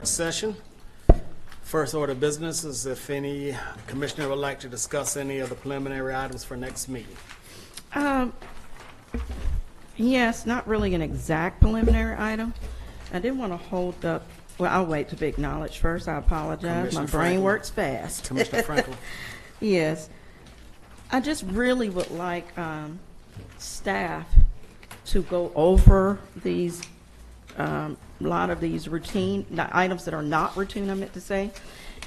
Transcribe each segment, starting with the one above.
Session. First order of business is if any commissioner would like to discuss any of the preliminary items for next meeting. Yes, not really an exact preliminary item. I didn't want to hold up, well, I'll wait to be acknowledged first. I apologize. My brain works fast. Commissioner Franklin. Yes. I just really would like staff to go over these, a lot of these routine, items that are not routine, I meant to say.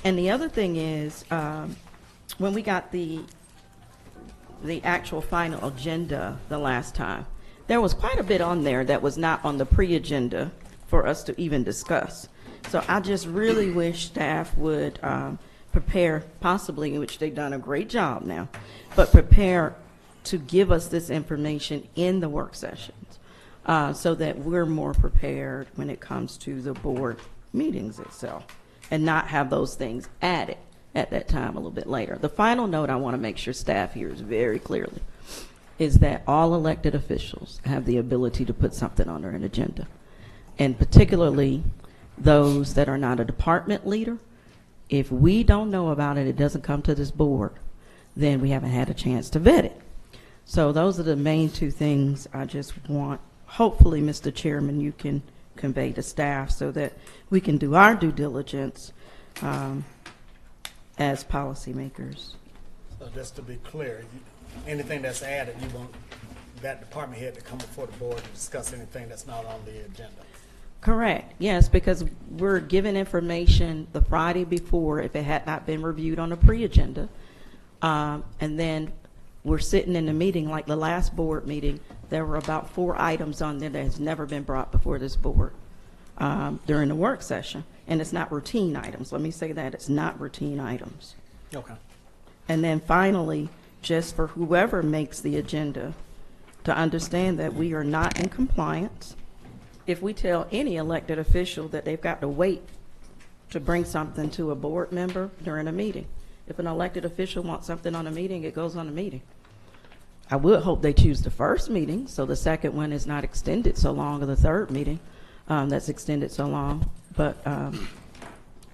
And the other thing is, when we got the actual final agenda the last time, there was quite a bit on there that was not on the pre-agenda for us to even discuss. So I just really wish staff would prepare, possibly, which they've done a great job now, but prepare to give us this information in the work sessions so that we're more prepared when it comes to the board meetings itself and not have those things added at that time a little bit later. The final note I want to make sure staff hears very clearly is that all elected officials have the ability to put something on an agenda, and particularly those that are not a department leader. If we don't know about it, it doesn't come to this board, then we haven't had a chance to vet it. So those are the main two things I just want, hopefully, Mr. Chairman, you can convey to staff so that we can do our due diligence as policymakers. So just to be clear, anything that's added, you want that department head to come before the board to discuss anything that's not on the agenda. Correct, yes, because we're given information the Friday before if it had not been reviewed on a pre-agenda. And then we're sitting in the meeting, like the last board meeting, there were about 4 items on there that has never been brought before this board during the work session. And it's not routine items. Let me say that, it's not routine items. Okay. And then finally, just for whoever makes the agenda to understand that we are not in compliance. If we tell any elected official that they've got to wait to bring something to a board member during a meeting. If an elected official wants something on a meeting, it goes on a meeting. I would hope they choose the first meeting so the second one is not extended so long, or the third meeting that's extended so long. But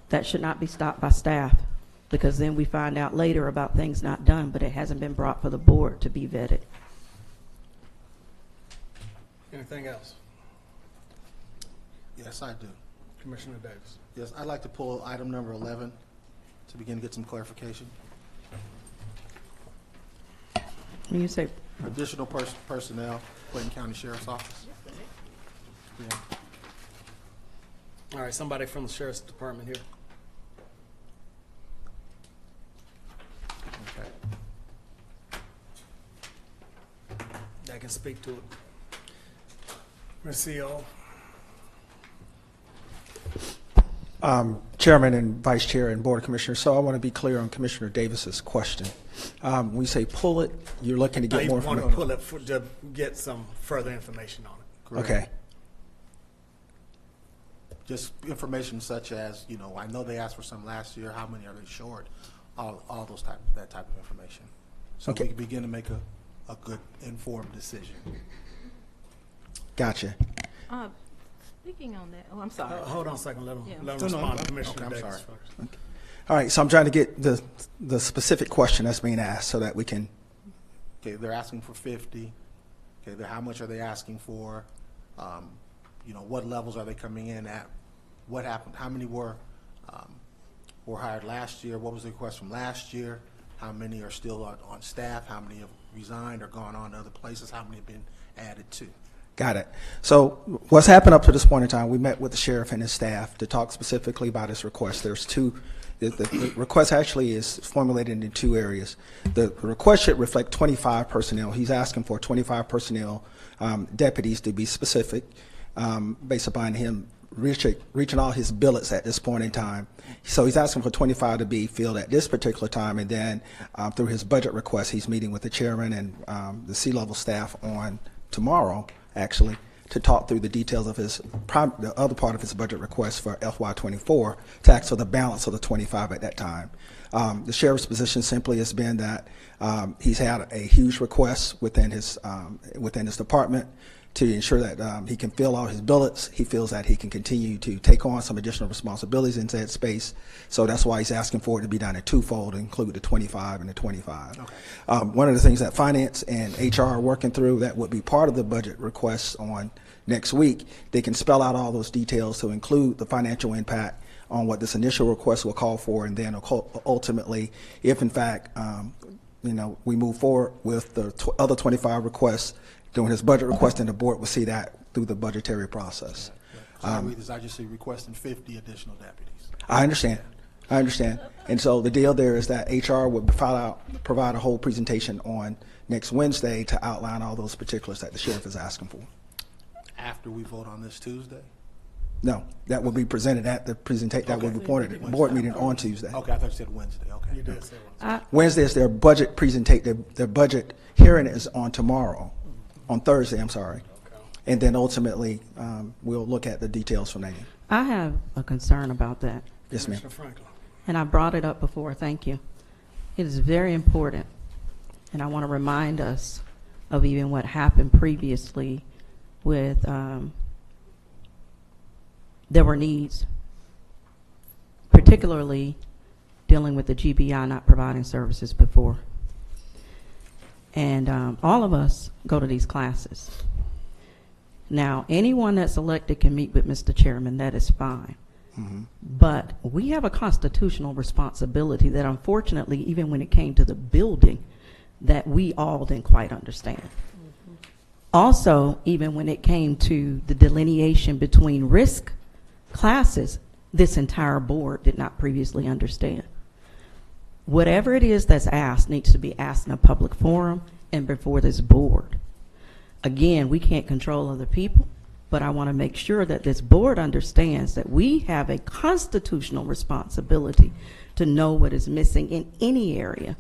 that should not be stopped by staff, because then we find out later about things not done, but it hasn't been brought for the board to be vetted. Anything else? Yes, I do. Commissioner Davis. Yes, I'd like to pull item number 11 to begin to get some clarification. When you say Additional personnel, Clayton County Sheriff's Office. Yeah. All right, somebody from the Sheriff's Department here. Okay. That can speak to it. Ms. CO. Chairman and Vice Chair and Board of Commissioners, so I want to be clear on Commissioner Davis's question. When we say pull it, you're looking to get more You want information. to pull it to get some further information on it. Correct. Okay. Just information such as, you know, I know they asked for some last year. How many are they short? All those that type of information. So Okay. we can begin to make a good informed decision. Gotcha. Speaking on that, I'm sorry. Hold on a second. Let him No, respond to okay, Commissioner I'm Davis sorry. first. All right, so I'm trying to get the specific question that's being asked so that we can. Okay, they're asking for 50. Okay, how much are they asking for? You know, what levels are they coming in at? What happened? How many were hired last year? What was the request from last year? How many are still on staff? How many have resigned or gone on to other places? How many have been added to? Got it. So what's happened up to this point in time, we met with the sheriff and his staff to talk specifically about his request. There's two. The request actually is formulated in 2 areas. The request should reflect 25 personnel. He's asking for 25 personnel, deputies to be specific, based upon him reaching all his billets at this point in time. So he's asking for 25 to be filled at this particular time, and then through his budget request, he's meeting with the chairman and the C-level staff on tomorrow, actually, to talk through the details of the other part of his budget request for FY24 to ask for the balance of the 25 at that time. The sheriff's position simply has been that he's had a huge request within his department to ensure that he can fill out his billets. He feels that he can continue to take on some additional responsibilities in that space. So that's why he's asking for it to be done in twofold, include the 25 and the 25. Okay. One of the things that finance and HR are working through that would be part of the budget requests on next week, they can spell out all those details to include the financial impact on what this initial request will call for, and then ultimately, if in fact, we move forward with the other 25 requests, doing his budget request, and the board will see that through the budgetary process. So I read this, I just see requesting 50 additional deputies. I understand. And so the deal there is that HR would provide a whole presentation on next Wednesday to outline all those particulars that the sheriff is asking for. After we vote on this Tuesday? No, that will be presented at the presentation, that will be reported at the board meeting on Tuesday. Okay, I thought you said Wednesday, okay. You did say Wednesday. Wednesday is their budget presentation, their budget hearing is on tomorrow, on Thursday, I'm sorry. Okay. And then ultimately, we'll look at the details from there. I have a concern about that, Yes, ma'am. Commissioner Franklin. and I brought it up before. Thank you. It is very important, and I want to remind us of even what happened previously with there were needs, particularly dealing with the GBI not providing services before. And all of us go to these classes. Now, anyone that's elected can meet with Mr. Chairman, that is fine. Mm-hmm. But we have a constitutional responsibility that unfortunately, even when it came to the building, that we all didn't quite understand. Also, even when it came to the delineation between risk classes, this entire board did not previously understand. Whatever it is that's asked needs to be asked in a public forum and before this board. Again, we can't control other people, but I want to make sure that this board understands that we have a constitutional responsibility to know what is missing in any area.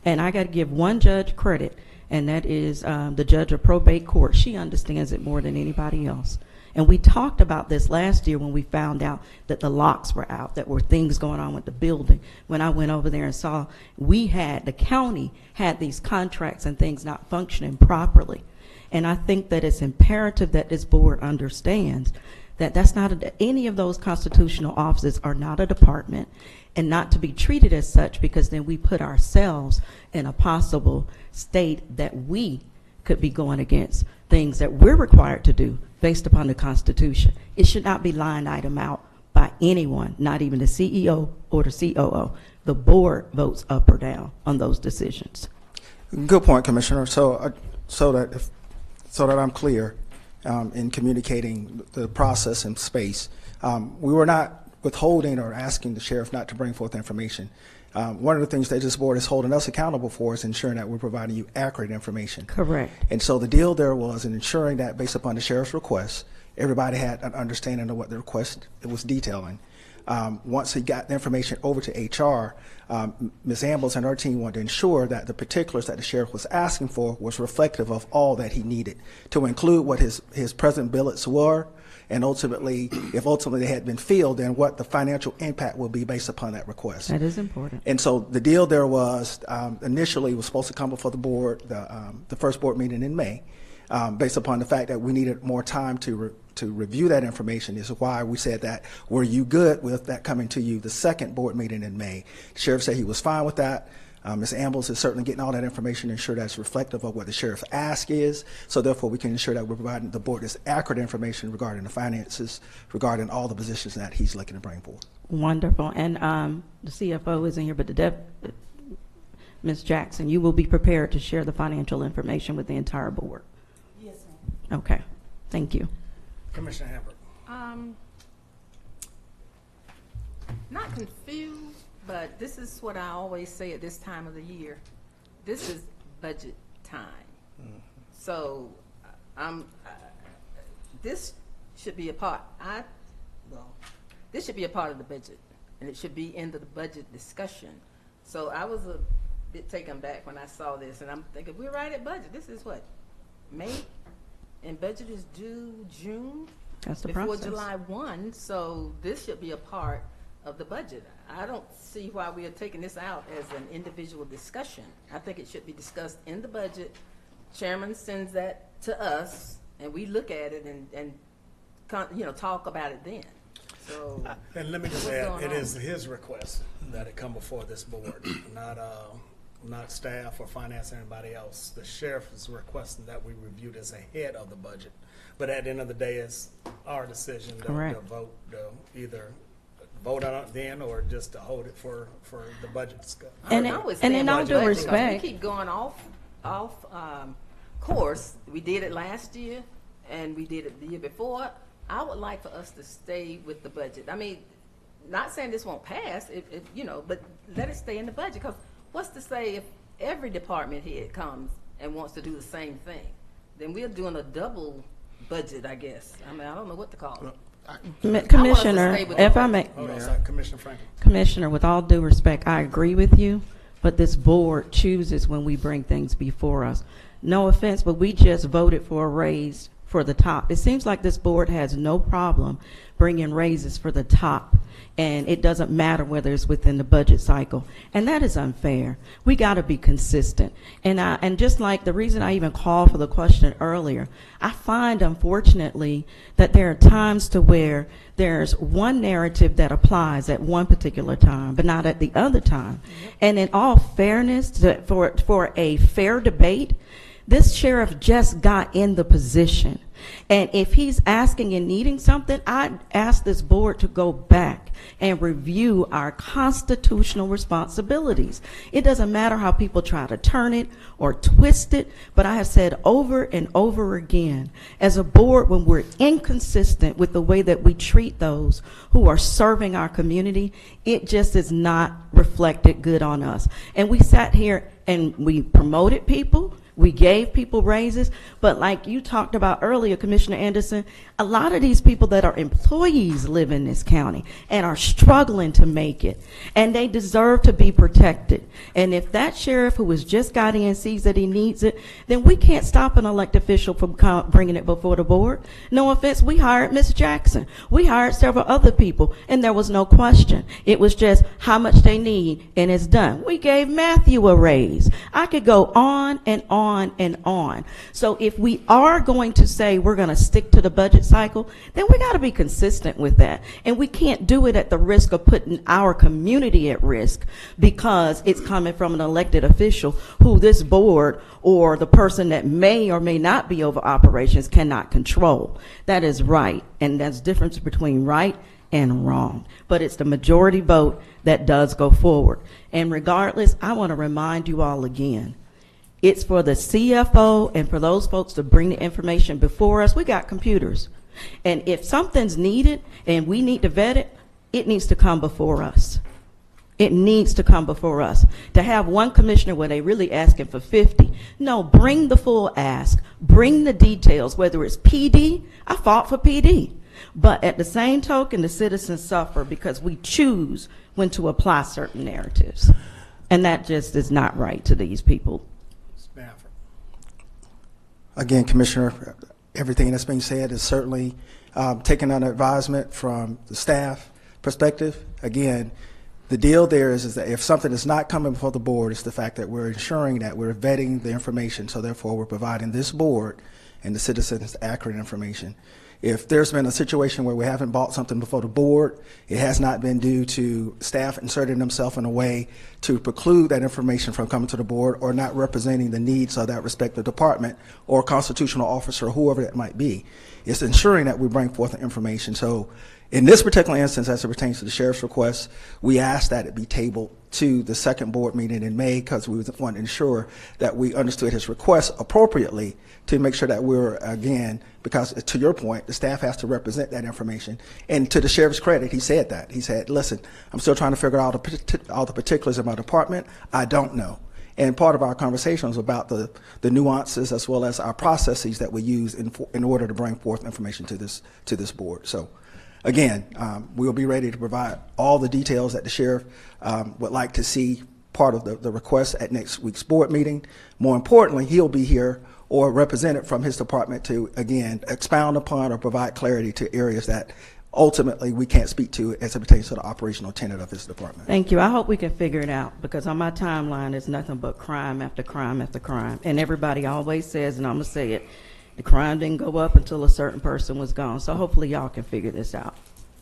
And I got to give one judge credit, and that is the judge of probate court. She understands it more than anybody else. And we talked about this last year when we found out that the locks were out, that were things going on with the building. When I went over there and saw the county had these contracts and things not functioning properly. And I think that it's imperative that this board understands that that's not any of those constitutional offices are not a department, and not to be treated as such, because then we put ourselves in a possible state that we could be going against things that we're required to do based upon the Constitution. It should not be line item out by anyone, not even the CEO or the COO. The board votes up or down on those decisions. Good point, Commissioner. So that I'm clear in communicating the process and space, we were not withholding or asking the sheriff not to bring forth information. One of the things that this board is holding us accountable for is ensuring that we're providing you accurate information. Correct. And so the deal there was in ensuring that based upon the sheriff's request, everybody had an understanding of what the request was detailing. Once he got the information over to HR, Ms. Ambles and her team wanted to ensure that the particulars that the sheriff was asking for was reflective of all that he needed, to include what his present billets were, and ultimately, if ultimately they had been filled, then what the financial impact will be based upon that request. That is important. And so the deal there was initially was supposed to come before the board, the first board meeting in May, based upon the fact that we needed more time to review that information. Is why we said that, were you good with that coming to you the second board meeting in May? The sheriff said he was fine with that. Ms. Ambles is certainly getting all that information to ensure that's reflective of what the sheriff's ask is. So therefore, we can ensure that we're providing the board this accurate information regarding the finances, regarding all the positions that he's looking to bring forth. Wonderful. And the CFO isn't here, but Ms. Jackson, you will be prepared to share the financial information with the entire board? Yes, ma'am. Okay. Thank you. Commissioner Hamburg. Not confused, but this is what I always say at this time of the year. This is budget time. So this should be a part. This should be a part of the budget, and it should be in the budget discussion. So I was a bit taken back when I saw this, and I'm thinking, we're right at budget. This is what, May? And budget is due June? That's the before process. July 1, so this should be a part of the budget. I don't see why we are taking this out as an individual discussion. I think it should be discussed in the budget. Chairman sends that to us, and we look at it and talk about it then. So, And let me just what's add, going it on? is his request that it come before this board, not staff or finance or anybody else. The sheriff is requesting that we review this ahead of the budget. But at the end of the day, it's our decision to Correct. vote, either vote on it then or just to hold it for the budget discussion. And I would and in stand all by due budget, 'cause respect, we keep going off course. We did it last year, and we did it the year before. I would like for us to stay with the budget. I mean, not saying this won't pass, but let it stay in the budget. Because what's to say if every department head comes and wants to do the same thing? Then we're doing a double budget, I guess. I mean, I don't know what to call it. Commissioner, stay with if the I may, Hold on, sorry, Commissioner Franklin. Commissioner, with all due respect, I agree with you, but this board chooses when we bring things before us. No offense, but we just voted for a raise for the top. It seems like this board has no problem bringing raises for the top, and it doesn't matter whether it's within the budget cycle, and that is unfair. We got to be consistent, and just like the reason I even called for the question earlier, I find unfortunately that there are times to where there's one narrative that applies at one particular time, but not at the other time. And in all fairness, for a fair debate, this sheriff just got in the position. And if he's asking and needing something, I'd ask this board to go back and review our constitutional responsibilities. It doesn't matter how people try to turn it or twist it, but I have said over and over again, as a board, when we're inconsistent with the way that we treat those who are serving our community, it just is not reflected good on us. And we sat here and we promoted people. We gave people raises, but like you talked about earlier, Commissioner Anderson, a lot of these people that are employees live in this county and are struggling to make it, and they deserve to be protected. And if that sheriff who has just got in sees that he needs it, then we can't stop an elected official from bringing it before the board. No offense, we hired Ms. Jackson. We hired several other people, and there was no question. It was just how much they need, and it's done. We gave Matthew a raise. I could go on and on and on. So if we are going to say we're going to stick to the budget cycle, then we got to be consistent with that. And we can't do it at the risk of putting our community at risk because it's coming from an elected official who this board or the person that may or may not be over operations cannot control. That is right. And there's a difference between right and wrong. But it's the majority vote that does go forward. And regardless, I want to remind you all again, it's for the CFO and for those folks to bring the information before us. We got computers. And if something's needed and we need to vet it, it needs to come before us. It needs to come before us. To have one commissioner where they really asking for 50, no, bring the full ask. Bring the details, whether it's PD, I fought for PD. But at the same token, the citizens suffer because we choose when to apply certain narratives. And that just is not right to these people. Spafford. Again, Commissioner, everything that's being said is certainly taken under advisement from the staff perspective. Again, the deal there is that if something is not coming before the board, it's the fact that we're ensuring that we're vetting the information, so therefore we're providing this board and the citizens accurate information. If there's been a situation where we haven't bought something before the board, it has not been due to staff inserting themselves in a way to preclude that information from coming to the board or not representing the needs of that respective department or constitutional officer, whoever that might be. It's ensuring that we bring forth the information. So in this particular instance, as it pertains to the sheriff's request, we asked that it be tabled to the second board meeting in May because we want to ensure that we understood his request appropriately to make sure that we're, again, because to your point, the staff has to represent that information. And to the sheriff's credit, he said that. He said, listen, I'm still trying to figure out all the particulars of my department. I don't know. And part of our conversation was about the nuances as well as our processes that we use in order to bring forth information to this board. So again, we'll be ready to provide all the details that the sheriff would like to see part of the request at next week's board meeting. More importantly, he'll be here or represented from his department to, again, expound upon or provide clarity to areas that ultimately we can't speak to as it pertains to the operational tenet of this department. Thank you. I hope we can figure it out, because on my timeline, it's nothing but crime after crime after crime. And everybody always says, and I'm going to say it, the crime didn't go up until a certain person was gone. So hopefully y'all can figure this out.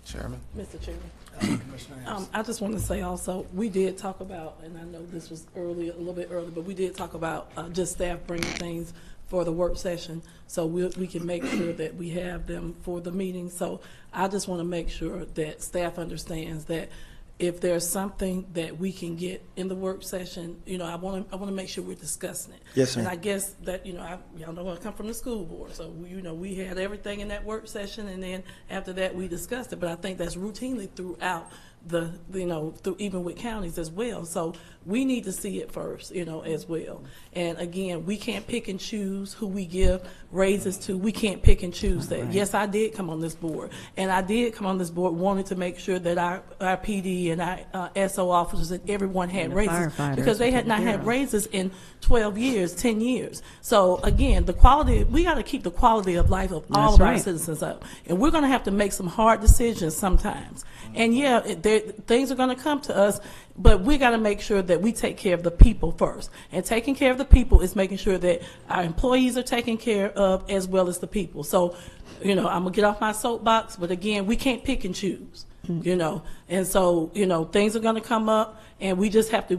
Chairman? Mr. Chairman. Commissioner Anderson. I just want to say also, we did talk about, and I know this was early, a little bit early, but we did talk about just staff bringing things for the work session, so we can make sure that we have them for the meeting. So I just want to make sure that staff understands that if there's something that we can get in the work session, I want to make sure we're discussing it. Yes, ma'am. And I guess that, y'all know I come from the school board, so, we had everything in that work session, and then after that, we discussed it. But I think that's routinely throughout through even with counties as well. So we need to see it first, as well. And again, we can't pick and choose who we give raises to. We can't pick and choose that. Right. Yes, I did come on this board, and I did come on this board wanting to make sure that our PD and our SO officers and everyone had And the raises, firefighters because they had were not taken care had of. raises in 12 years, 10 years. So again, the quality, we got to keep the quality of life of all That's of our right. citizens up. And we're going to have to make some hard decisions sometimes. And yeah, things are going to come to us, but we got to make sure that we take care of the people first. And taking care of the people is making sure that our employees are taken care of as well as the people. So, I'm going to get off my soapbox, but again, we can't pick and choose, And so, things are going to come up, and we just have to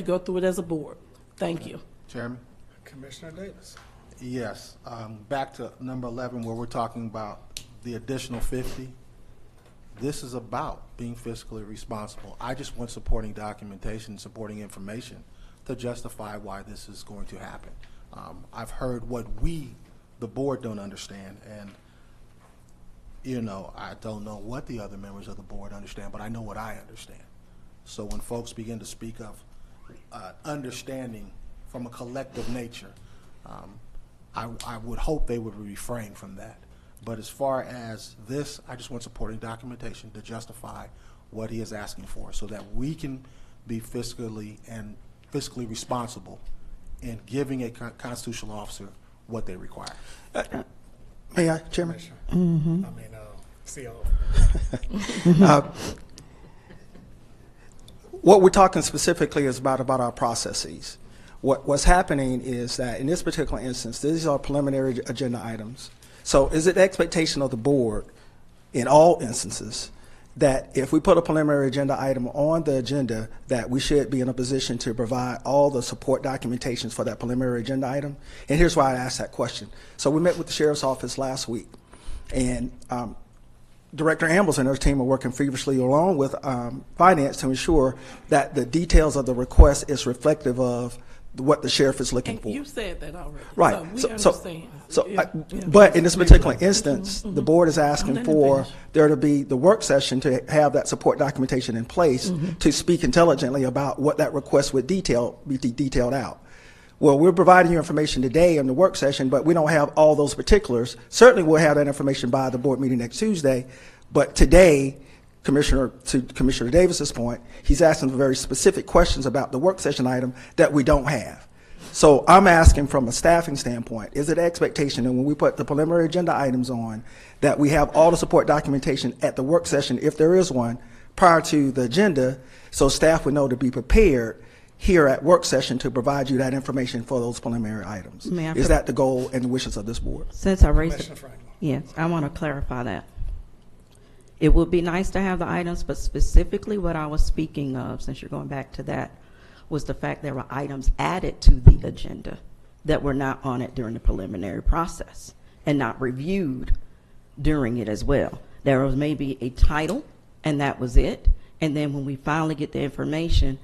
go through it as a board. Thank you. Chairman? Commissioner Davis. Yes, back to number 11, where we're talking about the additional 50. This is about being fiscally responsible. I just want supporting documentation, supporting information to justify why this is going to happen. I've heard what we, the board, don't understand, and I don't know what the other members of the board understand, but I know what I understand. So when folks begin to speak of understanding from a collective nature, I would hope they would refrain from that. But as far as this, I just want supporting documentation to justify what he is asking for, so that we can be fiscally responsible in giving a constitutional officer what they require. May I, Chairman? Commissioner. CO. What we're talking specifically is about our processes. What's happening is that in this particular instance, these are preliminary agenda items. So is it the expectation of the board in all instances that if we put a preliminary agenda item on the agenda, that we should be in a position to provide all the support documentations for that preliminary agenda item? And here's why I asked that question. So we met with the sheriff's office last week, and Director Ambles and her team are working feverishly along with finance to ensure that the details of the request is reflective of what the sheriff is looking And for. you said that already. Right. So we So- understand. But in this particular instance, the board is Let asking him for finish. there to be the work session to have that support documentation in place to speak intelligently about what that request would be detailed out. Well, we're providing you information today in the work session, but we don't have all those particulars. Certainly, we'll have that information by the board meeting next Tuesday, but today, to Commissioner Davis's point, he's asking for very specific questions about the work session item that we don't have. So I'm asking from a staffing standpoint, is it expectation that when we put the preliminary agenda items on, that we have all the support documentation at the work session, if there is one, prior to the agenda, so staff would know to be prepared here at work session to provide you that information for those preliminary items? May I Is that the goal and the wishes of this board? Since I raised it, Commissioner Franklin. yes, I want to clarify that. It would be nice to have the items, but specifically what I was speaking of, since you're going back to that, was the fact there were items added to the agenda that were not on it during the preliminary process and not reviewed during it as well. There was maybe a title, and that was it. And then when we finally get the information,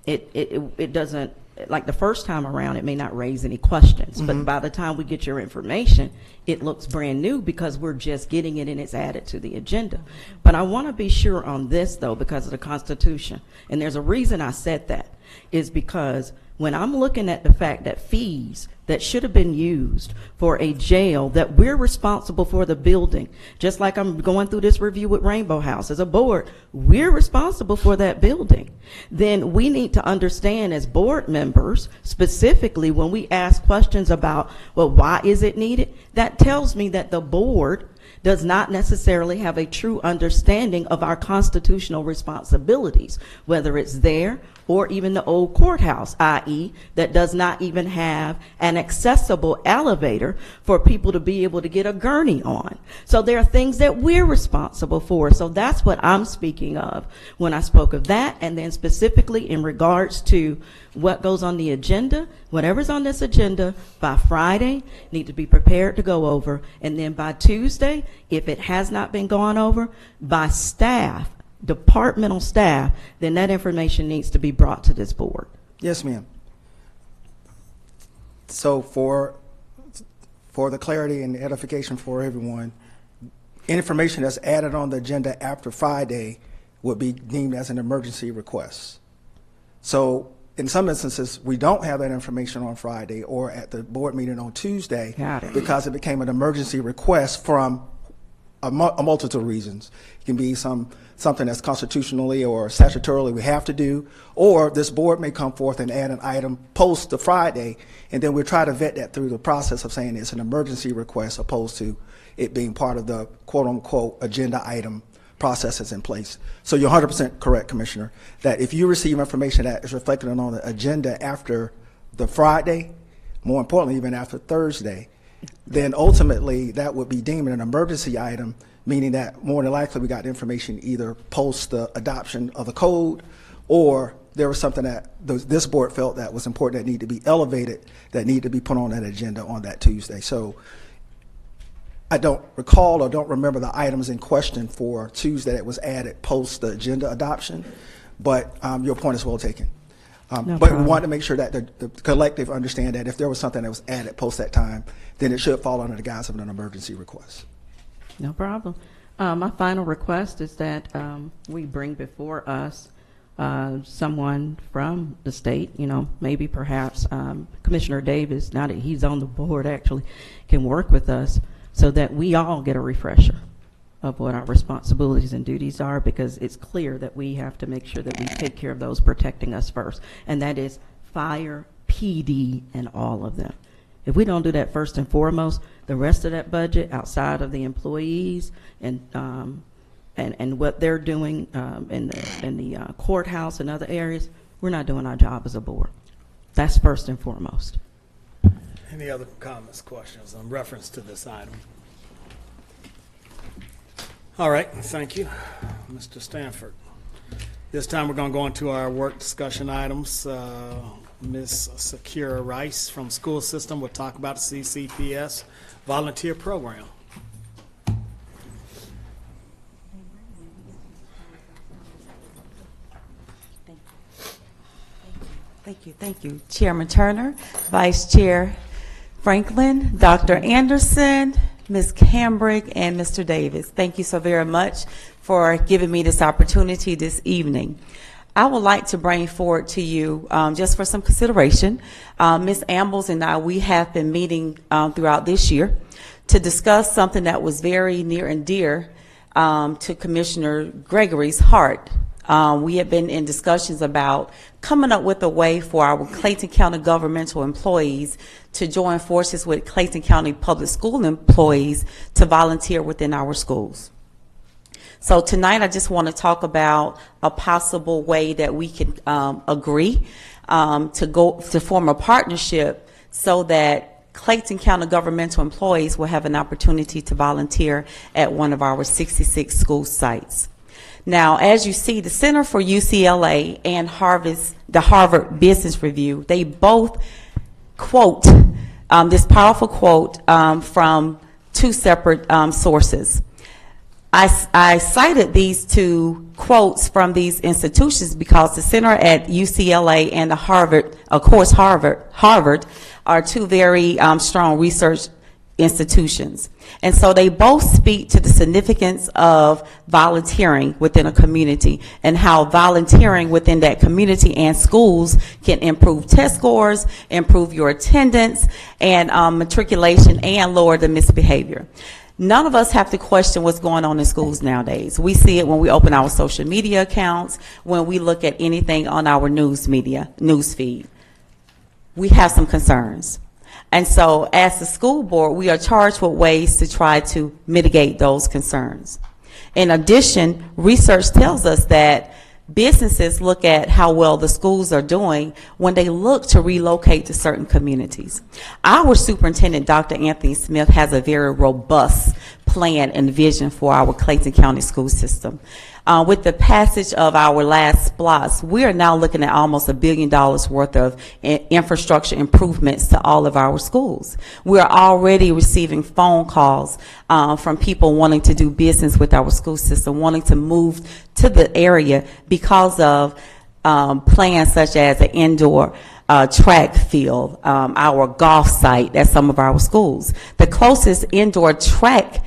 it doesn't, like the first time around, it may not raise any questions. But by the time we get your information, it looks brand new because we're just getting it and it's added to the agenda. But I want to be sure on this, though, because of the Constitution. And there's a reason I said that, is because when I'm looking at the fact that fees that should have been used for a jail, that we're responsible for the building, just like I'm going through this review with Rainbow House as a board, we're responsible for that building. Then we need to understand as board members, specifically when we ask questions about, well, why is it needed? That tells me that the board does not necessarily have a true understanding of our constitutional responsibilities, whether it's there or even the old courthouse, i.e., that does not even have an accessible elevator for people to be able to get a gurney on. So there are things that we're responsible for. So that's what I'm speaking of when I spoke of that, and then specifically in regards to what goes on the agenda. Whatever's on this agenda by Friday need to be prepared to go over, and then by Tuesday, if it has not been gone over, by staff, departmental staff, then that information needs to be brought to this board. Yes, ma'am. So for the clarity and edification for everyone, information that's added on the agenda after Friday would be deemed as an emergency request. So in some instances, we don't have that information on Friday or at the board meeting on Tuesday because it became an emergency request from a multitude of reasons. It can be something that's constitutionally or statutorily we have to do, or this board may come forth and add an item post the Friday, and then we try to vet that through the process of saying it's an emergency request opposed to it being part of the quote-unquote agenda item processes in place. So you're 100% correct, Commissioner, that if you receive information that is reflected on the agenda after the Friday, more importantly, even after Thursday, then ultimately that would be deemed an emergency item, meaning that more than likely we got information either post the adoption of the code, or there was something that this board felt that was important that needed to be elevated, that needed to be put on that agenda on that Tuesday. So I don't recall or don't remember the items in question for Tuesday that was added post the agenda adoption, but your point is well taken. No but problem. we want to make sure that the collective understand that if there was something that was added post that time, then it should fall under the guise of an emergency request. No problem. My final request is that we bring before us someone from the state, maybe perhaps Commissioner Davis, now that he's on the board, actually can work with us so that we all get a refresher of what our responsibilities and duties are, because it's clear that we have to make sure that we take care of those protecting us first, and that is fire, PD, and all of them. If we don't do that first and foremost, the rest of that budget outside of the employees and what they're doing in the courthouse and other areas, we're not doing our job as a board. That's first and foremost. Any other comments, questions in reference to this item? All right, thank you, Mr. Stanford. This time we're going to go into our work discussion items. Ms. Sakira Rice from School System will talk about the CCPS volunteer program. Thank you. Chairman Turner, Vice Chair Franklin, Dr. Anderson, Ms. Cambrick, and Mr. Davis. Thank you so very much for giving me this opportunity this evening. I would like to bring forward to you, just for some consideration, Ms. Ambles and I, we have been meeting throughout this year to discuss something that was very near and dear to Commissioner Gregory's heart. We have been in discussions about coming up with a way for our Clayton County governmental employees to join forces with Clayton County public school employees to volunteer within our schools. So tonight I just want to talk about a possible way that we can agree to form a partnership so that Clayton County governmental employees will have an opportunity to volunteer at one of our 66 school sites. Now, as you see, the Center for UCLA and the Harvard Business Review, they both quote this powerful quote from two separate sources. I cited these two quotes from these institutions because the Center at UCLA and the Harvard are two very strong research institutions. And so they both speak to the significance of volunteering within a community and how volunteering within that community and schools can improve test scores, improve your attendance and matriculation, and lower the misbehavior. None of us have to question what's going on in schools nowadays. We see it when we open our social media accounts, when we look at anything on our news feed. We have some concerns. And so as the school board, we are charged with ways to try to mitigate those concerns. In addition, research tells us that businesses look at how well the schools are doing when they look to relocate to certain communities. Our superintendent, Dr. Anthony Smith, has a very robust plan and vision for our Clayton County school system. With the passage of our last SPLOST, we are now looking at almost $1 billion worth of infrastructure improvements to all of our schools. We are already receiving phone calls from people wanting to do business with our school system, wanting to move to the area because of plans such as an indoor track field, our golf site at some of our schools. The closest indoor track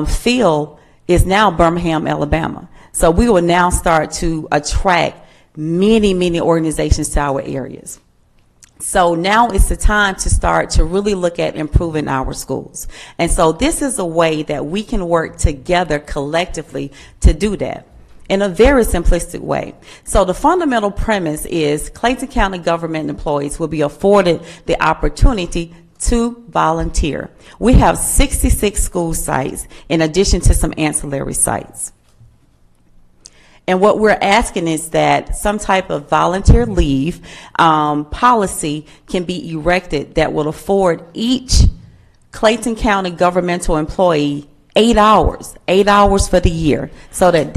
field is now Birmingham, Alabama. So we will now start to attract many, many organizations to our areas. So now it's the time to start to really look at improving our schools. And so this is a way that we can work together collectively to do that in a very simplistic way. So the fundamental premise is Clayton County government employees will be afforded the opportunity to volunteer. We have 66 school sites in addition to some ancillary sites. And what we're asking is that some type of volunteer leave policy can be erected that will afford each Clayton County governmental employee 8 hours for the year, so that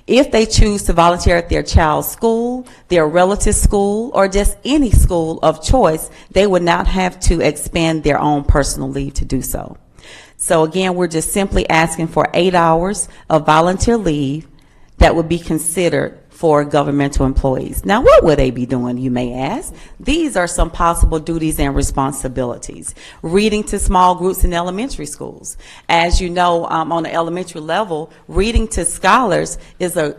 if they choose to volunteer at their child's school, their relative's school, or just any school of choice, they would not have to expend their own personal leave to do so. So again, we're just simply asking for 8 hours of volunteer leave that would be considered for governmental employees. Now, what would they be doing, you may ask? These are some possible duties and responsibilities. Reading to small groups in elementary schools. As you know, on the elementary level, reading to scholars is an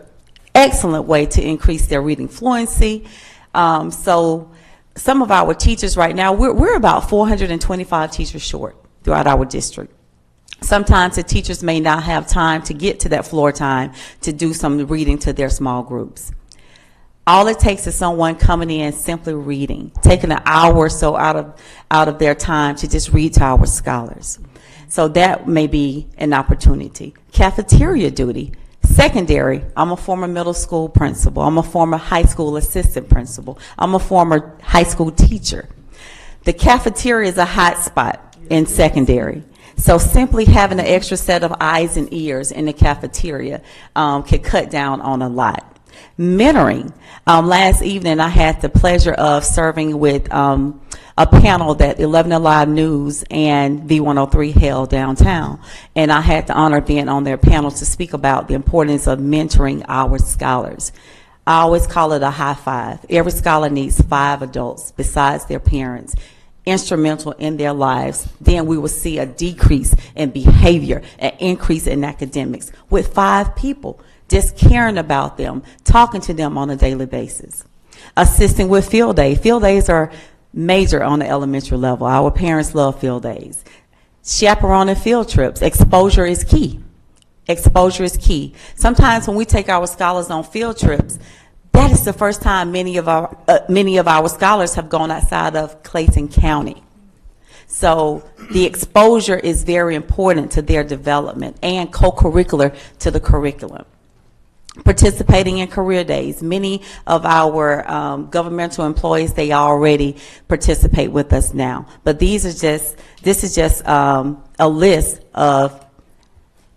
excellent way to increase their reading fluency. So some of our teachers right now, we're about 425 teachers short throughout our district. Sometimes the teachers may not have time to get to that floor time to do some reading to their small groups. All it takes is someone coming in simply reading, taking an hour or so out of their time to just read to our scholars. So that may be an opportunity. Cafeteria duty. Secondary, I'm a former middle school principal. I'm a former high school assistant principal. I'm a former high school teacher. The cafeteria is a hot spot in secondary. So simply having an extra set of eyes and ears in the cafeteria can cut down on a lot. Mentoring. Last evening I had the pleasure of serving with a panel that 11 Alive News and V103 held downtown. And I had the honor of being on their panel to speak about the importance of mentoring our scholars. I always call it a high five. Every scholar needs 5 adults besides their parents, instrumental in their lives. Then we will see a decrease in behavior, an increase in academics with 5 people just caring about them, talking to them on a daily basis. Assisting with field day. Field days are major on the elementary level. Our parents love field days. Chaperoning field trips. Exposure is key. Exposure is key. Sometimes when we take our scholars on field trips, that is the first time many of our scholars have gone outside of Clayton County. So the exposure is very important to their development and co-curricular to the curriculum. Participating in career days. Many of our governmental employees, they already participate with us now. But this is just a list of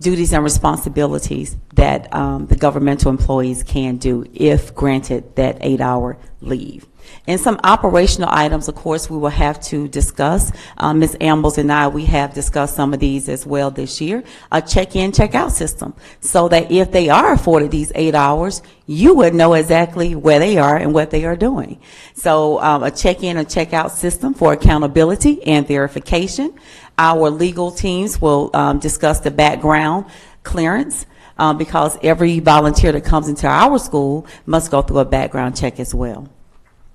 duties and responsibilities that the governmental employees can do if granted that 8-hour leave. And some operational items, of course, we will have to discuss. Ms. Ambles and I, we have discussed some of these as well this year. A check-in, check-out system, so that if they are afforded these 8 hours, you would know exactly where they are and what they are doing. So a check-in and check-out system for accountability and verification. Our legal teams will discuss the background clearance because every volunteer that comes into our school must go through a background check as well.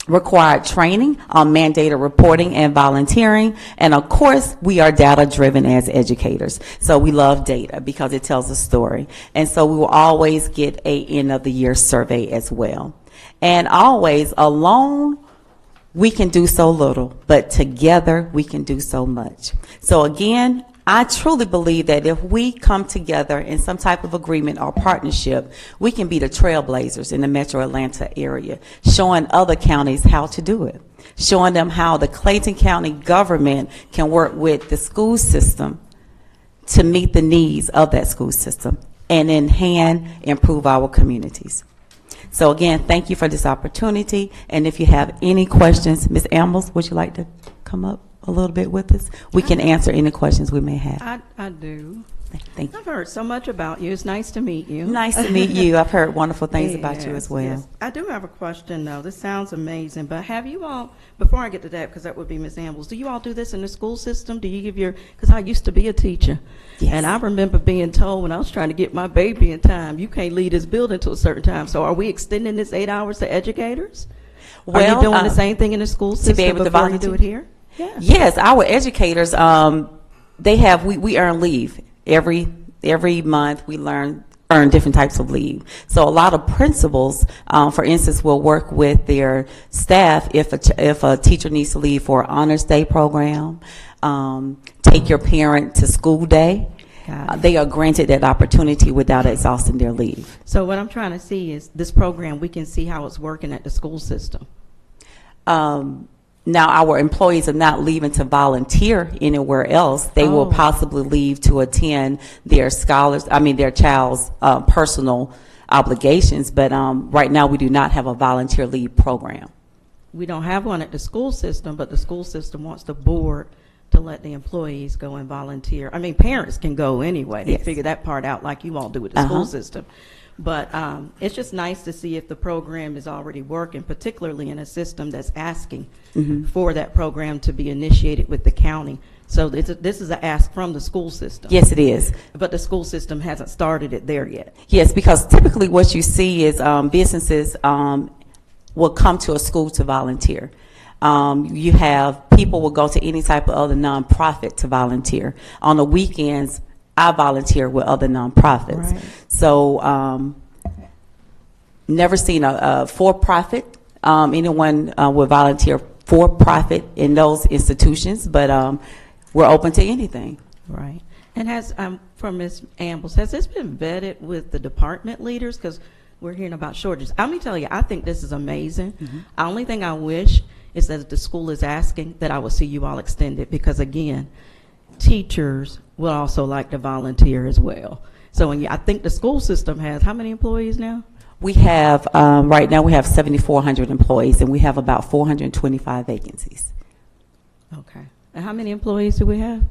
Required training on mandated reporting and volunteering. And of course, we are data driven as educators. So we love data because it tells a story. And so we will always get a end of the year survey as well. And always a loan we can do so little, but together we can do so much. So again, I truly believe that if we come together in some type of agreement or partnership, we can be the trailblazers in the metro Atlanta area, showing other counties how to do it, showing them how the Clayton County government can work with the school system to meet the needs of that school system and in hand improve our communities. So again, thank you for this opportunity. And if you have any questions, Ms. Ambles, would you like to come up a little bit with us? We can answer any questions we may have. I do. Thank you. I've heard so much about you. It's nice to meet you. Nice to meet you. I've heard wonderful things about you as Yes, well. yes. I do have a question, though. This sounds amazing, but have you all, before I get to that, because that would be Ms. Ambles, do you all do this in the school system? Do you give your, because I used to be a teacher, Yes. and I remember being told when I was trying to get my baby in time, you can't leave this building till a certain time. So are we extending this 8 hours to educators? Are you doing the same thing in the school system be able to before you do it volunteer? here? Yeah. Yes, our educators, we earn leave every month. We earn different types of leave. So a lot of principals, for instance, will work with their staff if a teacher needs to leave for an honors day program, take your parent to school day. Got it. They are granted that opportunity without exhausting their leave. So what I'm trying to see is this program, we can see how it's working at the school system. Now, our employees are not leaving to volunteer anywhere else. They will Oh. possibly leave to attend their their child's personal obligations. But right now, we do not have a volunteer leave program. We don't have one at the school system, but the school system wants the board to let the employees go and volunteer. I mean, parents can go anyway. They Yes. figure that part out like you all do with the Uh-huh. school system. But it's just nice to see if the program is already working, particularly in a system that's asking for that program to be initiated with the county. So this is an ask from the school system. Yes, it is. But the school system hasn't started it there yet. Yes, because typically what you see is businesses will come to a school to volunteer. You have people will go to any type of other nonprofit to volunteer. On the weekends, I volunteer with other nonprofits. Right. So never seen a for-profit. Anyone would volunteer for-profit in those institutions, but we're open to anything. Right. And from Ms. Ambles, has this been vetted with the department leaders? Because we're hearing about shortages. Let me tell you, I think this is amazing. The only thing I wish is that if the school is asking, that I would see you all extend it, because again, teachers will also like to volunteer as well. So I think the school system has, how many employees now? We have, right now, we have 7,400 employees, and we have about 425 vacancies. Okay. And how many employees do we have?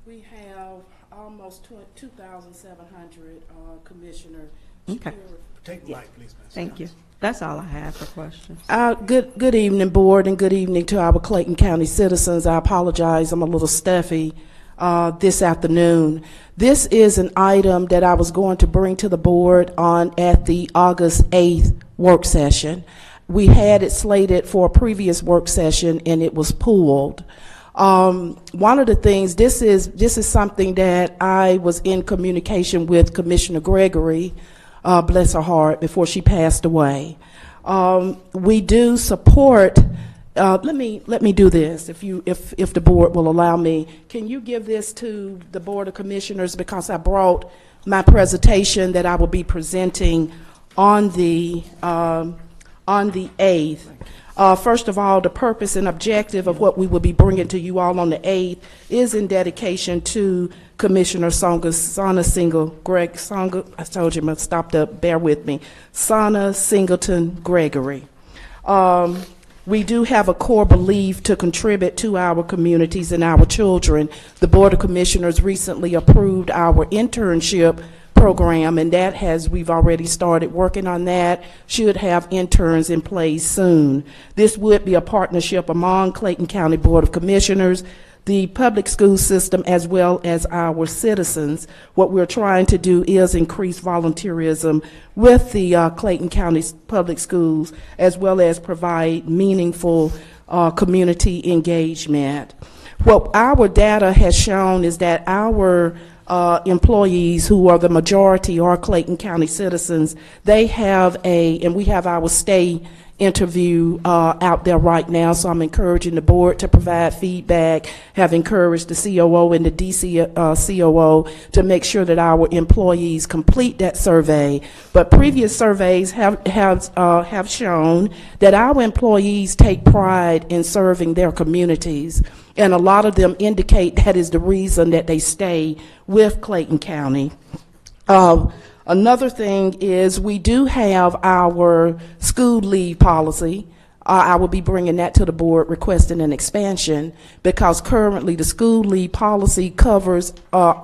We have almost 2,700 commissioners. Okay. Take the mic, please, Ms. Thank you. That's all I have for questions. Good evening, board, and good evening to our Clayton County citizens. I apologize, I'm a little stuffy this afternoon. This is an item that I was going to bring to the board at the August 8th work session. We had it slated for a previous work session, and it was pulled. One of the things, this is something that I was in communication with Commissioner Gregory, bless her heart, before she passed away. We do support. Let me do this, if the board will allow me. Can you give this to the Board of Commissioners, because I brought my presentation that I will be presenting on the 8th. First of all, the purpose and objective of what we will be bringing to you all on the 8th is in dedication to Commissioner Sana I told you, I stopped up, bear with me, Sana Singleton Gregory. We do have a core belief to contribute to our communities and our children. The Board of Commissioners recently approved our internship program, and we've already started working on that. Should have interns in place soon. This would be a partnership among Clayton County Board of Commissioners, the public school system, as well as our citizens. What we're trying to do is increase volunteerism with the Clayton County public schools, as well as provide meaningful community engagement. What our data has shown is that our employees, who are the majority are Clayton County citizens, they have and we have our stay interview out there right now, so I'm encouraging the board to provide feedback, have encouraged the COO and the COO to make sure that our employees complete that survey. But previous surveys have shown that our employees take pride in serving their communities, and a lot of them indicate that is the reason that they stay with Clayton County. Another thing is we do have our school leave policy. I will be bringing that to the board, requesting an expansion, because currently the school leave policy covers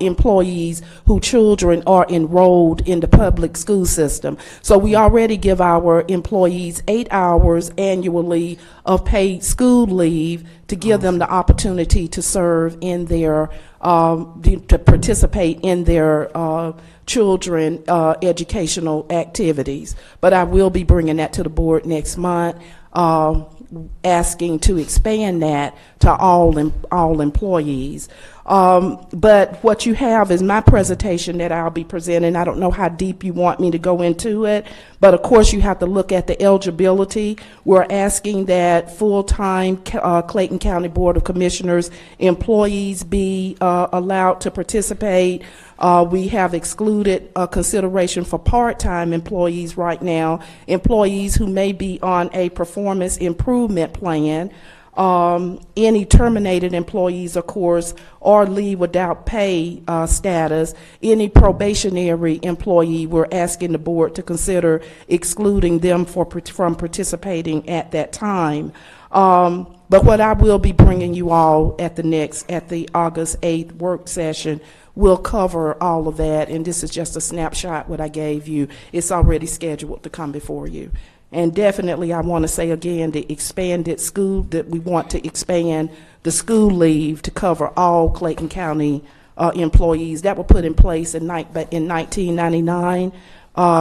employees whose children are enrolled in the public school system. So we already give our employees 8 hours annually of paid school leave to give them the opportunity to serve in their, to participate in their children educational activities. But I will be bringing that to the board next month, asking to expand that to all employees. But what you have is my presentation that I'll be presenting. I don't know how deep you want me to go into it, but of course you have to look at the eligibility. We're asking that full-time Clayton County Board of Commissioners employees be allowed to participate. We have excluded consideration for part-time employees right now, employees who may be on a performance improvement plan. Any terminated employees, of course, or leave without pay status. Any probationary employee, we're asking the board to consider excluding them from participating at that time. But what I will be bringing you all at the August 8th work session will cover all of that, and this is just a snapshot what I gave you. It's already scheduled to come before you. And definitely I want to say again, the expanded school, that we want to expand the school leave to cover all Clayton County employees. That were put in place in 1999.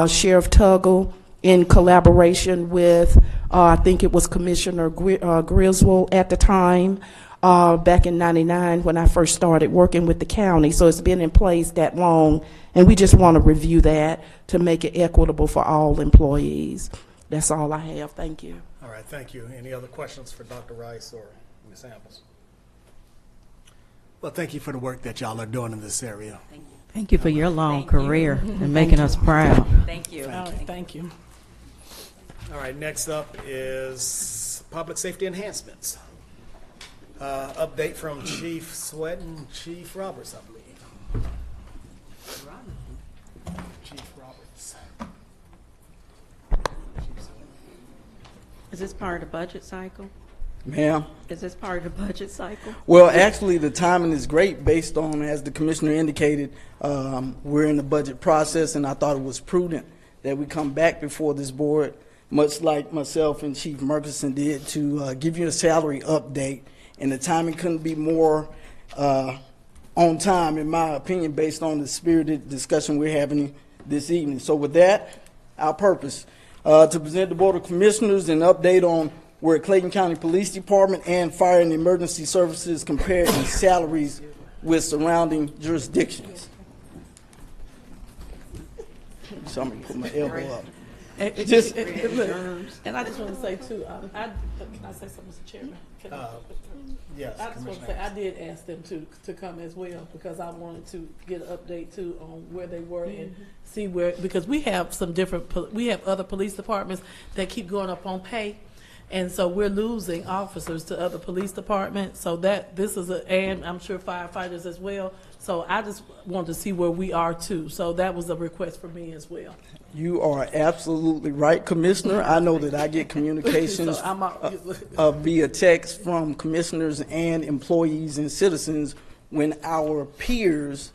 Sheriff Tuggle, in collaboration with, I think it was Commissioner Griswold at the time, back in '99 when I first started working with the county. So it's been in place that long, and we just want to review that to make it equitable for all employees. That's all I have. Thank you. All right, thank you. Any other questions for Dr. Rice or Ms. Ambles? Well, thank you for the work that y'all are doing in this area. Thank you for your long career and making us proud. Thank you. Thank you. All right, next up is public safety enhancements. Update from Chief Sweat and Chief Roberts, I believe. Chief Roberts. Is this part of the budget cycle? Ma'am? Is this part of the budget cycle? Well, actually, the timing is great based on, as the commissioner indicated, we're in the budget process, and I thought it was prudent that we come back before this board, much like myself and Chief Murkison did, to give you a salary update. And the timing couldn't be more on time, in my opinion, based on the spirited discussion we're having this evening. So with that, our purpose, to present the Board of Commissioners an update on where Clayton County Police Department and Fire and Emergency Services compare in salaries with surrounding jurisdictions. So I'm going to put my elbow up. And I just want to say too, can I say something, Mr. Chairman? Yes, I just want to say, I did ask them to come as well, because I wanted to get an update too on where they were and see where, because we have some different, we have other police departments that keep going up on pay. And so we're losing officers to other police departments. So that this is and I'm sure firefighters as well. So I just wanted to see where we are too. So that was a request for me as well. You are absolutely right, Commissioner. I know that I get communications via text from commissioners and employees and citizens when our peers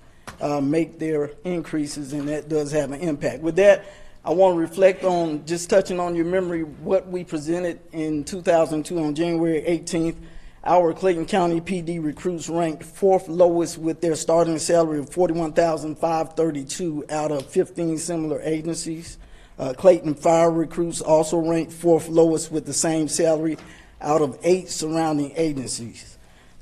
make their increases, and that does have an impact. With that, I want to reflect on, just touching on your memory, what we presented in 2002 on January 18th. Our Clayton County PD recruits ranked 4th lowest with their starting salary of $41,532 out of 15 similar agencies. Clayton Fire recruits also ranked 4th lowest with the same salary out of 8 surrounding agencies.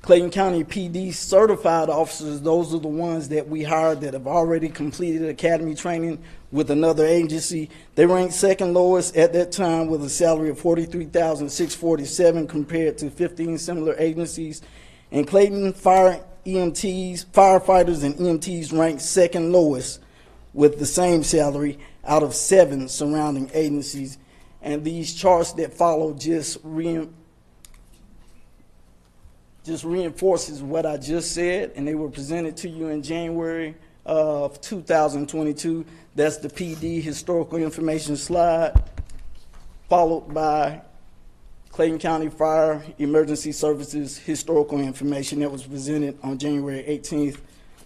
Clayton County PD certified officers, those are the ones that we hired that have already completed academy training with another agency. They ranked second lowest at that time with a salary of $43,647 compared to 15 similar agencies. And Clayton firefighters and EMTs ranked second lowest with the same salary out of 7 surrounding agencies. And these charts that follow just reinforces what I just said, and they were presented to you in January of 2022. That's the PD historical information slide, followed by Clayton County Fire Emergency Services historical information that was presented on January 18th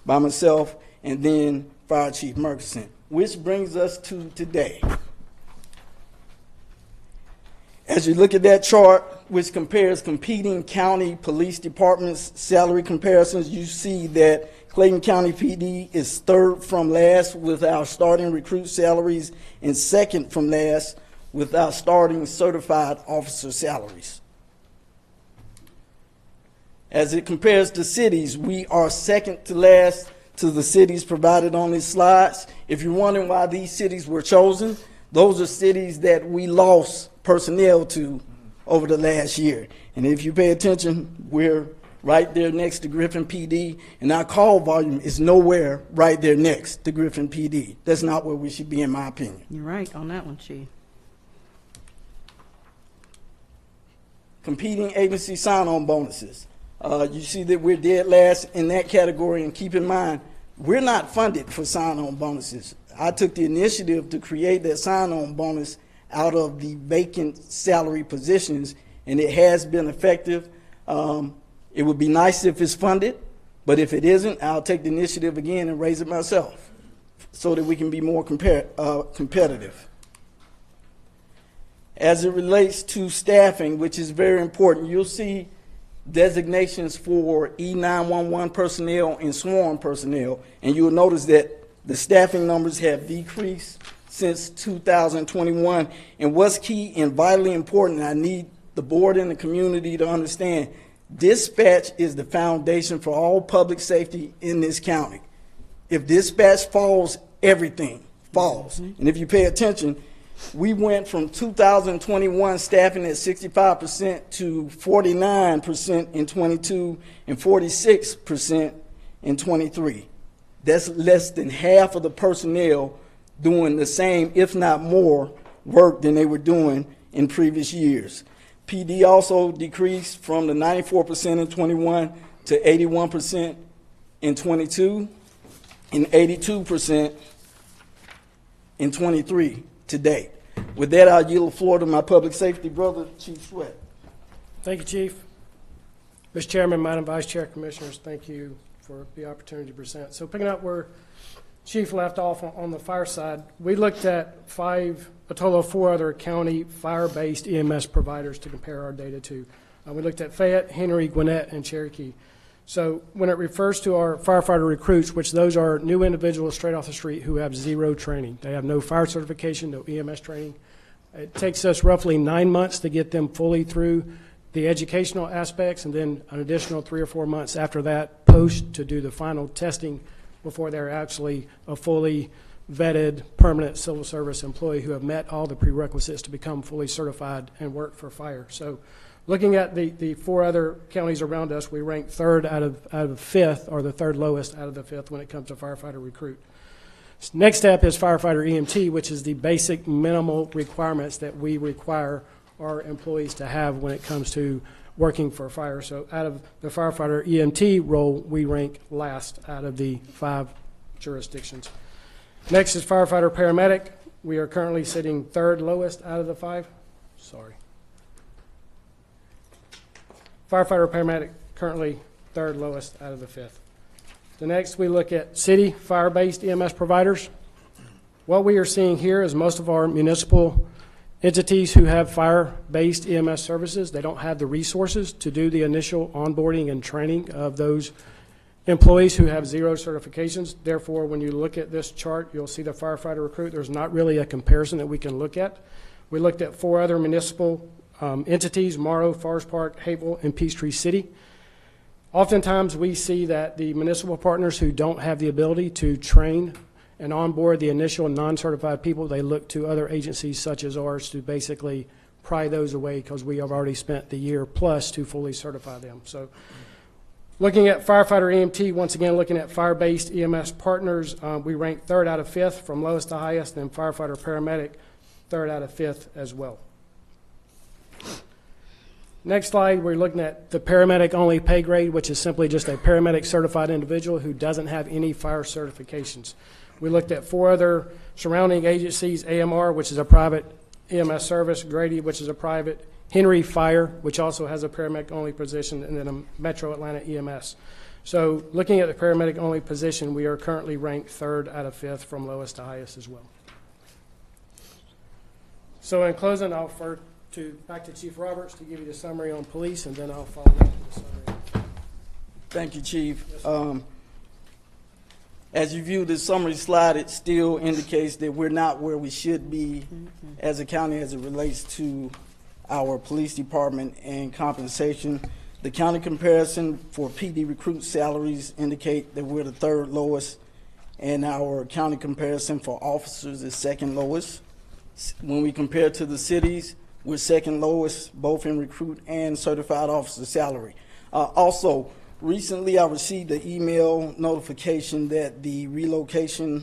by myself and then Fire Chief Murkison, which brings us to today. As you look at that chart, which compares competing county police departments' salary comparisons, you see that Clayton County PD is third from last with our starting recruit salaries and second from last with our starting certified officer salaries. As it compares to cities, we are second to last to the cities provided on these slides. If you're wondering why these cities were chosen, those are cities that we lost personnel to over the last year. And if you pay attention, we're right there next to Griffin PD, and our call volume is nowhere right there next to Griffin PD. That's not where we should be, in my opinion. You're right on that one, Chief. Competing agency sign-on bonuses. You see that we're dead last in that category, and keep in mind, we're not funded for sign-on bonuses. I took the initiative to create that sign-on bonus out of the vacant salary positions, and it has been effective. It would be nice if it's funded, but if it isn't, I'll take the initiative again and raise it myself so that we can be more competitive. As it relates to staffing, which is very important, you'll see designations for E911 personnel and sworn personnel, and you'll notice that the staffing numbers have decreased since 2021. And what's key and vitally important, I need the board and the community to understand, dispatch is the foundation for all public safety in this county. If dispatch falls, everything falls. And if you pay attention, we went from 2021 staffing at 65% to 49% in 22 and 46% in 23. That's less than half of the personnel doing the same, if not more, work than they were doing in previous years. PD also decreased from the 94% in 21 to 81% in 22 and 82% in 23 to date. With that, I'll yield the floor to my public safety brother, Chief Sweat. Thank you, Chief. Mr. Chairman, Madam Vice Chair, Commissioners, thank you for the opportunity to present. So picking up where Chief left off on the fire side, we looked at a total of 4 other county fire-based EMS providers to compare our data to. We looked at Fayette, Henry, Gwinnett, and Cherokee. So when it refers to our firefighter recruits, which those are new individuals straight off the street who have 0 training. They have no fire certification, no EMS training. It takes us roughly 9 months to get them fully through the educational aspects, and then an additional 3 or 4 months after that post to do the final testing before they're actually a fully vetted permanent civil service employee who have met all the prerequisites to become fully certified and work for fire. So looking at the 4 other counties around us, we rank 3rd out of 5th, or the 3rd lowest out of the 5th when it comes to firefighter recruit. Next step is firefighter EMT, which is the basic minimal requirements that we require our employees to have when it comes to working for fire. So out of the firefighter EMT role, we rank last out of the 5 jurisdictions. Next is firefighter paramedic. We are currently sitting 3rd lowest out of the 5. Sorry. Firefighter paramedic currently 3rd lowest out of the 5th. The next, we look at city fire-based EMS providers. What we are seeing here is most of our municipal entities who have fire-based EMS services, they don't have the resources to do the initial onboarding and training of those employees who have 0 certifications. Therefore, when you look at this chart, you'll see the firefighter recruit. There's not really a comparison that we can look at. We looked at 4 other municipal entities, Morrow, Forest Park, Hapeville, and Peachtree City. Oftentimes, we see that the municipal partners who don't have the ability to train and onboard the initial non-certified people, they look to other agencies such as ours to basically pry those away because we have already spent the year plus to fully certify them. So looking at firefighter EMT, once again, looking at fire-based EMS partners, we rank 3rd out of 5th from lowest to highest, and firefighter paramedic 3rd out of 5th as well. Next slide, we're looking at the paramedic-only pay grade, which is simply just a paramedic certified individual who doesn't have any fire certifications. We looked at 4 other surrounding agencies, AMR, which is a private EMS service, Grady, which is a private, Henry Fire, which also has a paramedic-only position, and then a Metro Atlanta EMS. So looking at the paramedic-only position, we are currently ranked 3rd out of 5th from lowest to highest as well. So in closing, I'll refer back to Chief Roberts to give you the summary on police, and then I'll follow that with the summary. Thank you, Chief. As you view this summary slide, it still indicates that we're not where we should be as a county as it relates to our police department and compensation. The county comparison for PD recruit salaries indicate that we're the 3rd lowest, and our county comparison for officers is 2nd lowest. When we compare to the cities, we're 2nd lowest, both in recruit and certified officer salary. Also, recently I received an email notification that the relocation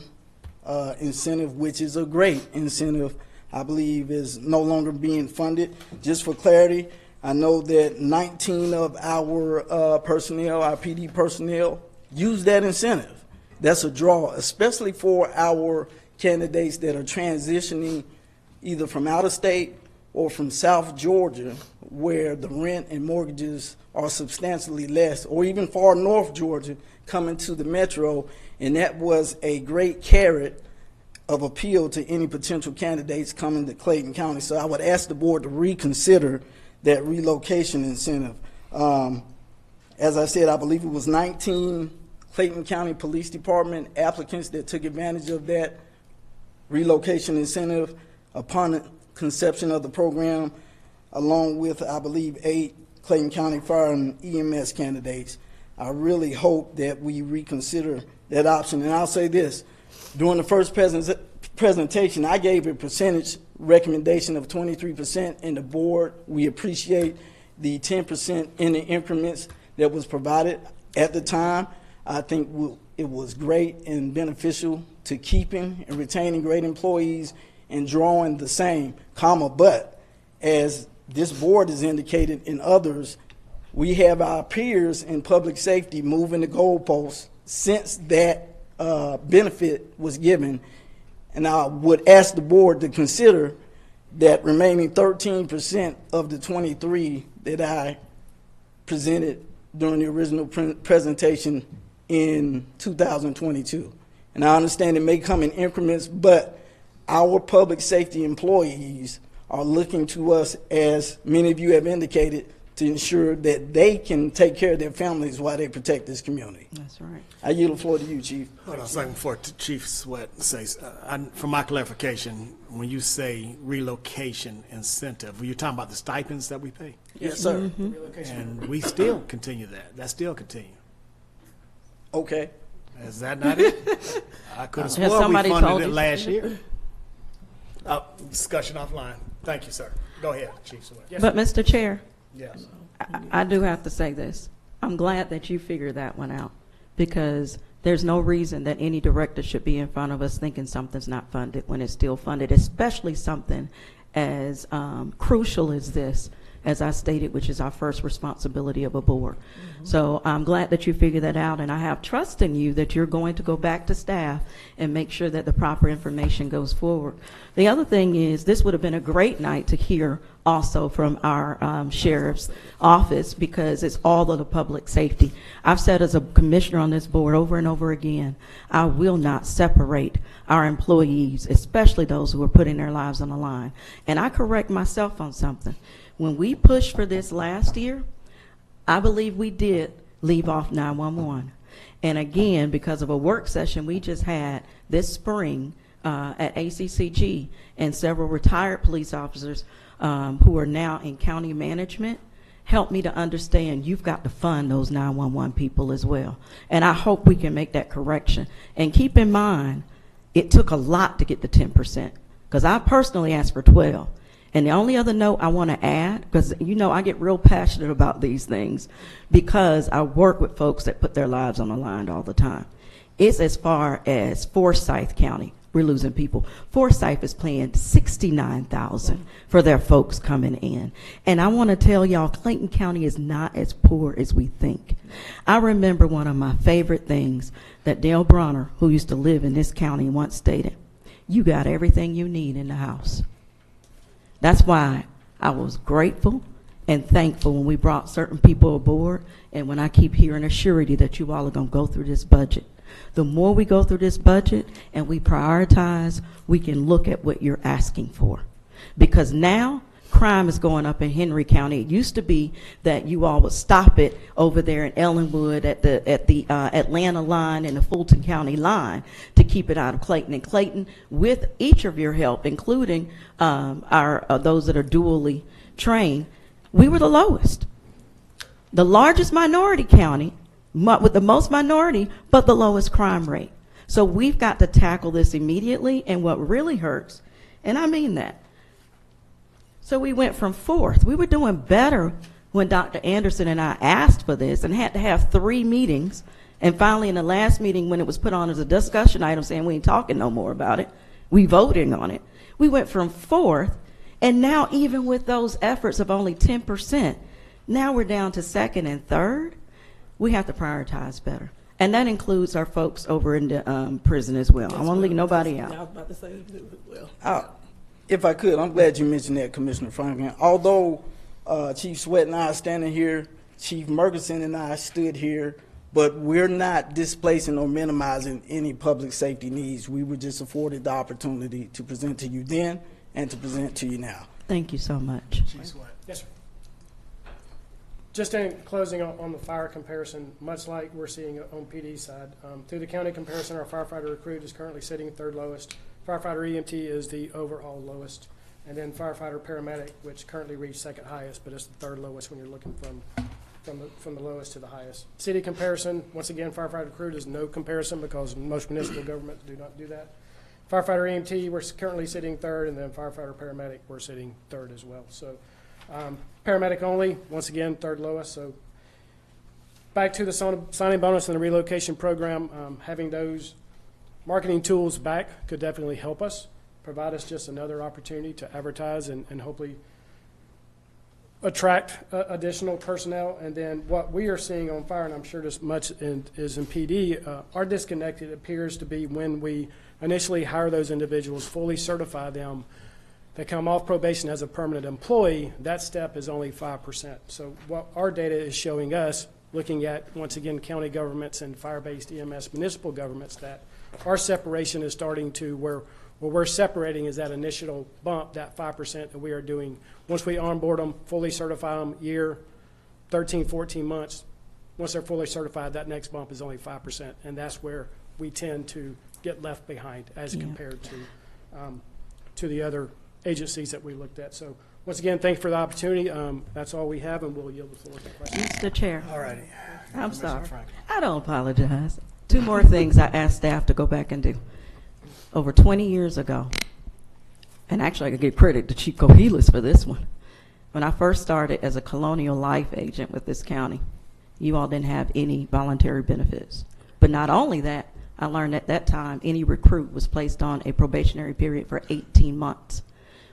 incentive, which is a great incentive, I believe is no longer being funded. Just for clarity, I know that 19 of our personnel, our PD personnel, use that incentive. That's a draw, especially for our candidates that are transitioning either from out of state or from South Georgia, where the rent and mortgages are substantially less, or even far north Georgia, coming to the metro, and that was a great carrot of appeal to any potential candidates coming to Clayton County. So I would ask the board to reconsider that relocation incentive. As I said, I believe it was 19 Clayton County Police Department applicants that took advantage of that relocation incentive upon conception of the program, along with, I believe, 8 Clayton County Fire and EMS candidates. I really hope that we reconsider that option. And I'll say this, during the first presentation, I gave a percentage recommendation of 23%, and the board, we appreciate the 10% in the increments that was provided at the time. I think it was great and beneficial to keeping and retaining great employees and drawing the same, but as this board has indicated and others, we have our peers in public safety moving the goalposts since that benefit was given. And I would ask the board to consider that remaining 13% of the 23 that I presented during the original presentation in 2022. And I understand it may come in increments, but our public safety employees are looking to us, as many of you have indicated, to ensure that they can take care of their families while they protect this community. That's right. I yield the floor to you, Chief. Hold on a second before Chief Sweat says, for my clarification, when you say relocation incentive, were you talking about the stipends that we pay? Yes, sir. And we still continue that. That still continue. Okay. Is that not it? I could have Has sworn we somebody told funded it you? last year. Discussion offline. Thank you, sir. Go ahead, Chief Sweat. But Mr. Chair, Yes. I do have to say this. I'm glad that you figured that one out, because there's no reason that any director should be in front of us thinking something's not funded when it's still funded, especially something as crucial as this, as I stated, which is our first responsibility of a board. So I'm glad that you figured that out, and I have trust in you that you're going to go back to staff and make sure that the proper information goes forward. The other thing is, this would have been a great night to hear also from our sheriff's office, because it's all of the public safety. I've said as a commissioner on this board over and over again, I will not separate our employees, especially those who are putting their lives on the line. And I correct myself on something. When we pushed for this last year, I believe we did leave off 911. And again, because of a work session we just had this spring at ACCG, and several retired police officers who are now in county management helped me to understand you've got to fund those 911 people as well. And I hope we can make that correction. And keep in mind, it took a lot to get the 10%, because I personally asked for 12. And the only other note I want to add, because you know I get real passionate about these things because I work with folks that put their lives on the line all the time. It's as far as Forsyth County. We're losing people. Forsyth is paying $69,000 for their folks coming in. And I want to tell y'all, Clayton County is not as poor as we think. I remember one of my favorite things that Dale Bronner, who used to live in this county, once stated: you got everything you need in the house. That's why I was grateful and thankful when we brought certain people aboard, and when I keep hearing a surety that you all are going to go through this budget. The more we go through this budget and we prioritize, we can look at what you're asking for. Because now crime is going up in Henry County. It used to be that you all would stop it over there in Ellenwood at the Atlanta line and the Fulton County line to keep it out of Clayton. And Clayton, with each of your help, including those that are dually trained, we were the lowest. The largest minority county with the most minority, but the lowest crime rate. So we've got to tackle this immediately. And what really hurts, and I mean that, so we went from 4th. We were doing better when Dr. Anderson and I asked for this and had to have 3 meetings. And finally, in the last meeting, when it was put on as a discussion item saying we ain't talking no more about it, we voting on it. We went from 4th, and now even with those efforts of only 10%, now we're down to 2nd and 3rd. We have to prioritize better. And that includes our folks over in the prison as well. I won't leave nobody out. I was about to say as well. If I could, I'm glad you mentioned that, Commissioner Franklin. Although Chief Sweat and I are standing here, Chief Murchison and I stood here, but we're not displacing or minimizing any public safety needs. We were just afforded the opportunity to present to you then and to present to you now. Thank you so much. Yes, sir. Just in closing on the fire comparison, much like we're seeing on PD side, through the county comparison, our firefighter recruit is currently sitting 3rd lowest. Firefighter EMT is the overall lowest. And then firefighter paramedic, which currently reached 2nd highest, but it's the 3rd lowest when you're looking from the lowest to the highest. City comparison, once again, firefighter recruit is no comparison because most municipal governments do not do that. Firefighter EMT, we're currently sitting 3rd, and then firefighter paramedic, we're sitting 3rd as well. So paramedic only, once again, 3rd lowest. So back to the signing bonus and the relocation program, having those marketing tools back could definitely help us, provide us just another opportunity to advertise and hopefully attract additional personnel. And then what we are seeing on fire, and I'm sure this much is in PD, our disconnect, it appears to be when we initially hire those individuals, fully certify them, they come off probation as a permanent employee, that step is only 5%. So what our data is showing us, looking at, once again, county governments and fire-based EMS municipal governments, that our separation is starting to where we're separating is that initial bump, that 5% that we are doing. Once we onboard them, fully certify them, year, 13, 14 months, once they're fully certified, that next bump is only 5%. And that's where we tend to get left behind as compared to the other agencies that we looked at. So once again, thanks for the opportunity. That's all we have, and we'll yield the floor to questions. Mr. Chair. All righty. I'm sorry. Franklin. I don't apologize. 2 more things I asked staff to go back and do. Over 20 years ago, and actually I could give credit to Chief Cohelis for this one. When I first started as a Colonial Life agent with this county, you all didn't have any voluntary benefits. But not only that, I learned at that time any recruit was placed on a probationary period for 18 months.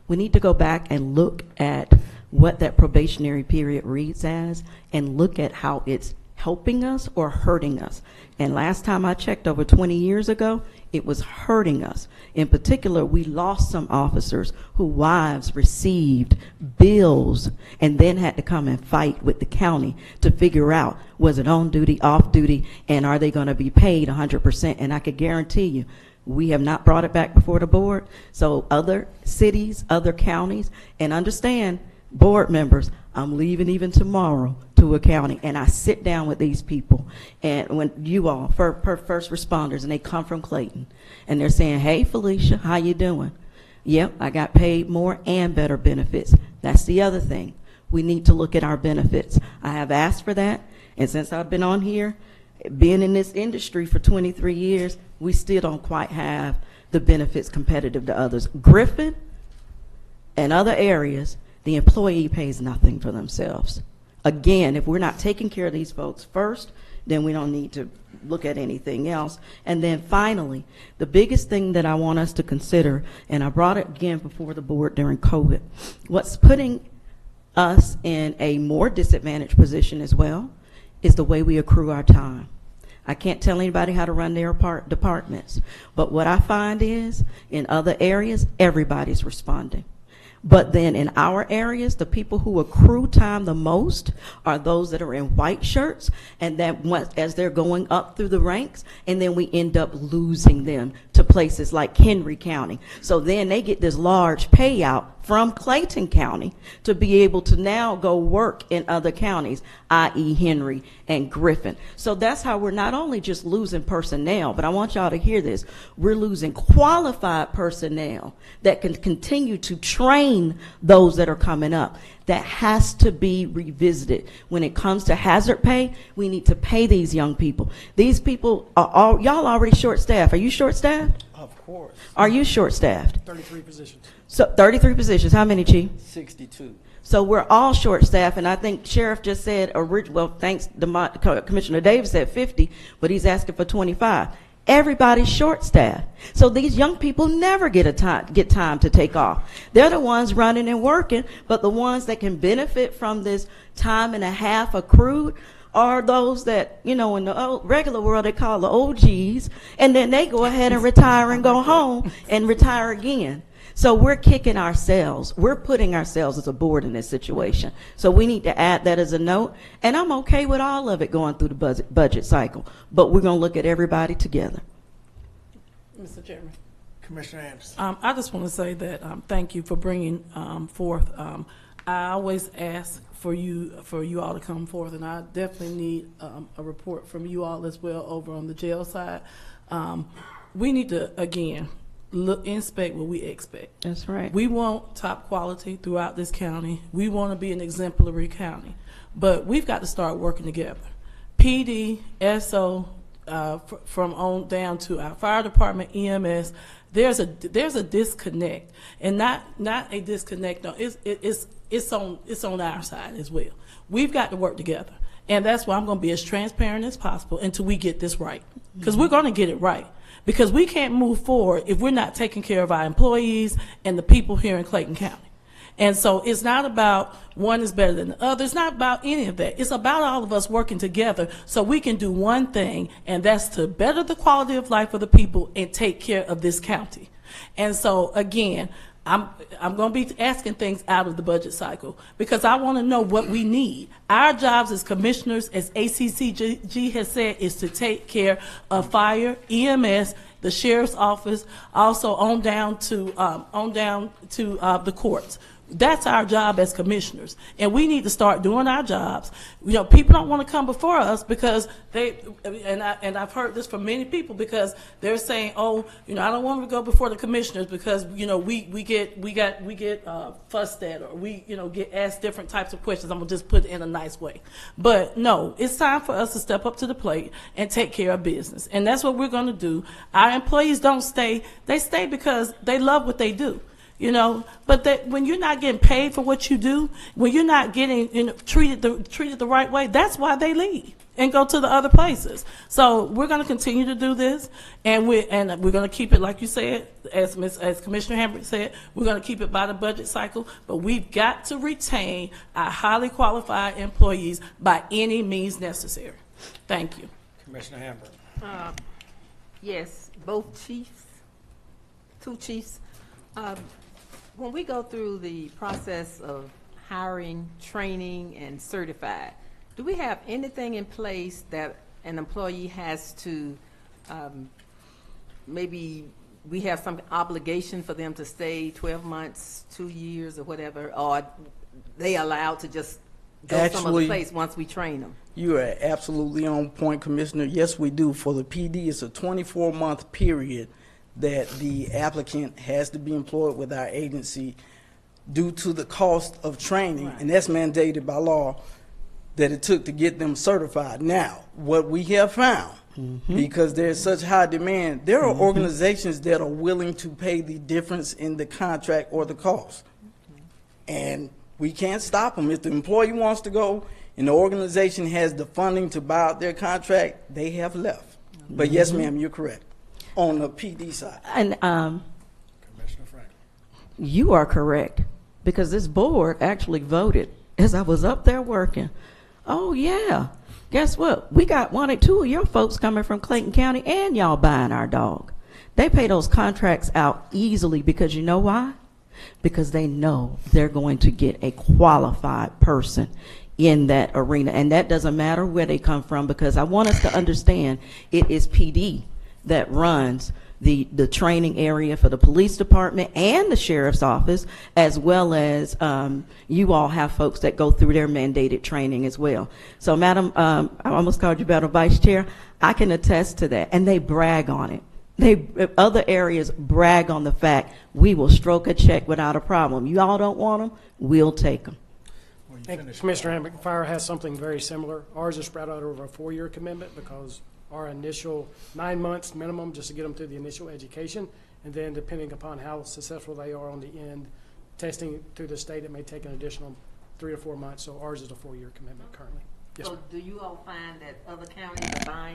We need to go back and look at what that probationary period reads as and look at how it's helping us or hurting us. And last time I checked, over 20 years ago, it was hurting us. In particular, we lost some officers whose wives received bills and then had to come and fight with the county to figure out, was it on duty, off duty, and are they going to be paid 100%? And I could guarantee you, we have not brought it back before the board. So other cities, other counties, and understand, board members, I'm leaving even tomorrow to a county, and I sit down with these people, and when you all, first responders, and they come from Clayton, and they're saying, hey, Felicia, how you doing? Yep, I got paid more and better benefits. That's the other thing. we need to look at our benefits. I have asked for that, and since I've been on here, being in this industry for 23 years, we still don't quite have the benefits competitive to others. Griffin and other areas, the employee pays nothing for themselves. Again, if we're not taking care of these folks first, then we don't need to look at anything else. And then finally, the biggest thing that I want us to consider, and I brought it again before the board during COVID, what's putting us in a more disadvantaged position as well is the way we accrue our time. I can't tell anybody how to run their departments, but what I find is in other areas, everybody's responding. But then in our areas, the people who accrue time the most are those that are in white shirts, and that as they're going up through the ranks, and then we end up losing them to places like Henry County. So then they get this large payout from Clayton County to be able to now go work in other counties, i.e. Henry and Griffin. So that's how we're not only just losing personnel, but I want y'all to hear this. We're losing qualified personnel that can continue to train those that are coming up. That has to be revisited. When it comes to hazard pay, we need to pay these young people. These people are all, y'all already short-staffed. Are you short-staffed? Of course. Are you short-staffed? 33 positions. So 33 positions. How many, Chief? 62. So we're all short-staffed, and I think Sheriff just said, well, thanks, Commissioner Davis said 50, but he's asking for 25. Everybody's short-staffed. So these young people never get time to take off. They're the ones running and working, but the ones that can benefit from this time and a half accrued are those that, you know, in the regular world they call the OGs, and then they go ahead and retire and go home and retire again. So we're kicking ourselves. We're putting ourselves as a board in this situation. So we need to add that as a note. And I'm okay with all of it going through the budget cycle. But we're going to look at everybody together. Mr. Chairman. Commissioner Anderson. I just want to say that thank you for bringing forth. I always ask for you all to come forth, and I definitely need a report from you all as well over on the jail side. We need to, again, inspect what we expect. That's right. We want top quality throughout this county. We want to be an exemplary county, but we've got to start working together. PD, SO, from on down to our fire department, EMS. There's a disconnect, and not a disconnect. No, it's on our side as well. We've got to work together, and that's why I'm going to be as transparent as possible until we get this right, because we're going to get it right. Because we can't move forward if we're not taking care of our employees and the people here in Clayton County. And so it's not about one is better than the other. It's not about any of that. It's about all of us working together so we can do one thing, and that's to better the quality of life for the people and take care of this county. And so, again, I'm going to be asking things out of the budget cycle because I want to know what we need. Our jobs as commissioners, as ACCG has said, is to take care of fire, EMS, the sheriff's office, also on down to the courts. That's our job as commissioners, and we need to start doing our jobs. You know, people don't want to come before us because I've heard this from many people because they're saying, oh, you know, I don't want to go before the commissioners because, you know, we get fussed at, or we, you know, get asked different types of questions. I'm gonna just put it in a nice way, but no, it's time for us to step up to the plate and take care of business, and that's what we're going to do. Our employees don't stay; they stay because they love what they do. You know, but when you're not getting paid for what you do, when you're not getting, you know, treated the right way, that's why they leave and go to the other places. So we're going to continue to do this, and we're going to keep it, like you said, as Commissioner Hambrick said, we're going to keep it by the budget cycle. But we've got to retain our highly qualified employees by any means necessary. Thank you, Commissioner Hambrick. Yes, both chiefs, two chiefs. When we go through the process of hiring, training, and certified, do we have anything in place that an employee has to, maybe we have some obligation for them to stay 12 months, 2 years, or whatever, or they allowed to just go some other place once we train them? You are absolutely on point, Commissioner. Yes, we do. For the PD, it's a 24-month period that the applicant has to be employed with our agency due to the cost of training, and that's mandated by law that it took to get them certified. Now, what we have found, because there's such high demand, there are organizations that are willing to pay the difference in the contract or the cost. And we can't stop them. If the employee wants to go and the organization has the funding to buy out their contract, they have left. But yes, ma'am, you're correct on the PD side. And Commissioner Frank. you are correct, because this board actually voted as I was up there working. Oh, yeah. Guess what? We got 1 or 2 of your folks coming from Clayton County, and y'all buying our dog. They pay those contracts out easily because you know why? Because they know they're going to get a qualified person in that arena. And that doesn't matter where they come from, because I want us to understand it is PD that runs the training area for the police department and the sheriff's office, as well as you all have folks that go through their mandated training as well. So, Madam, I almost called you Madam Vice Chair. I can attest to that, and they brag on it. Other areas brag on the fact we will stroke a check without a problem. You all don't want them, we'll take them. Well, you And finished. Commissioner Hammock, Fire has something very similar. Ours is spread out over a 4-year commitment, because our initial 9 months minimum just to get them through the initial education, and then depending upon how successful they are on the end testing through the state, it may take an additional 3 to 4 months. So ours is a 4-year commitment currently. Yes, So ma'am. do you all find that other counties are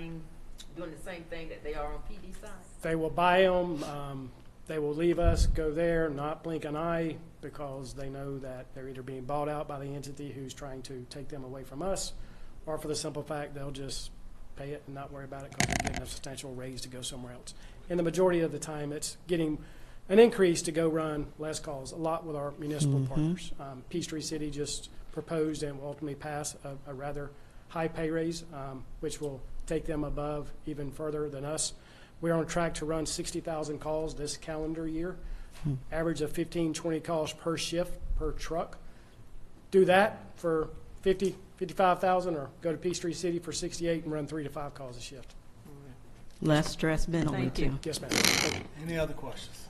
doing the same thing that they are on PD side? They will buy them. They will leave us, go there, not blink an eye, because they know that they're either being bought out by the entity who's trying to take them away from us, or for the simple fact they'll just pay it and not worry about it because they're getting a substantial raise to go somewhere else. And the majority of the time, it's getting an increase to go run less calls, a lot with our municipal partners. Peachtree City just proposed and will ultimately pass a rather high pay raise, which will take them above even further than us. We're on track to run 60,000 calls this calendar year, average of 15, 20 calls per shift per truck. Do that for 50, 55,000, or go to Peachtree City for 68 and run 3 to 5 calls a shift. Less stress mentally, Thank you. too. Yes, ma'am. Thank you. Any other questions?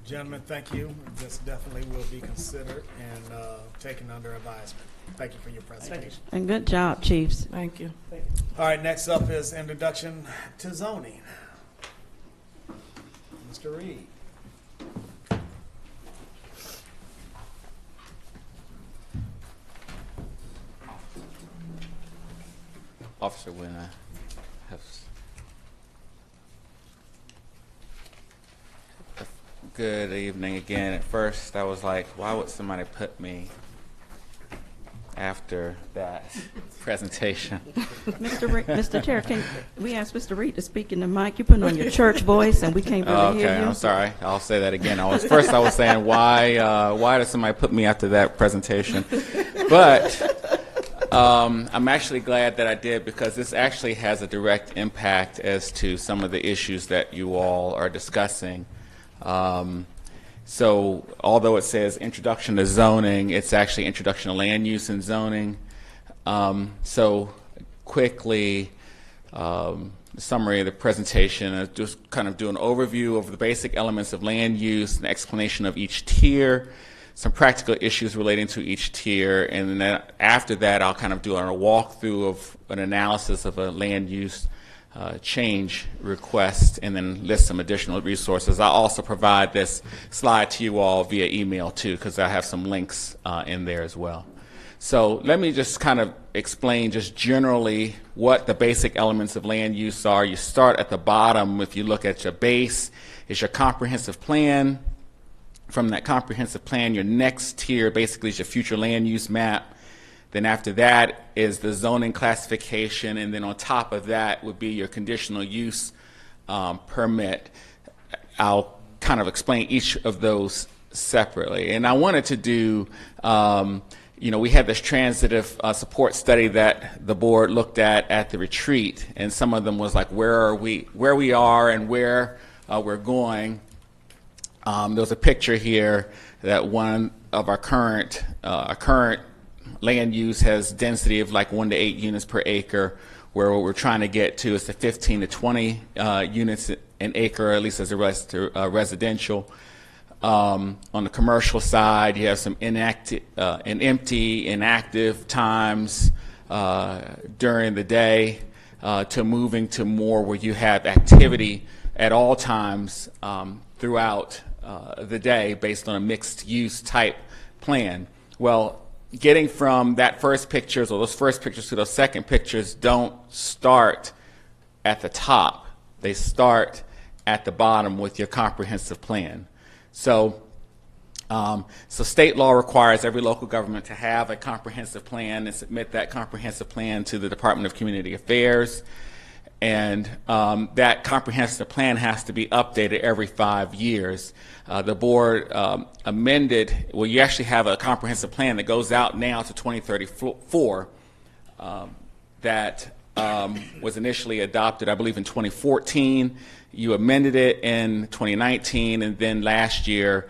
Gentlemen, thank you. This definitely will be considered and taken under advisement. Thank you for your presentation. And good job, chiefs. Thank you. All right, next up is introduction to zoning. Mr. Reed. Officer, when I have good evening again. At first, I was like, why would somebody put me after that presentation? Mr. Chair, can we ask Mr. Reed to speak in the mic? You put on your church voice, and we can't really hear Okay, you. I'm sorry. I'll say that again. I was saying why did somebody put me after that presentation? But I'm actually glad that I did, because this actually has a direct impact as to some of the issues that you all are discussing. So although it says introduction to zoning, it's actually introduction to land use and zoning. So quickly, summary of the presentation, just kind of do an overview of the basic elements of land use, an explanation of each tier, some practical issues relating to each tier, and then after that I'll kind of do a walkthrough of an analysis of a land use change request, and then list some additional resources. I'll also provide this slide to you all via email too, because I have some links in there as well. So let me just kind of explain just generally what the basic elements of land use are. You start at the bottom. If you look at your base, is your comprehensive plan. From that comprehensive plan, your next tier basically is your future land use map. Then after that is the zoning classification, and then on top of that would be your conditional use permit. I'll kind of explain each of those separately. And I wanted to do, we had this transitive support study that the board looked at the retreat, and some of them was like where we are and where we're going. There's a picture here that one of our current land use has density of like 1 to 8 units per acre, where what we're trying to get to is the 15 to 20 units an acre, at least as it relates to residential. On the commercial side, you have some inactive, inactive times during the day, to moving to more where you have activity at all times throughout the day based on a mixed-use type plan. Well, getting from that first pictures or those first pictures to those second pictures don't start at the top. They start at the bottom with your comprehensive plan. So state law requires every local government to have a comprehensive plan and submit that comprehensive plan to the Department of Community Affairs. And that comprehensive plan has to be updated every 5 years. The board amended, well, you actually have a comprehensive plan that goes out now to 2034 that was initially adopted, I believe, in 2014. You amended it in 2019, and then last year,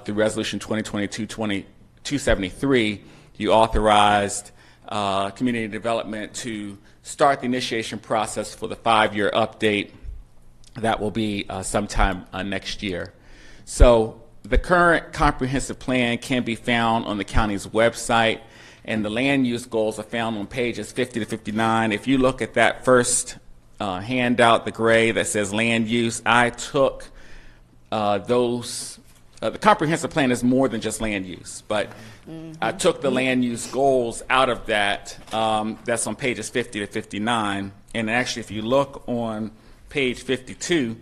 through Resolution 2022-273, you authorized community development to start the initiation process for the 5-year update. That will be sometime next year. So the current comprehensive plan can be found on the county's website, and the land use goals are found on pages 50 to 59. If you look at that first handout, the gray that says land use, I took those. The comprehensive plan is more than just land use, but I took the land use goals out of that. That's on pages 50 to 59. And actually, if you look on page 52,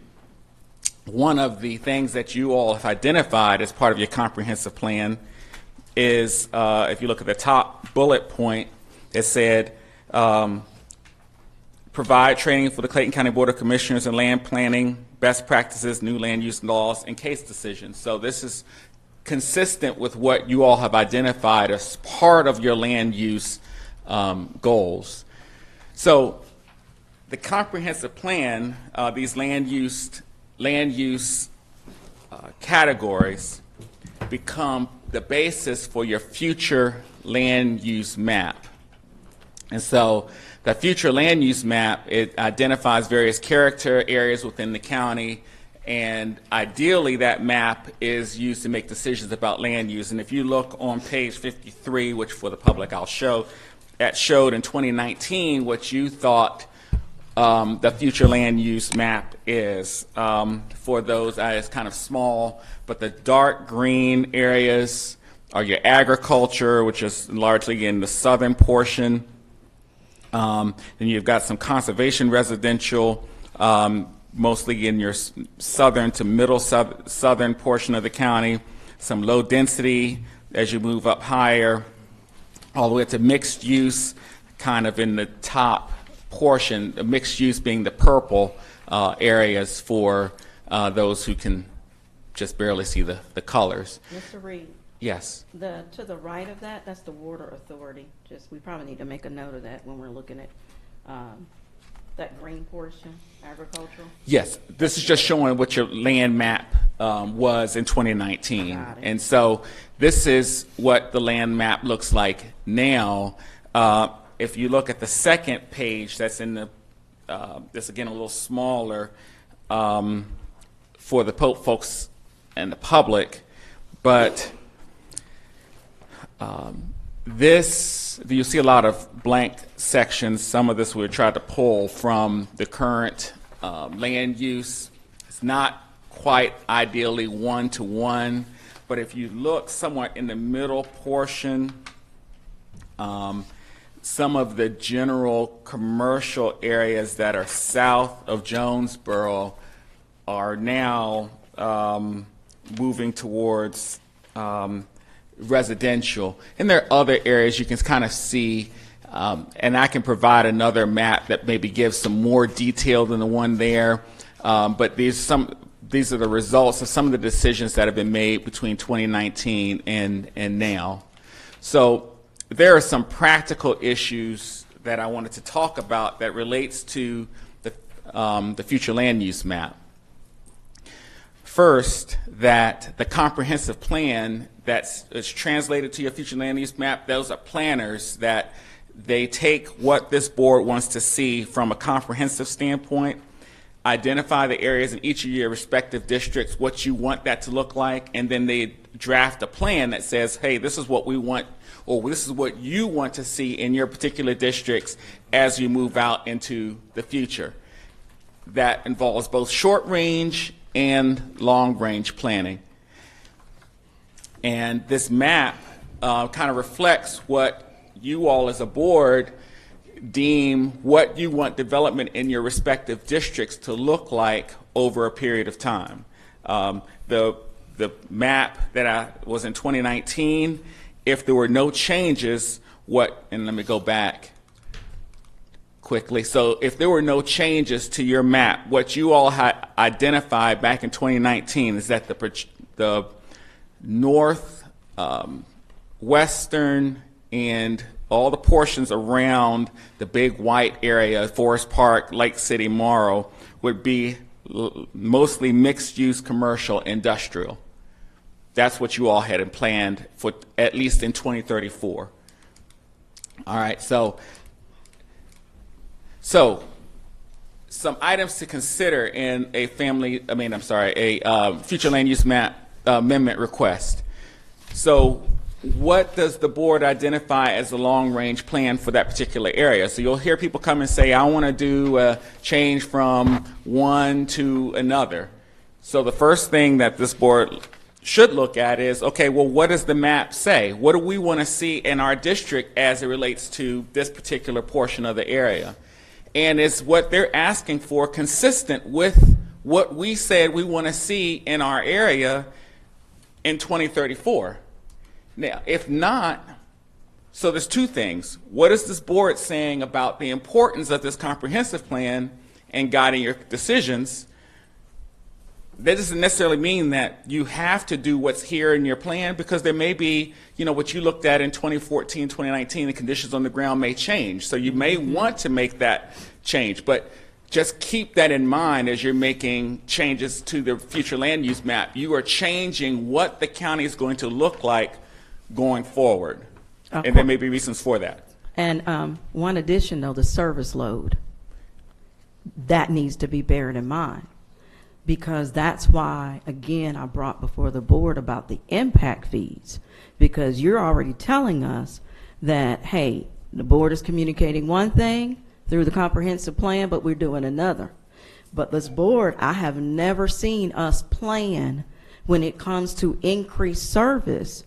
one of the things that you all have identified as part of your comprehensive plan is, if you look at the top bullet point, it said, provide training for the Clayton County Board of Commissioners in land planning, best practices, new land use laws, and case decisions. So this is consistent with what you all have identified as part of your land use goals. So the comprehensive plan, these land use categories become the basis for your future land use map. And so the future land use map, it identifies various character areas within the county, and ideally that map is used to make decisions about land use. And if you look on page 53, which for the public I'll show, that showed in 2019 what you thought the future land use map is. For those, it's kind of small, but the dark green areas are your agriculture, which is largely in the southern portion. Then you've got some conservation residential, mostly in your southern to middle southern portion of the county, some low density as you move up higher, all the way to mixed use, kind of in the top portion, the mixed use being the purple areas for those who can just barely see the colors. Mr. Reed, Yes. to the right of that, that's the water authority. We probably need to make a note of that when we're looking at that green portion, agricultural. Yes, this is just showing what your land map was in 2019. Got it. And so this is what the land map looks like now. If you look at the second page, that's in the, this again a little smaller for the folks and the public, but this, you see a lot of blank sections. Some of this we tried to pull from the current land use. It's not quite ideally one-to-one, but if you look somewhat in the middle portion, some of the general commercial areas that are south of Jonesboro are now moving towards residential. And there are other areas you can kind of see, and I can provide another map that maybe gives some more detail than the one there. But these are the results of some of the decisions that have been made between 2019 and now. So there are some practical issues that I wanted to talk about that relates to the future land use map. First, that the comprehensive plan that's translated to your future land use map, those are planners that they take what this board wants to see from a comprehensive standpoint, identify the areas in each of your respective districts, what you want that to look like, and then they draft a plan that says, hey, this is what we want, or this is what you want to see in your particular districts as you move out into the future. That involves both short-range and long-range planning. And this map kind of reflects what you all as a board deem what you want development in your respective districts to look like over a period of time. The map that was in 2019, if there were no changes, and let me go back quickly. So if there were no changes to your map, what you all had identified back in 2019 is that the north, western, and all the portions around the big white area, Forest Park, Lake City, Morrow, would be mostly mixed-use commercial industrial. That's what you all had planned for at least in 2034. All right, so some items to consider in a future land use map amendment request. So what does the board identify as the long-range plan for that particular area? So you'll hear people come and say, I want to do a change from one to another. So the first thing that this board should look at is, okay, well, what does the map say? What do we want to see in our district as it relates to this particular portion of the area? And is what they're asking for consistent with what we said we want to see in our area in 2034? Now, if not, so there's two things. What is this board saying about the importance of this comprehensive plan and guiding your decisions? That doesn't necessarily mean that you have to do what's here in your plan, because there may be, what you looked at in 2014, 2019, the conditions on the ground may change. So you may want to make that change, but just keep that in mind as you're making changes to the future land use map. You are changing what the county is going to look like going forward. And there may be reasons for that. And one addition, though, the service load. That needs to be beared in mind, because that's why, again, I brought before the board about the impact fees, because you're already telling us that, hey, the board is communicating one thing through the comprehensive plan, but we're doing another. But this board, I have never seen us plan when it comes to increased service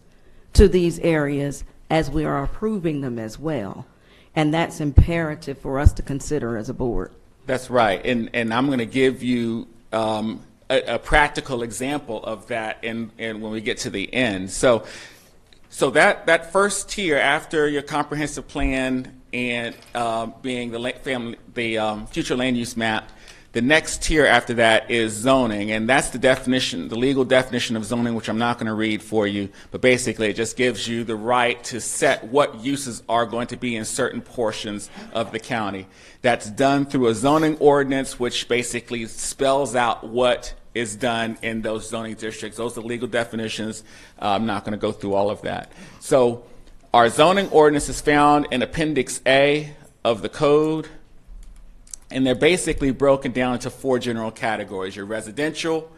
to these areas as we are approving them as well. And that's imperative for us to consider as a board. That's right. And I'm going to give you a practical example of that and when we get to the end. So that first tier after your comprehensive plan and being the future land use map, the next tier after that is zoning, and that's the definition, the legal definition of zoning, which I'm not going to read for you, but basically it just gives you the right to set what uses are going to be in certain portions of the county. That's done through a zoning ordinance, which basically spells out what is done in those zoning districts. Those are legal definitions. I'm not going to go through all of that. So our zoning ordinance is found in Appendix A of the code. And they're basically broken down into four general categories: your residential,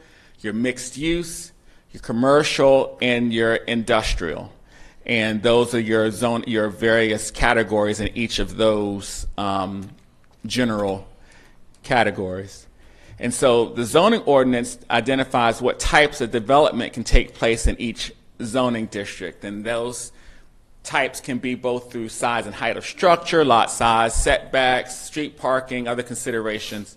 your mixed use, your commercial, and your industrial. And those are your various categories in each of those general categories. And so the zoning ordinance identifies what types of development can take place in each zoning district. And those types can be both through size and height of structure, lot size, setbacks, street parking, other considerations.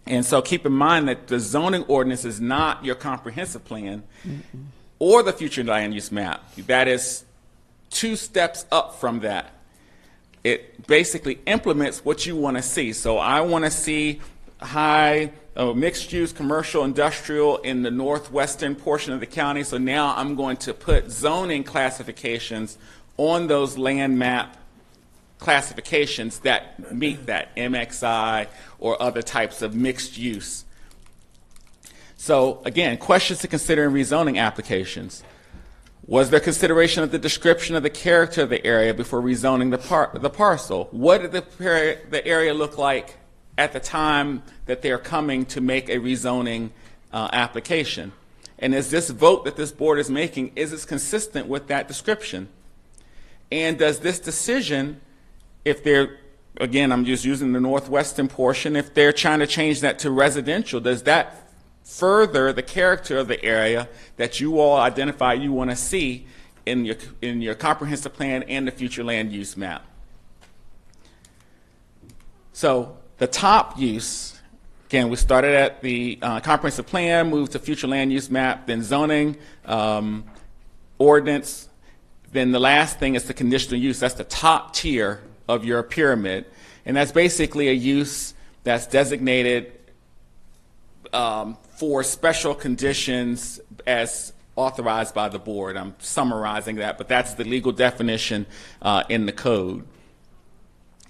And so keep in mind that the zoning ordinance is not your comprehensive plan or the future land use map. That is 2 steps up from that. It basically implements what you want to see. So I want to see high mixed use commercial industrial in the northwestern portion of the county. So now I'm going to put zoning classifications on those land map classifications that meet that, MXI or other types of mixed use. So again, questions to consider in rezoning applications. Was there consideration of the description of the character of the area before rezoning the parcel? What did the area look like at the time that they're coming to make a rezoning application. And is this vote that this board is making, is it consistent with that description? And does this decision, if they're, again, I'm just using the northwestern portion, if they're trying to change that to residential, does that further the character of the area that you all identify you want to see in your comprehensive plan and the future land use map? So the top use, again, we started at the comprehensive plan, moved to future land use map, then zoning, ordinance. Then the last thing is the conditional use. That's the top tier of your pyramid. And that's basically a use that's designated for special conditions as authorized by the board. I'm summarizing that, but that's the legal definition in the code.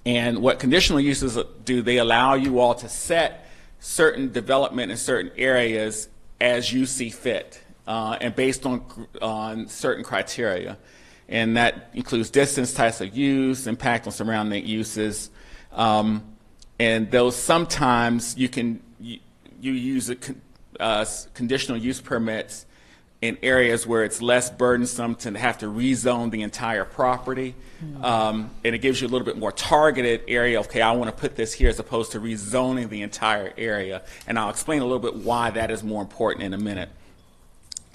And what conditional uses do, they allow you all to set certain development in certain areas as you see fit, and based on certain criteria. And that includes distance, types of use, impact on surrounding uses. And those sometimes you use conditional use permits in areas where it's less burdensome to have to rezone the entire property. And it gives you a little bit more targeted area. Okay, I want to put this here as opposed to rezoning the entire area. And I'll explain a little bit why that is more important in a minute.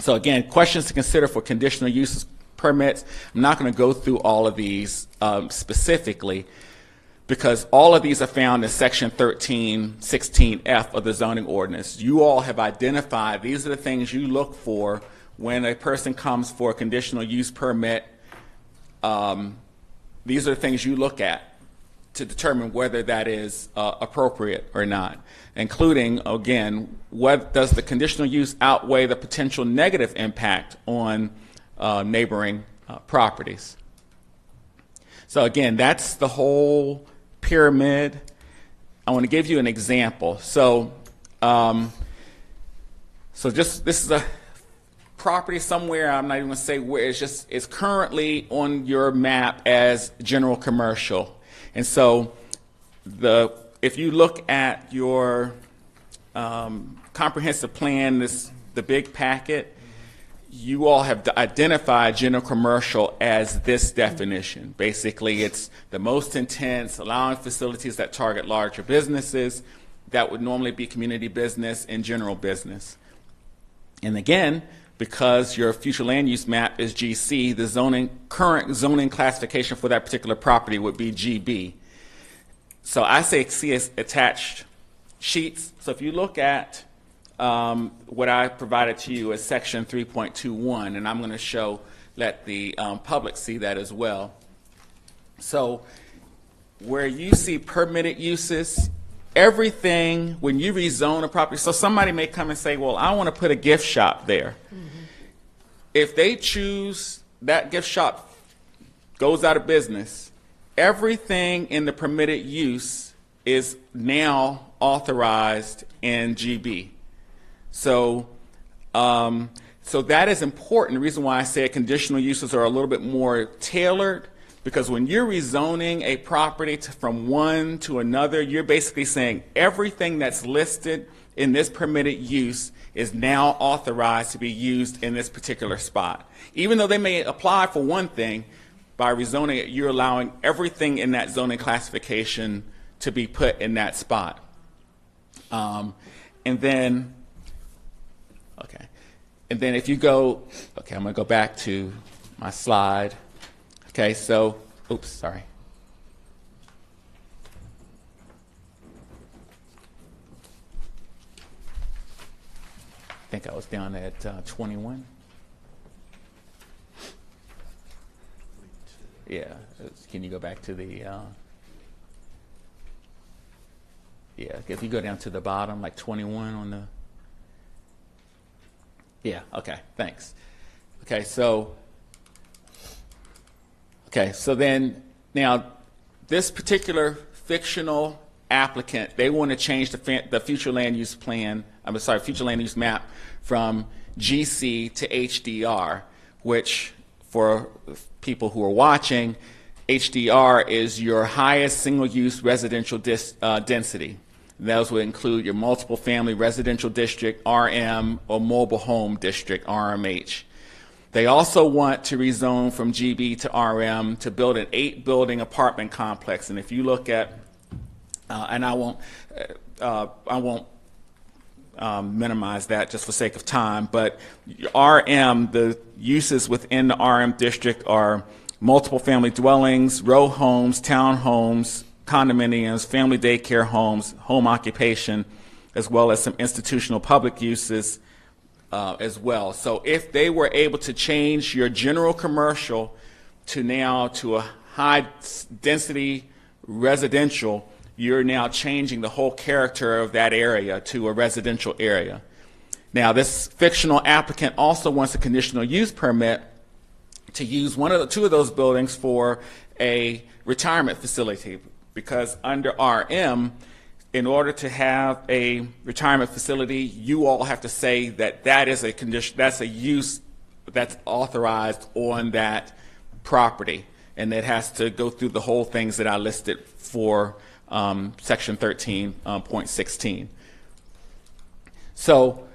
So again, questions to consider for conditional use permits. I'm not going to go through all of these specifically, because all of these are found in section 1316F of the zoning ordinance. You all have identified these are the things you look for when a person comes for a conditional use permit. These are the things you look at to determine whether that is appropriate or not, including, again, what does the conditional use outweigh the potential negative impact on neighboring properties. So again, that's the whole pyramid. I want to give you an example. So, this is a property somewhere. I'm not even going to say where. It's currently on your map as general commercial. And so, if you look at your comprehensive plan, the big packet, you all have identified general commercial as this definition. Basically, it's the most intense, allowing facilities that target larger businesses that would normally be community business and general business. And again, because your future land use map is GC, the current zoning classification for that particular property would be GB. So I say see as attached sheets. So if you look at what I provided to you as section 3.21, and I'm going to let the public see that as well. So where you see permitted uses, everything, when you rezone a property, so somebody may come and say, well, I want to put a gift shop there. Mm-hmm. If they choose that gift shop goes out of business, everything in the permitted use is now authorized in GB. So that is important. The reason why I say conditional uses are a little bit more tailored, because when you're rezoning a property from one to another, you're basically saying everything that's listed in this permitted use is now authorized to be used in this particular spot. Even though they may apply for one thing, by rezoning it, you're allowing everything in that zoning classification to be put in that spot. And then if you go, okay, I'm going to go back to my slide. Okay, so, oops, sorry. I think I was down at 21. Yeah, can you go back to the, yeah, if you go down to the bottom, like 21 on the, yeah, okay, thanks. Okay, so then, now, this particular fictional applicant, they want to change the future land use plan, future land use map from GC to HDR, which, for people who are watching, HDR is your highest single-use residential density. Those would include your multiple family residential district, RM, or mobile home district, RMH. They also want to rezone from GB to RM to build an 8-building apartment complex. And if you look at, and I won't minimize that just for sake of time, but RM, the uses within the RM district are multiple family dwellings, row homes, townhomes, condominiums, family daycare homes, home occupation, as well as some institutional public uses as well. So if they were able to change your general commercial to a high density residential, you're now changing the whole character of that area to a residential area. Now, this fictional applicant also wants a conditional use permit to use two of those buildings for a retirement facility, because under RM, in order to have a retirement facility, you all have to say that that is a condition, that's a use that's authorized on that property, and it has to go through the whole things that I listed for Section 13.16. So,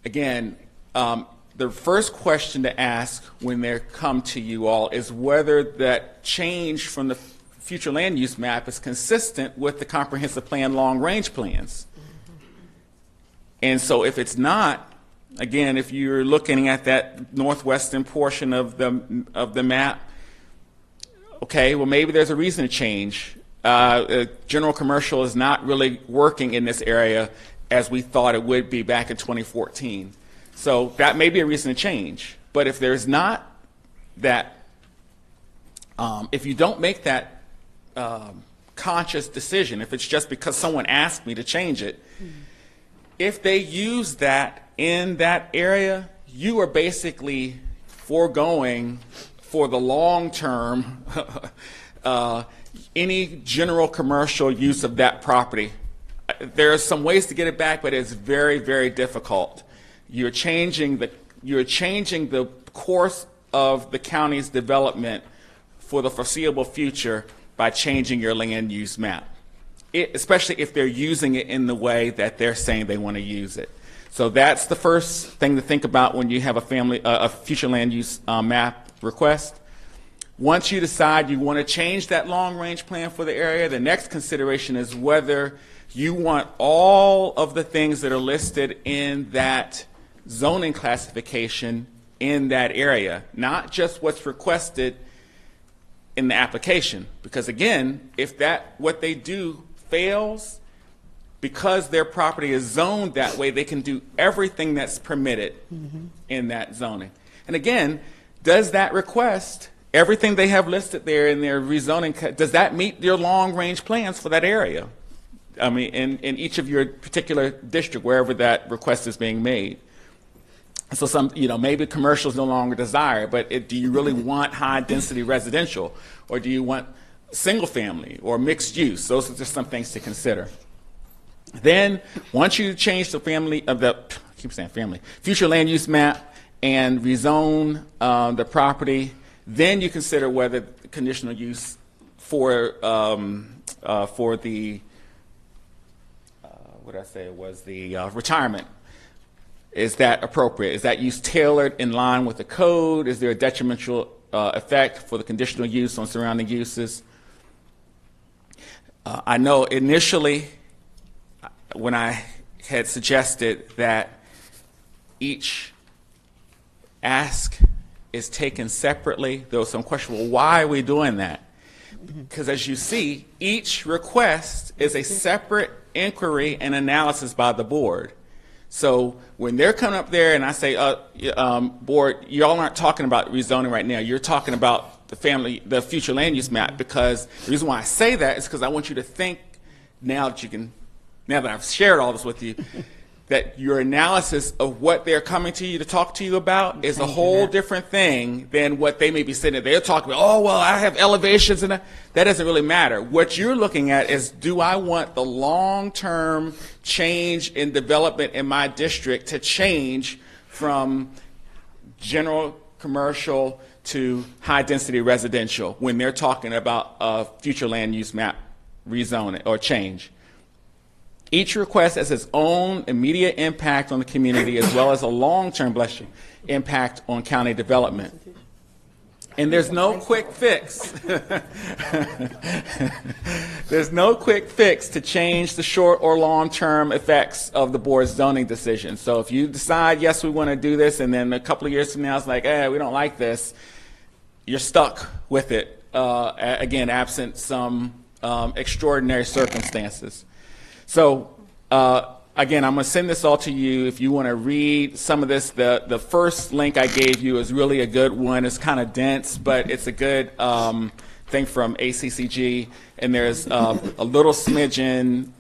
again, the first question to ask when they come to you all is whether that change from the future land use map is consistent with the comprehensive plan long-range plans. And so if it's not, again, if you're looking at that northwestern portion of the map, okay, well, maybe there's a reason to change. General commercial is not really working in this area as we thought it would be back in 2014. So that may be a reason to change. But if there's not that, if you don't make that conscious decision, if it's just because someone asked me to change it, if they use that in that area, you are basically foregoing for the long term any general commercial use of that property. There are some ways to get it back, but it's very, very difficult. You're changing the course of the county's development for the foreseeable future by changing your land use map, especially if they're using it in the way that they're saying they want to use it. So that's the first thing to think about when you have a future land use map request. Once you decide you want to change that long-range plan for the area, the next consideration is whether you want all of the things that are listed in that zoning classification in that area, not just what's requested in the application. Because again, if what they do fails, because their property is zoned that way, they can do everything that's permitted in that zoning. And again, does that request, everything they have listed there in their rezoning, does that meet your long-range plans for that area? I mean, in each of your particular district, wherever that request is being made. So maybe commercial is no longer desired, but do you really want high-density residential, or do you want single-family or mixed use? Those are just some things to consider. Then, once you change the future land use map and rezone the property, then you consider whether the conditional use for the retirement, is that appropriate? Is that use tailored in line with the code? Is there a detrimental effect for the conditional use on surrounding uses? I know initially when I had suggested that each ask is taken separately, there was some question, well, why are we doing that? Because as you see, each request is a separate inquiry and analysis by the board. So when they're coming up there and I say, board, y'all aren't talking about rezoning right now, you're talking about the future land use map, because the reason why I say that is because I want you to think now that I've shared all this with you, that your analysis of what they're coming to you to talk to you about is a whole different thing than what they may be sitting there talking about. Oh, well, I have elevations, and that doesn't really matter. What you're looking at is, do I want the long-term change in development in my district to change from general commercial to high-density residential when they're talking about a future land use map rezoning or change? Each request has its own immediate impact on the community as well as a long-term, bless you, impact on county development. And there's no quick fix. There's no quick fix to change the short or long-term effects of the board's zoning decision. So if you decide, yes, we want to do this, and then a couple of years from now it's like, we don't like this, you're stuck with it, again, absent some extraordinary circumstances. So, again, I'm going to send this all to you. If you want to read some of this, the first link I gave you is really a good one. It's kind of dense, but it's a good thing from ACCG. And there's a little smidgen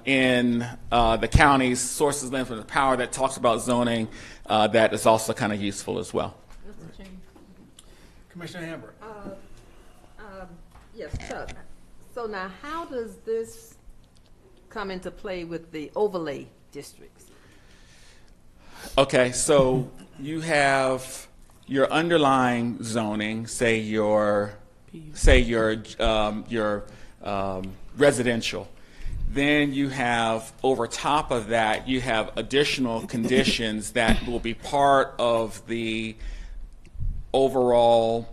in the county's sources, land for the power that talks about zoning that is also kind of useful as well. Commissioner Hamburg. Yes, Chuck. So now, how does this come into play with the overlay districts? Okay, so you have your underlying zoning, say your residential. Then you have, over top of that, you have additional conditions that will be part of the overall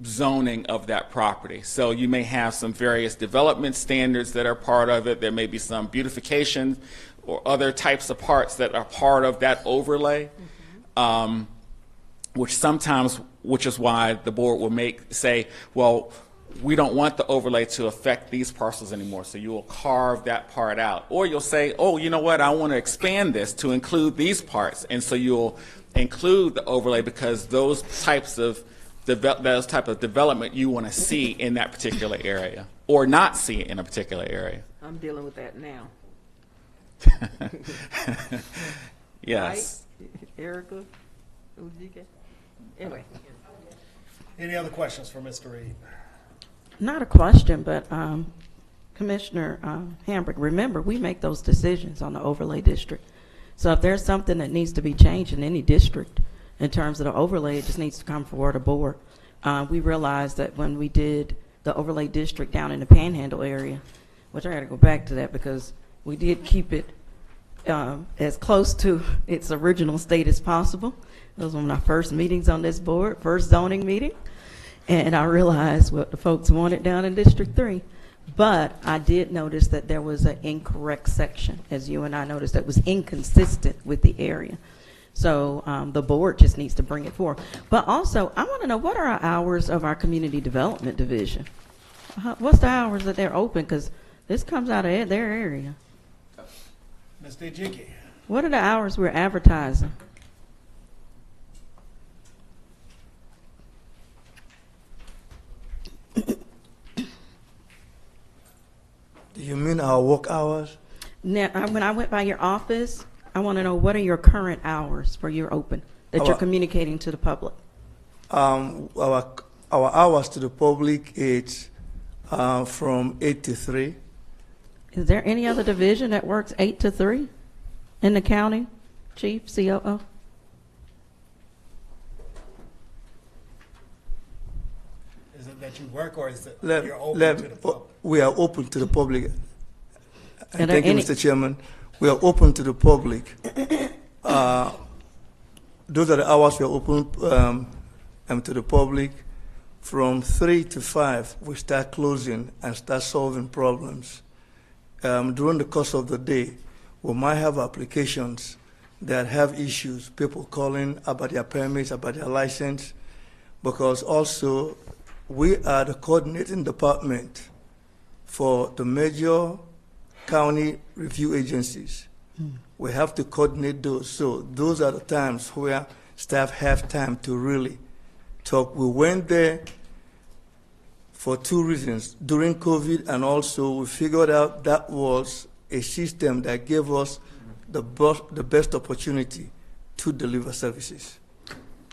zoning of that property. So you may have some various development standards that are part of it. There may be some beautification or other types of parts that are part of that overlay, which is why the board will say, well, we don't want the overlay to affect these parcels anymore, so you will carve that part out. Or you'll say, oh, you know what, I want to expand this to include these parts, and so you'll include the overlay because those types of development you want to see in that particular area, or not see in a particular area. I'm dealing with that now. Yes. Right? Erica? Ujike? Anyway. Any other questions for Mr. Reed? Not a question, but Commissioner Hambrick, remember, we make those decisions on the overlay district. So if there's something that needs to be changed in any district in terms of the overlay, it just needs to come forward the board. We realized that when we did the overlay district down in the Panhandle area, which I got to go back to that because we did keep it as close to its original state as possible. Those were my first meetings on this board, first zoning meeting. And I realized what the folks wanted down in District 3. But I did notice that there was an incorrect section, as you and I noticed, that was inconsistent with the area. So the board just needs to bring it forward. But also, I want to know, what are our hours of our community development division? What's the hours that they're open? Because this comes out of their area. Mr. Ujike. What are the hours we're advertising? Do you mean our work hours? Now, when I went by your office, I want to know, what are your current hours for your open that you're communicating to the public? Our hours to the public is from 8 to 3. Is there any other division that works 8 to 3 in the county, Chief, COO? Is it that you work, or is it you're open to the public? We are open to the public. And thank you, Mr. Chairman. We are open to the public. Those are the hours we are open to the public. From 3 to 5, we start closing and start solving problems. During the course of the day, we might have applications that have issues, people calling about their permits, about their license, because also we are the coordinating department for the major county review agencies. We have to coordinate those. So those are the times where staff have time to really talk. We went there for two reasons. During COVID, and also we figured out that was a system that gave us the best opportunity to deliver services.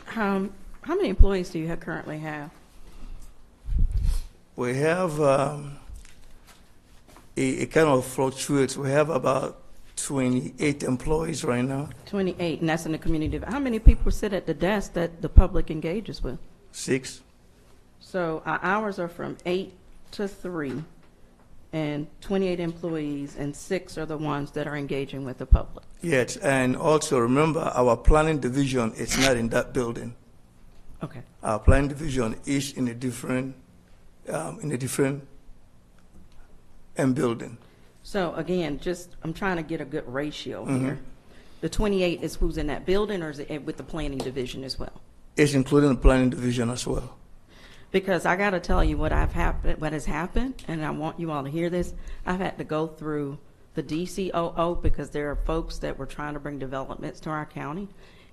How many employees do you currently have? We have, it kind of fluctuates. We have about 28 employees right now. 28, and that's in the community. How many people sit at the desk that the public engages with? 6. So our hours are from 8 to 3, and 28 employees, and 6 are the ones that are engaging with the public. Yes, and also remember, our planning division is not in that building. Okay. Our planning division is in a different building. So again, I'm trying to get a good ratio here. The 28 is who's in that building, or is it with the planning division as well? It's including the planning division as well. Because I got to tell you what has happened, and I want you all to hear this. I've had to go through the DCOO because there are folks that were trying to bring developments to our county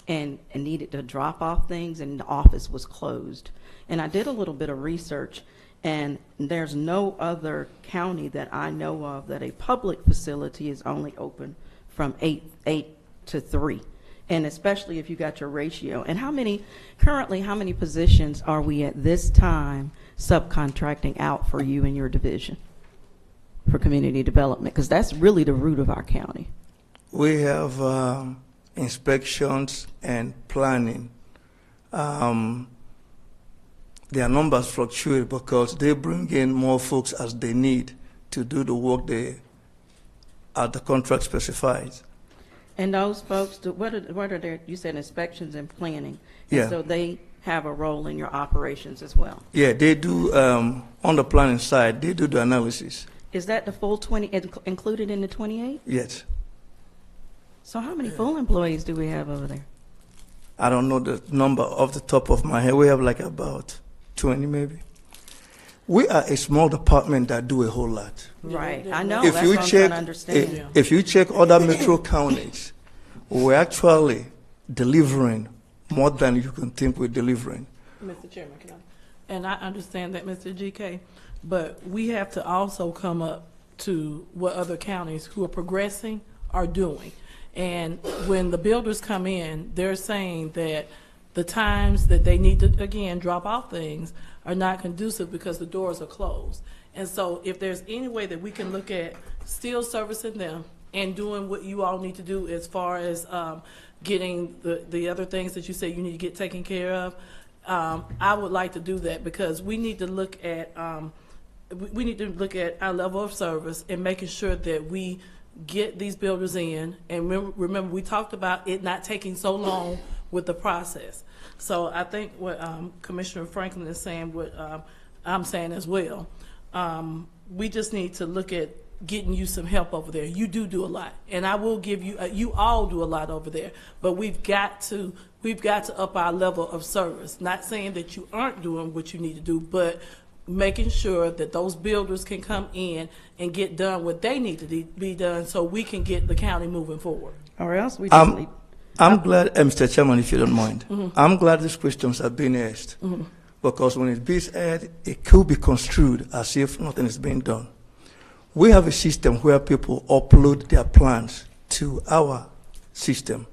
and needed to drop off things, and the office was closed. And I did a little bit of research, and there's no other county that I know of that a public facility is only open from 8 to 3. And especially if you got your ratio. And currently, how many positions are we at this time subcontracting out for you in your division for community development? Because that's really the root of our county. We have inspections and planning. Their numbers fluctuate because they bring in more folks as they need to do the work the contract specifies. And those folks, what are their, you said inspections and planning. Yeah. And so they have a role in your operations as well. Yeah, they do, on the planning side, they do the analysis. Is that the full 20, included in the 28? Yes. So how many full employees do we have over there? I don't know the number off the top of my head. We have like about 20 maybe. We are a small department that do a whole lot. Right, I know, If that's you what I'm trying to understand. If you check other metro counties, we're actually delivering more than you can think we're delivering. Mr. Chairman, can I? And I understand that, Mr. GK, but we have to also come up to what other counties who are progressing are doing. And when the builders come in, they're saying that the times that they need to, again, drop off things are not conducive because the doors are closed. And so if there's any way that we can look at still servicing them and doing what you all need to do as far as getting the other things that you say you need to get taken care of, I would like to do that because we need to look at our level of service and making sure that we get these builders in. And remember we talked about it not taking so long with the process. So I think what Commissioner Franklin is saying, what I'm saying as well, we just need to look at getting you some help over there. You do a lot, and I will give you. You all do a lot over there, but we've got to up our level of service. Not saying that you aren't doing what you need to do, but making sure that those builders can come in and get done what they need to be done, so we can get the county moving forward. Or else we just need. I'm glad, Mr. Chairman, if you don't mind, I'm glad these questions have been asked because when it's being asked, it could be construed as if nothing is being done. We have a system where people upload their plans to our system.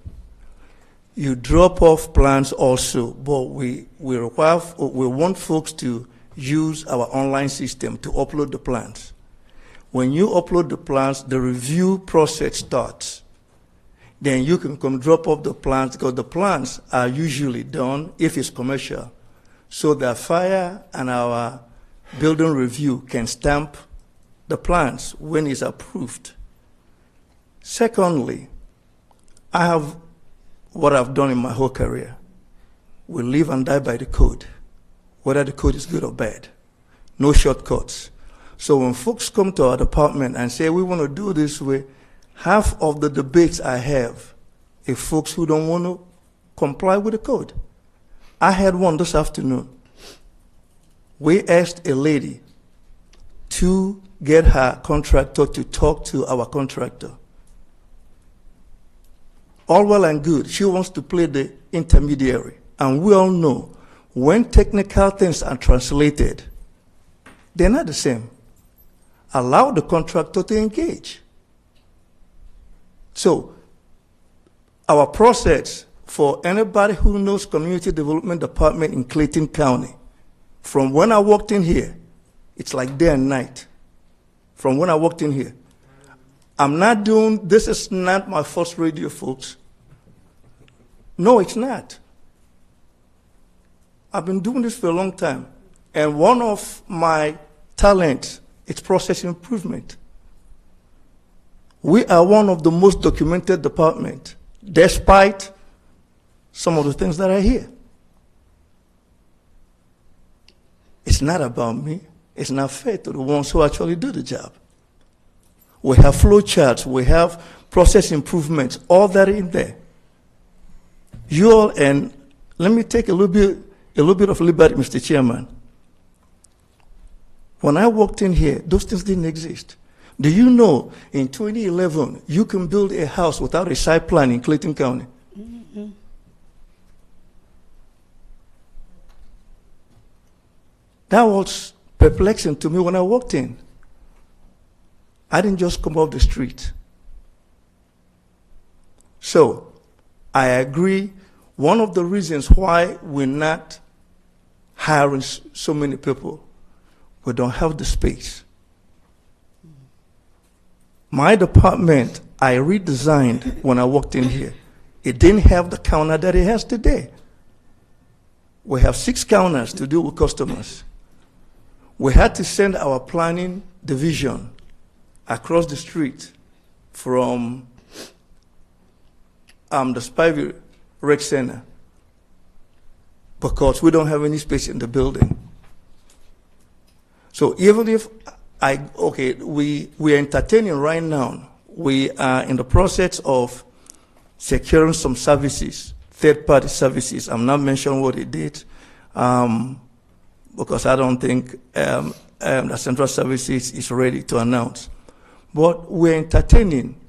You drop off plans also, but we want folks to use our online system to upload the plans. When you upload the plans, the review process starts. Then you can come drop off the plans because the plans are usually done, if it's commercial, so that fire and our building review can stamp the plans when it's approved. Secondly, I have what I've done in my whole career. We live and die by the code, whether the code is good or bad. No shortcuts. So when folks come to our department and say, we want to do this way, half of the debates I have is folks who don't want to comply with the code. I had one this afternoon. We asked a lady to get her contractor to talk to our contractor. All well and good. She wants to play the intermediary. And we all know when technical things are translated, they're not the same. Allow the contractor to engage. So, our process for anybody who knows Community Development Department in Clayton County, from when I walked in here, it's like day and night. From when I walked in here. This is not my first radio, folks. No, it's not. I've been doing this for a long time. And one of my talents It's process improvement. We are one of the most documented departments, despite some of the things that are here. It's not about me. It's not fair to the ones who actually do the job. We have flow charts. We have process improvements, all that in there. You all, and let me take a little bit of liberty, Mr. Chairman. When I walked in here, those things didn't exist. Do you know in 2011 you can build a house without a site plan in Clayton County? Mm-hmm. That was perplexing to me when I walked in. I didn't just come off the street. So, I agree. One of the reasons why we're not hiring so many people, we don't have the space. My department, I redesigned when I walked in here. It didn't have the counter that it has today. We have 6 counters to deal with customers. We had to send our planning division across the street from the Spivey Rec Center because we don't have any space in the building. So even if we're entertaining right now. We are in the process of securing some services, third-party services. I'm not mentioning what it did because I don't think the central services is ready to announce. But we're entertaining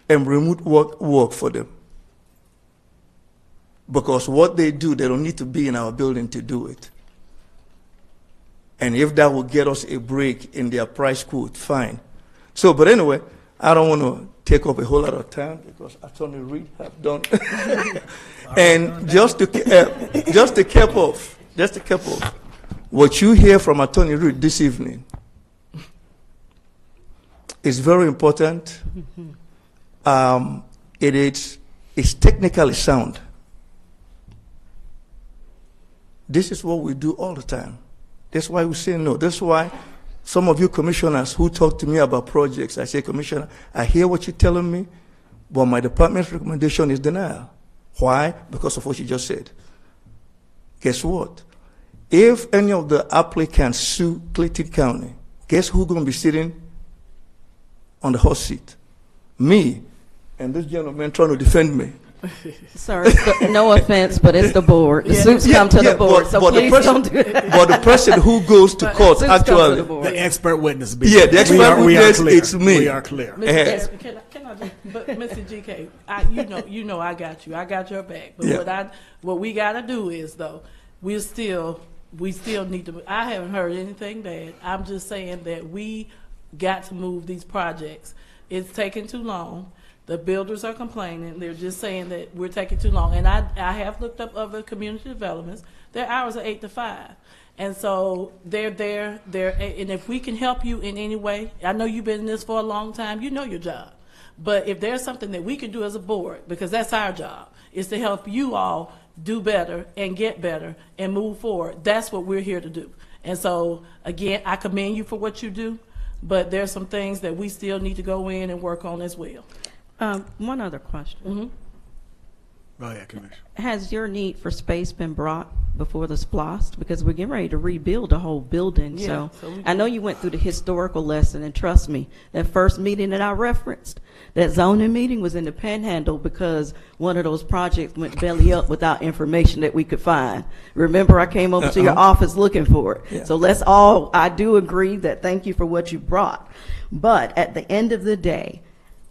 and remote work for them. Because what they do, they don't need to be in our building to do it. And if that will get us a break in their price quote, fine. So, but anyway, I don't want to take up a whole lot of time because Attorney Reed have done. And just to cap off, what you hear from Attorney Reed this evening is very important. It's technically sound. This is what we do all the time. That's why we say no. That's why some of you commissioners who talk to me about projects, I say, Commissioner, I hear what you're telling me, but my department's recommendation is denial. Why? Because of what you just said. Guess what? If any of the applicants sue Clayton County, guess who's going to be sitting on the hot seat? Me and this gentleman trying to defend me. Sir, no offense, but it's the board. The suits come to the board, so please don't do that. But the person who goes to court actually, The expert witness. the expert witness, it's me. We are clear. Can I just, but Mr. GK, you know I got you. I got your back. But what we got to do is, though, we still need to, I haven't heard anything bad. I'm just saying that we got to move these projects. It's taking too long. The builders are complaining. They're just saying that we're taking too long. And I have looked up other community developments. Their hours are 8 to 5. And so they're there. And if we can help you in any way, I know you've been in this for a long time. You know your job. But if there's something that we can do as a board, because that's our job, is to help you all do better and get better and move forward. That's what we're here to do. And so, again, I commend you for what you do, but there's some things that we still need to go in and work on as well. One other question. Mm-hmm. Go ahead, Commissioner. Has your need for space been brought before the SPLOST? Because we're getting ready to rebuild the whole building. Yeah, so I know you went through the historical lesson, and trust me, that first meeting that I referenced, that zoning meeting was in the Panhandle because one of those projects went belly up without information that we could find. Remember, I came over to your office looking for it. Yeah. So I do agree that thank you for what you brought. But at the end of the day,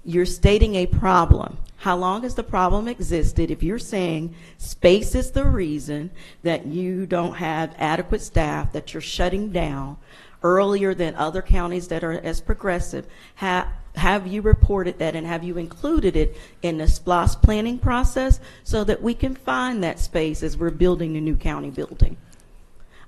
you're stating a problem. How long has the problem existed? If you're saying space is the reason that you don't have adequate staff, that you're shutting down earlier than other counties that are as progressive, have you reported that and have you included it in the SPLOST planning process so that we can find that space as we're building the new county building?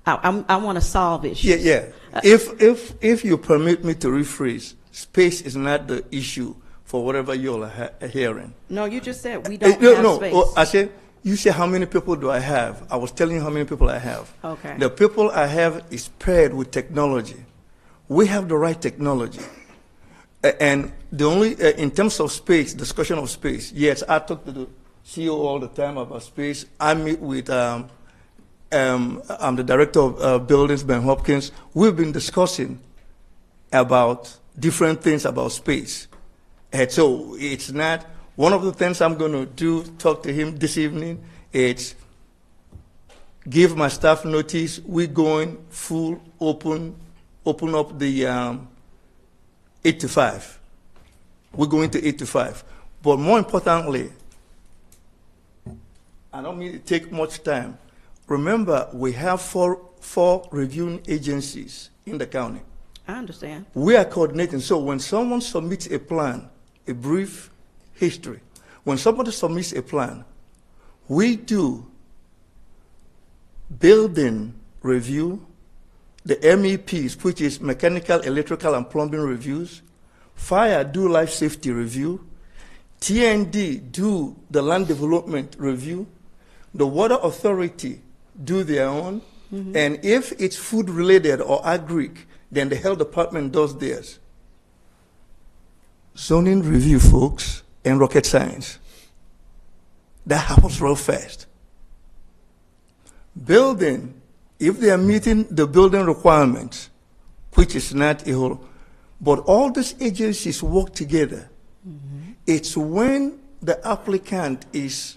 I want to solve issues. Yeah. If you permit me to rephrase, space is not the issue for whatever you're hearing. No, you just said we don't have space. I said You say, how many people do I have? I was telling you how many people I have. Okay. The people I have is paired with technology. We have the right technology. And the only, in terms of space, discussion of space, yes, I talk to the CEO all the time about space. I meet with, I'm the director of buildings, Ben Hopkins. We've been discussing about different things about space. And so it's not, one of the things I'm going to do, talk to him this evening, it's give my staff notice. We're going full open up the 8 to 5. We're going to 8 to 5. But more importantly, I don't mean to take much time. Remember, we have four reviewing agencies in the county. I understand. We are coordinating. So when someone submits a plan, a brief history, when somebody submits a plan, we do building review, the MEPs, which is mechanical, electrical, and plumbing reviews, fire do life safety review, TND do the land development review, the water authority do their own, and if it's food related or agric, then the health department does theirs. Zoning review, folks, and rocket science. That happens real fast. Building, if they are meeting the building requirements, which is not a whole, but all these agencies work together. It's when the applicant is,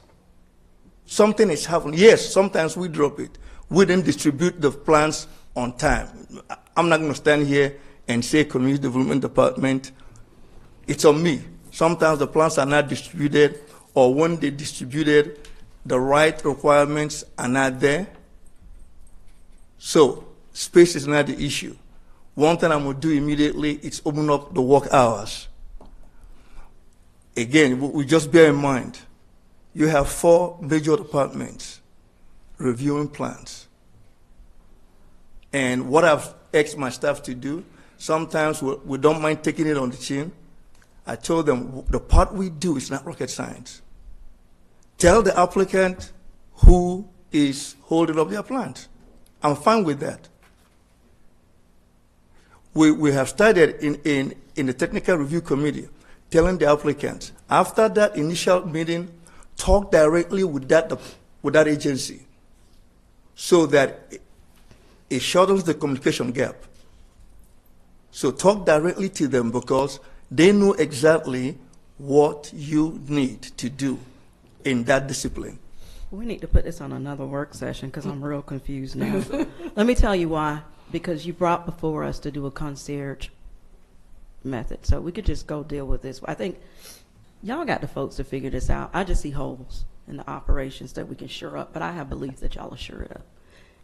something is happening. Yes, sometimes we drop it. We didn't distribute the plans on time. I'm not going to stand here and say community development department, it's on me. Sometimes the plans are not distributed, or when they distributed, the right requirements are not there. So space is not the issue. One thing I'm going to do immediately is open up the work hours. Again, we just bear in mind, you have 4 major departments reviewing plans. And what I've asked my staff to do, sometimes we don't mind taking it on the chin. I told them the part we do is not rocket science. Tell the applicant who is holding up their plans. I'm fine with that. We have started in the technical review committee telling the applicants, after that initial meeting, talk directly with that agency so that it shortens the communication gap. So talk directly to them because they know exactly what you need to do in that discipline. We need to put this on another work session because I'm real confused now. Let me tell you why. Because you brought before us to do a concierge method. So we could just go deal with this. I think y'all got the folks to figure this out. I just see holes in the operations that we can shore up, but I have belief that y'all will shore it up.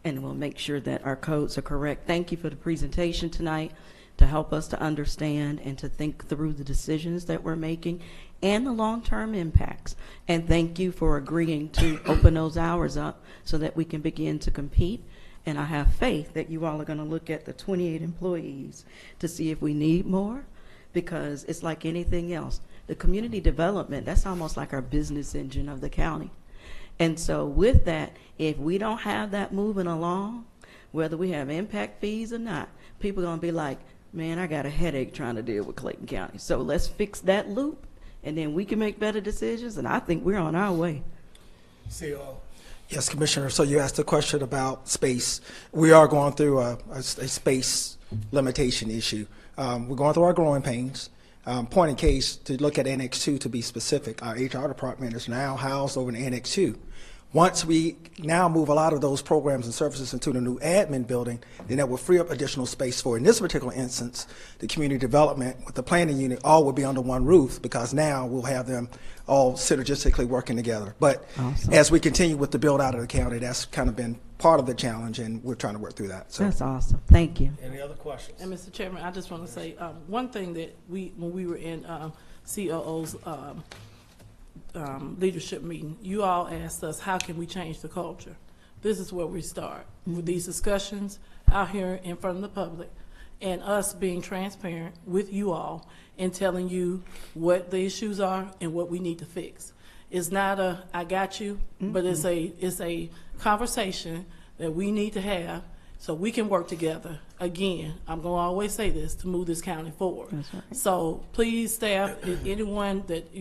And we'll make sure that our codes are correct. Thank you for the presentation tonight to help us to understand and to think through the decisions that we're making and the long-term impacts. And thank you for agreeing to open those hours up so that we can begin to compete. And I have faith that you all are going to look at the 28 employees to see if we need more, because it's like anything else. The community development, that's almost like our business engine of the county. And so with that, if we don't have that moving along, whether we have impact fees or not, people are going to be like, man, I got a headache trying to deal with Clayton County. So let's fix that loop, and then we can make better decisions, and I think we're on our way. CO. Yes, Commissioner. So you asked a question about space. We are going through a space limitation issue. We're going through our growing pains. Point in case, to look at Annex 2 to be specific, our HR department is now housed over in Annex 2. Once we now move a lot of those programs and services into the new admin building, then that will free up additional space for, in this particular instance, the community development with the planning unit, all will be under one roof because now we'll have them all synergistically working together. But Awesome. As we continue with the build out of the county, that's kind of been part of the challenge, and we're trying to work through that. So. That's awesome. Thank you. Any other questions? And Mr. Chairman, I just want to say one thing that when we were in COO's leadership meeting, you all asked us, how can we change the culture? This is where we start with these discussions out here in front of the public, and us being transparent with you all and telling you what the issues are and what we need to fix. It's not a I got you, but it's a conversation that we need to have so we can work together. Again, I'm going to always say this, to move this county forward. That's right. So please, staff, anyone that,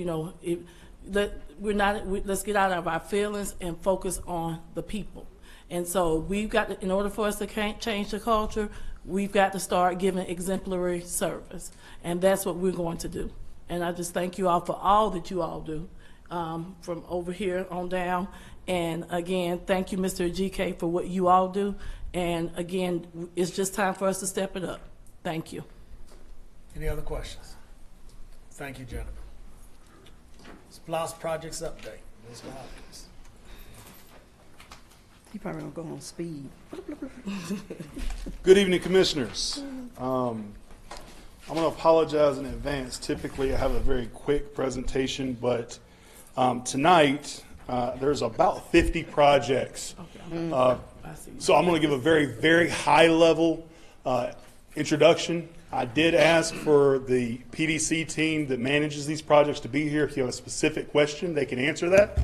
let's get out of our feelings and focus on the people. And so we've got to, in order for us to change the culture, we've got to start giving exemplary service. And that's what we're going to do. And I just thank you all for all that you all do, from over here on down. And again, thank you, Mr. GK, for what you all do. And again, it's just time for us to step it up. Thank you. Any other questions? Thank you, Jennifer. SPLOST projects update, Mr. Hopkins. He probably gonna go on speed. Good evening, Commissioners. I'm going to apologize in advance. Typically, I have a very quick presentation, but tonight there's about 50 projects. So I'm going to give a very, very high-level introduction. I did ask for the PDC team that manages these projects to be here. If you have a specific question, they can answer that.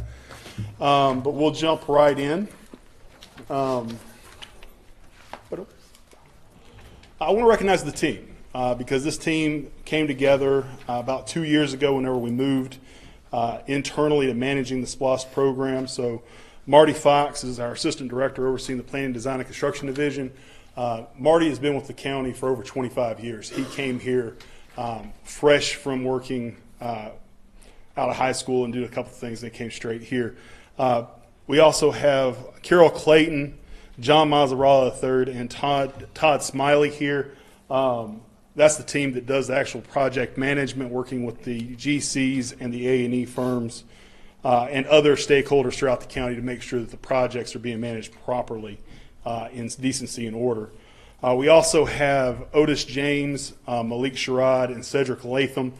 But we'll jump right in. I want to recognize the team because this team came together about 2 years ago whenever we moved internally to managing the SPLOST program. So Marty Fox is our assistant director overseeing the planning, design, and construction division. Marty has been with the county for over 25 years. He came here fresh from working out of high school and did a couple of things and came straight here. We also have Carol Clayton, John Mazzarella III, and Todd Smiley here. That's the team that does the actual project management, working with the GCs and the A&E firms and other stakeholders throughout the county to make sure that the projects are being managed properly in decency and order. We also have Otis James, Malik Sherrod, and Cedric Latham.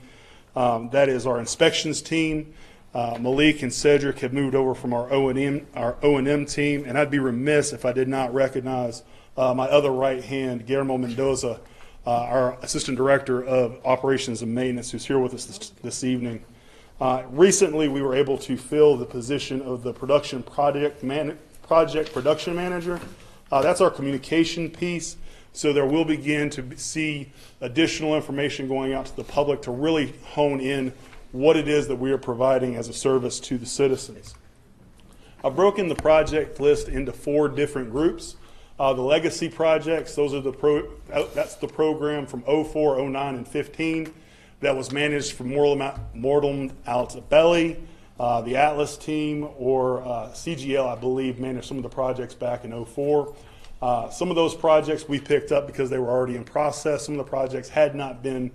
That is our inspections team. Malik and Cedric have moved over from our O&M team, and I'd be remiss if I did not recognize my other right hand, Guillermo Mendoza, our Assistant Director of Operations and Maintenance, who's here with us this evening. Recently, we were able to fill the position of the project production manager. That's our communication piece. So there will begin to see additional information going out to the public to really hone in what it is that we are providing as a service to the citizens. I've broken the project list into 4 different groups. The legacy projects, those are that's the program from 04, 09, and 15 that was managed from Mortem Altobelli. The Atlas team or CGL, I believe, managed some of the projects back in 04. Some of those projects we picked up because they were already in process. Some of the projects had not been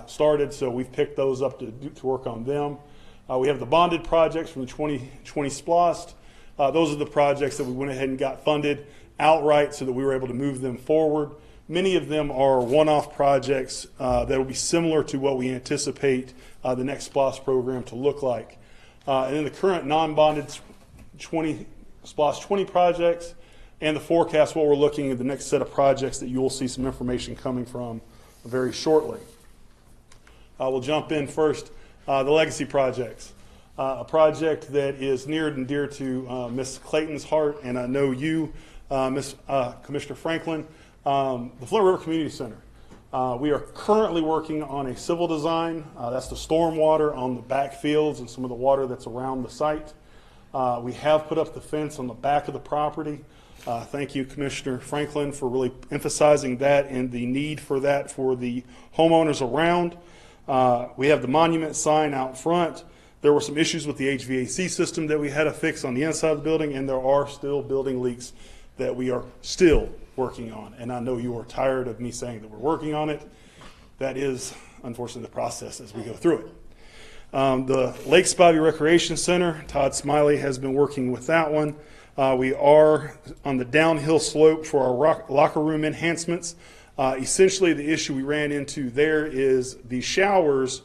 started, so we've picked those up to work on them. We have the bonded projects from the 2020 SPLOST. Those are the projects that we went ahead and got funded outright so that we were able to move them forward. Many of them are one-off projects that will be similar to what we anticipate the next SPLOST program to look like. And then the current non-bonded SPLOST 20 projects and the forecast, what we're looking at the next set of projects that you will see some information coming from very shortly. We'll jump in first, the legacy projects. A project that is near and dear to Ms. Clayton's heart, and I know you, Commissioner Franklin, the Flint River Community Center. We are currently working on a civil design. That's the stormwater on the backfields and some of the water that's around the site. We have put up the fence on the back of the property. Thank you, Commissioner Franklin, for really emphasizing that and the need for that for the homeowners around. We have the monument sign out front. There were some issues with the HVAC system that we had to fix on the inside of the building, and there are still building leaks that we are still working on. And I know you are tired of me saying that we're working on it. That is, unfortunately, the process as we go through it. The Lake Spivey Recreation Center, Todd Smiley has been working with that one. We are on the downhill slope for our locker room enhancements. Essentially, the issue we ran into there is the showers,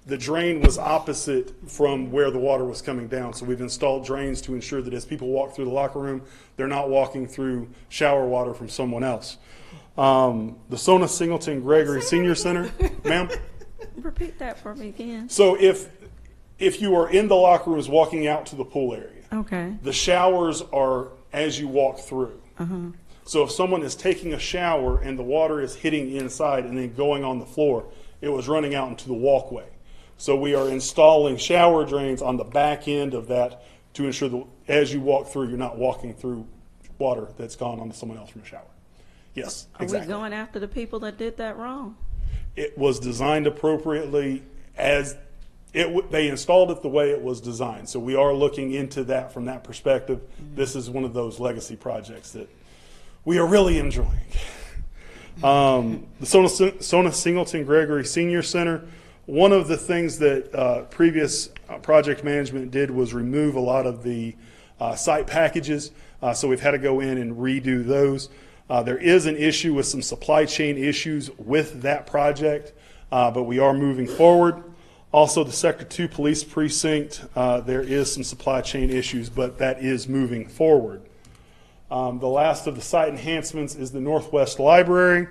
the drain was opposite from where the water was coming down. So we've installed drains to ensure that as people walk through the locker room, they're not walking through shower water from someone else. The Sona Singleton Gregory Senior Center, ma'am? Repeat that for me again. So if if you are in the locker rooms walking out to the pool area, Okay. the showers are as you walk through. So if someone is taking a shower and the water is hitting inside and then going on the floor, it was running out into the walkway. So we are installing shower drains on the back end of that to ensure that as you walk through, you're not walking through water that's gone onto someone else from a shower. Yes, Are exactly. we going after the people that did that wrong? It was designed appropriately as they installed it the way it was designed. So we are looking into that from that perspective. This is one of those legacy projects that we are really enjoying. The Sona Singleton Gregory Senior Center, one of the things that previous project management did was remove a lot of the site packages. So we've had to go in and redo those. There is an issue with some supply chain issues with that project, but we are moving forward. Also, the Sector 2 Police Precinct, there is some supply chain issues, but that is moving forward. The last of the site enhancements is the Northwest Library.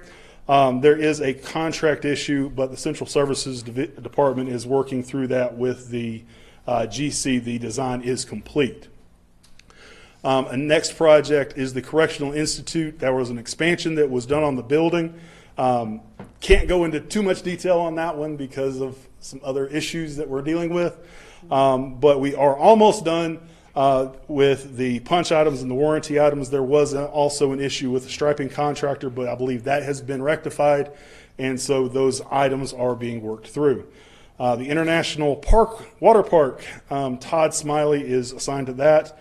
There is a contract issue, but the Central Services Department is working through that with the GC. The design is complete. A next project is the Correctional Institute. There was an expansion that was done on the building. Can't go into too much detail on that one because of some other issues that we're dealing with. But we are almost done with the punch items and the warranty items. There was also an issue with the striping contractor, but I believe that has been rectified. And so those items are being worked through. The International Water Park, Todd Smiley is assigned to that.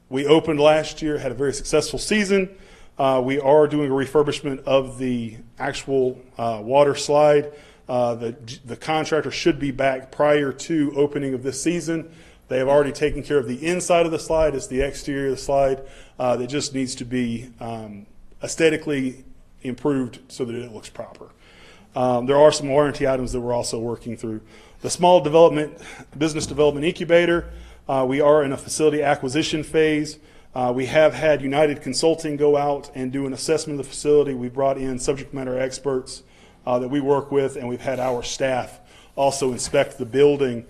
We opened last year, had a very successful season. We are doing a refurbishment of the actual water slide. The contractor should be back prior to opening of this season. They have already taken care of the inside of the slide. It's the exterior of the slide that just needs to be aesthetically improved so that it looks proper. There are some warranty items that we're also working through. The small business development incubator, we are in a facility acquisition phase. We have had United Consulting go out and do an assessment of the facility. We brought in subject matter experts that we work with, and we've had our staff also inspect the building.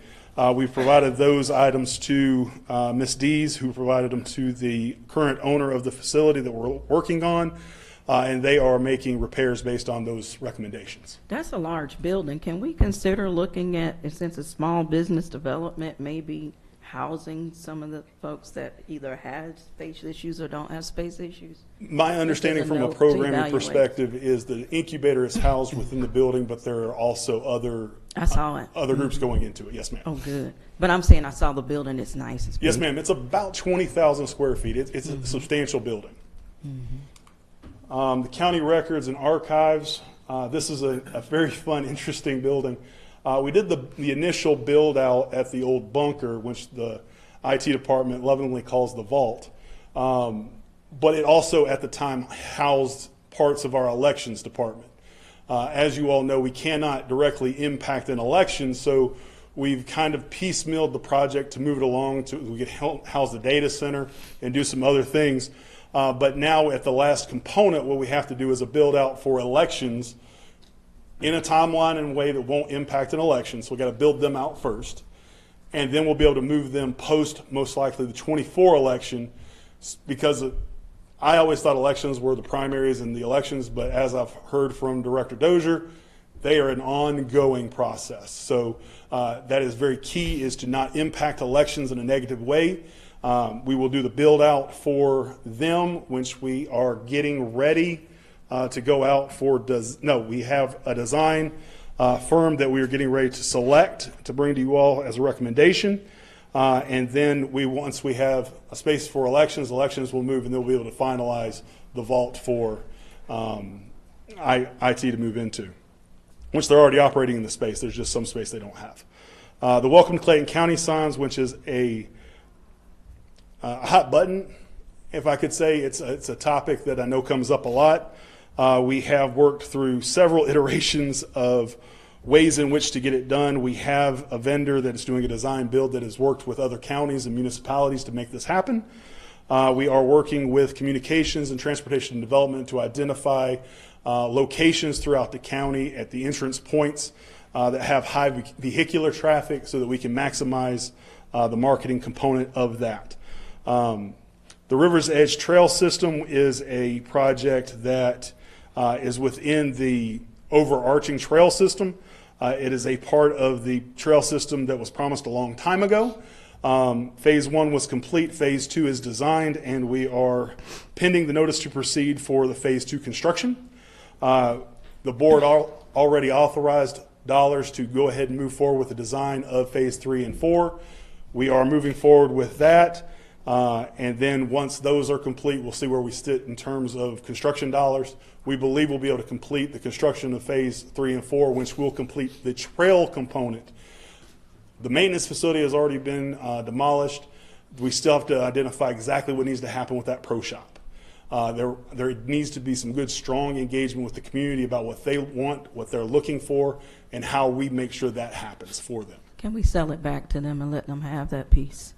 We've provided those items to Ms. Dees, who provided them to the current owner of the facility that we're working on, and they are making repairs based on those recommendations. That's a large building. Can we consider looking at, since it's small business development, maybe housing some of the folks that either have space issues or don't have space issues? My understanding from a programming perspective is the incubator is housed within the building, but there are also other groups going into it. Yes, ma'am. Oh, good. But I'm saying I saw the building. It's nice. It's yes, big. ma'am. It's about 20,000 square feet. It's a substantial building. The county records and archives. This is a very fun, interesting building. We did the initial build out at the old bunker, which the IT department lovingly calls the vault. But it also at the time housed parts of our elections department. As you all know, we cannot directly impact an election, so we've kind of piecemealed the project to move it along to we could house the data center and do some other things. But now at the last component, what we have to do is a build out for elections in a timeline and a way that won't impact an election. So we've got to build them out first. And then we'll be able to move them post, most likely, the 24 election, because I always thought elections were the primaries and the elections, but as I've heard from Director Dozier, they are an ongoing process. So that is very key, is to not impact elections in a negative way. We will do the build out for them, which we are getting ready to go out for. We have a design firm that we are getting ready to select to bring to you all as a recommendation. And then once we have a space for elections will move, and they'll be able to finalize the vault for IT to move into, which they're already operating in the space. There's just some space they don't have. The Welcome to Clayton County signs, which is a hot button, if I could say. It's a topic that I know comes up a lot. We have worked through several iterations of ways in which to get it done. We have a vendor that is doing a design build that has worked with other counties and municipalities to make this happen. We are working with communications and transportation development to identify locations throughout the county at the entrance points that have high vehicular traffic so that we can maximize the marketing component of that. The River's Edge Trail System is a project that is within the overarching trail system. It is a part of the trail system that was promised a long time ago. Phase 1 was complete, Phase 2 is designed, and we are pending the notice to proceed for the Phase 2 construction. The board already authorized dollars to go ahead and move forward with the design of Phase 3 and 4. We are moving forward with that, and then once those are complete, we'll see where we sit in terms of construction dollars. We believe we'll be able to complete the construction of Phase 3 and 4, which will complete the trail component. The maintenance facility has already been demolished. We still have to identify exactly what needs to happen with that pro shop. There needs to be some good, strong engagement with the community about what they want, what they're looking for, and how we make sure that happens for them. Can we sell it back to them and let them have that piece?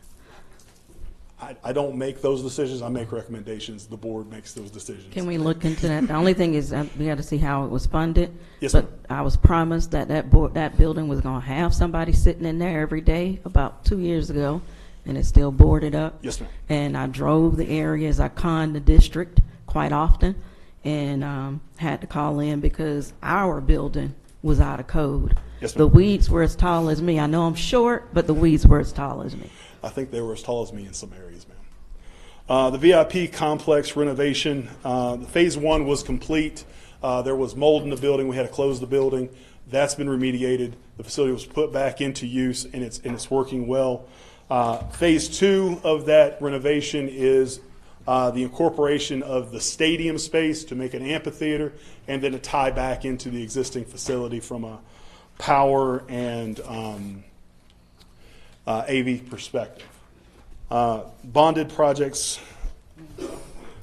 I don't make those decisions. I make recommendations. The board makes those decisions. Can we look into that? The only thing is we got to see how it was funded. Yes, but ma'am. I was promised that building was going to have somebody sitting in there every day about 2 years ago, and it's still boarded up. Yes, ma'am. And I drove the areas. I conned the district quite often, and had to call in because our building was out of code. Yes, ma'am. The weeds were as tall as me. I know I'm short, but the weeds were as tall as me. I think they were as tall as me in some areas, ma'am. The VIP complex renovation, Phase 1 was complete. There was mold in the building. We had to close the building. That's been remediated. The facility was put back into use, and it's working well. Phase 2 of that renovation is the incorporation of the stadium space to make an amphitheater, and then to tie back into the existing facility from a power and AV perspective. Bonded projects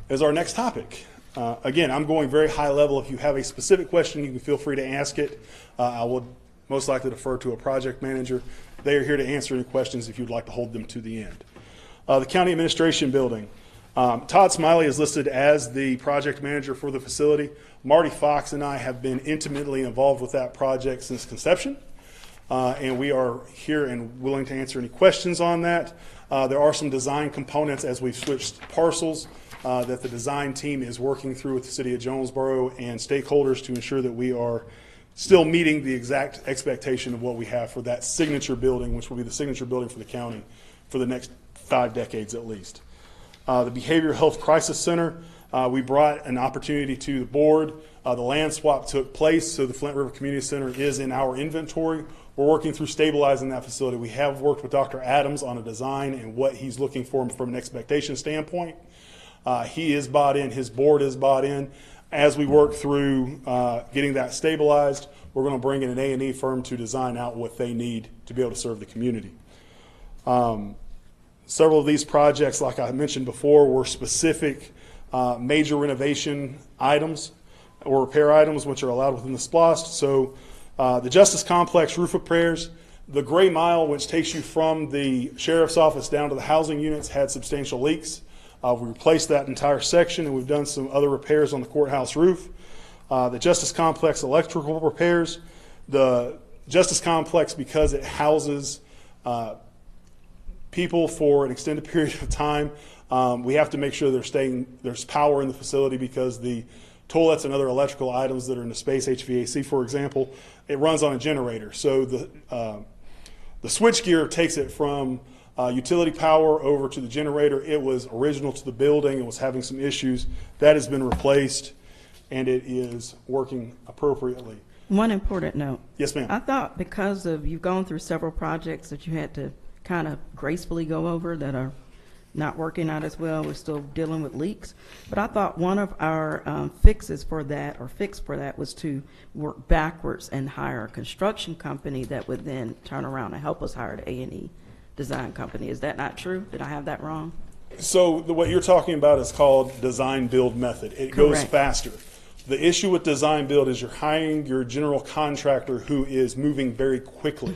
is our next topic. Again, I'm going very high level. If you have a specific question, you can feel free to ask it. I will most likely defer to a project manager. They are here to answer any questions if you'd like to hold them to the end. The county administration building. Todd Smiley is listed as the project manager for the facility. Marty Fox and I have been intimately involved with that project since conception. And we are here and willing to answer any questions on that. There are some design components as we've switched parcels that the design team is working through with the city of Jonesboro and stakeholders to ensure that we are still meeting the exact expectation of what we have for that signature building, which will be the signature building for the county for the next 5 decades at least. The Behavioral Health Crisis Center, we brought an opportunity to the board. The land swap took place, so the Flint River Community Center is in our inventory. We're working through stabilizing that facility. We have worked with Dr. Adams on a design and what he's looking for from an expectation standpoint. He is bought in, his board is bought in. As we work through getting that stabilized, we're going to bring in an A&E firm to design out what they need to be able to serve the community. Several of these projects, like I mentioned before, were specific major renovation items or repair items which are allowed within the SPLOST. So the Justice Complex roof repairs, the Gray Mile, which takes you from the sheriff's office down to the housing units, had substantial leaks. We replaced that entire section, and we've done some other repairs on the courthouse roof. The Justice Complex electrical repairs, the Justice Complex, because it houses people for an extended period of time, we have to make sure there's power in the facility because the toilets and other electrical items that are in the space, HVAC for example, it runs on a generator. So the switchgear takes it from utility power over to the generator. It was original to the building and was having some issues. That has been replaced, and it is working appropriately. One important note. Yes, ma'am. I thought because of you've gone through several projects that you had to kind of gracefully go over that are not working out as well. We're still dealing with leaks. But I thought one of our fix for that was to work backwards and hire a construction company that would then turn around and help us hire the A&E design company. Is that not true? Did I have that wrong? So what you're talking about is called design build method. It goes Correct. faster. The issue with design build is you're hiring your general contractor who is moving very quickly.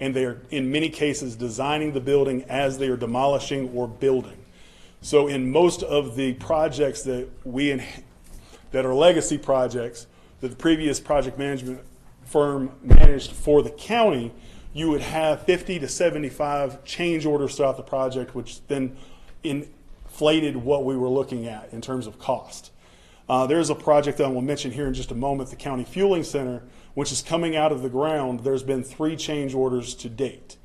And they are, in many cases, designing the building as they are demolishing or building. So in most of the projects that are legacy projects that the previous project management firm managed for the county, you would have 50 to 75 change orders throughout the project, which then inflated what we were looking at in terms of cost. There's a project that I will mention here in just a moment, the County Fueling Center, which is coming out of the ground. There's been 3 change orders to date.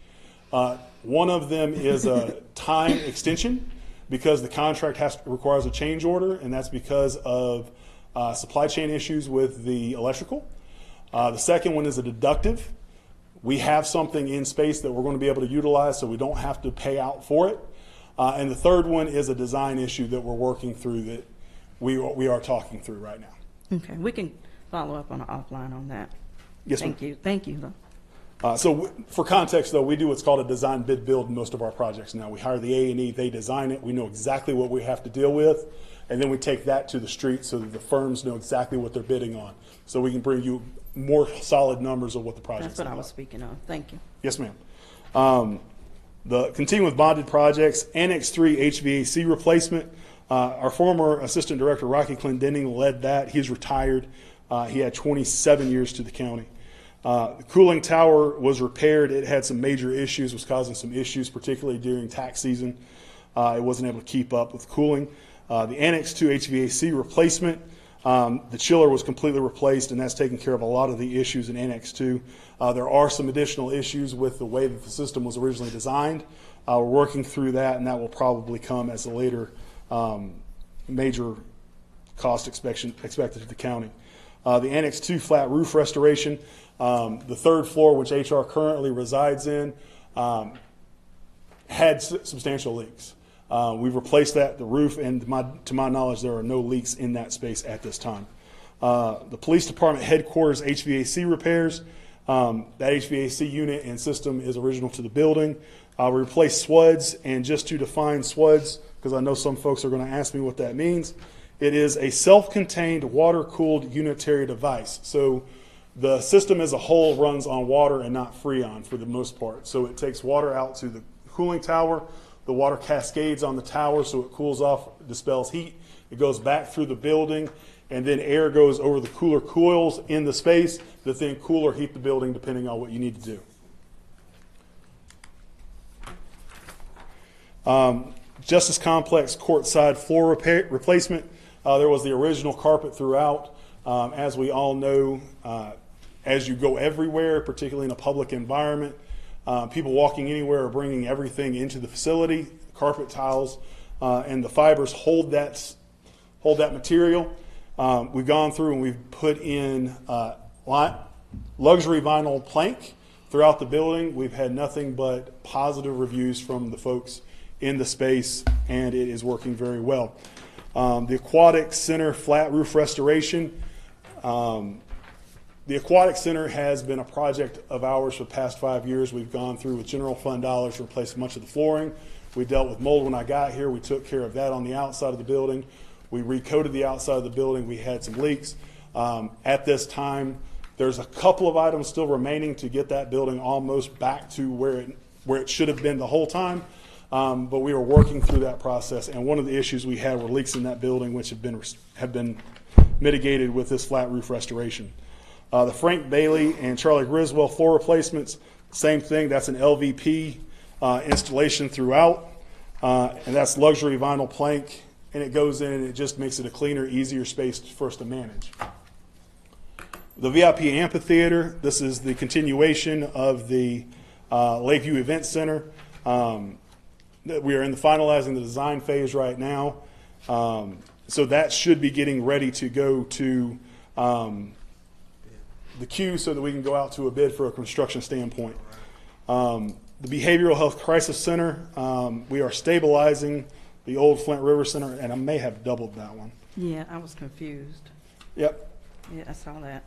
One of them is a time extension because the contract requires a change order, and that's because of supply chain issues with the electrical. The second one is a deductive. We have something in space that we're going to be able to utilize, so we don't have to pay out for it. And the third one is a design issue that we're working through that we are talking through right now. Okay, we can follow up on an offline on that. Yes, ma'am. Thank you. Thank you, though. So for context, though, we do what's called a design bid build in most of our projects now. We hire the A&E, they design it, we know exactly what we have to deal with, and then we take that to the street so that the firms know exactly what they're bidding on. So we can bring you more solid numbers of what the project's That's what I about. was speaking of. Thank you. Yes, ma'am. The continuing with bonded projects, Annex 3 HVAC replacement. Our former Assistant Director, Rocky Clendenning, led that. He's retired. He had 27 years to the county. The cooling tower was repaired. It had some major issues, was causing some issues, particularly during tax season. It wasn't able to keep up with cooling. The Annex 2 HVAC replacement, the chiller was completely replaced, and that's taking care of a lot of the issues in Annex 2. There are some additional issues with the way that the system was originally designed. We're working through that, and that will probably come as a later major cost expected to the county. The Annex 2 flat roof restoration, the third floor, which HR currently resides in, had substantial leaks. We've replaced the roof, and to my knowledge, there are no leaks in that space at this time. The police department headquarters HVAC repairs, that HVAC unit and system is original to the building. We replaced SWUDs, and just to define SWUDs, because I know some folks are going to ask me what that means, it is a self-contained water-cooled unitary device. So the system as a whole runs on water and not Freon for the most part. So it takes water out to the cooling tower. The water cascades on the tower, so it cools off, dispels heat. It goes back through the building, and then air goes over the cooler coils in the space that then cool or heat the building depending on what you need to do. Justice Complex courtside floor replacement. There was the original carpet throughout. As we all know, as you go everywhere, particularly in a public environment, people walking anywhere are bringing everything into the facility. Carpet tiles and the fibers hold that material. We've gone through and we've put in luxury vinyl plank throughout the building. We've had nothing but positive reviews from the folks in the space, and it is working very well. The Aquatic Center flat roof restoration. The Aquatic Center has been a project of ours for the past 5 years. We've gone through with general fund dollars to replace much of the flooring. We dealt with mold when I got here. We took care of that on the outside of the building. We recoated the outside of the building. We had some leaks. At this time, there's a couple of items still remaining to get that building almost back to where it should have been the whole time. But we were working through that process, and one of the issues we had were leaks in that building, which have been mitigated with this flat roof restoration. The Frank Bailey and Charlie Griswold floor replacements, same thing. That's an LVP installation throughout, and that's luxury vinyl plank, and it goes in and it just makes it a cleaner, easier space for us to manage. The VIP Amphitheater, this is the continuation of the Lakeview Event Center. We are in the finalizing the design phase right now. So that should be getting ready to go to the queue so that we can go out to a bid for a construction standpoint. The Behavioral Health Crisis Center, we are stabilizing the old Flint River Center, and I may have doubled that one. Yeah, I was confused. Yep. Yeah, I saw that.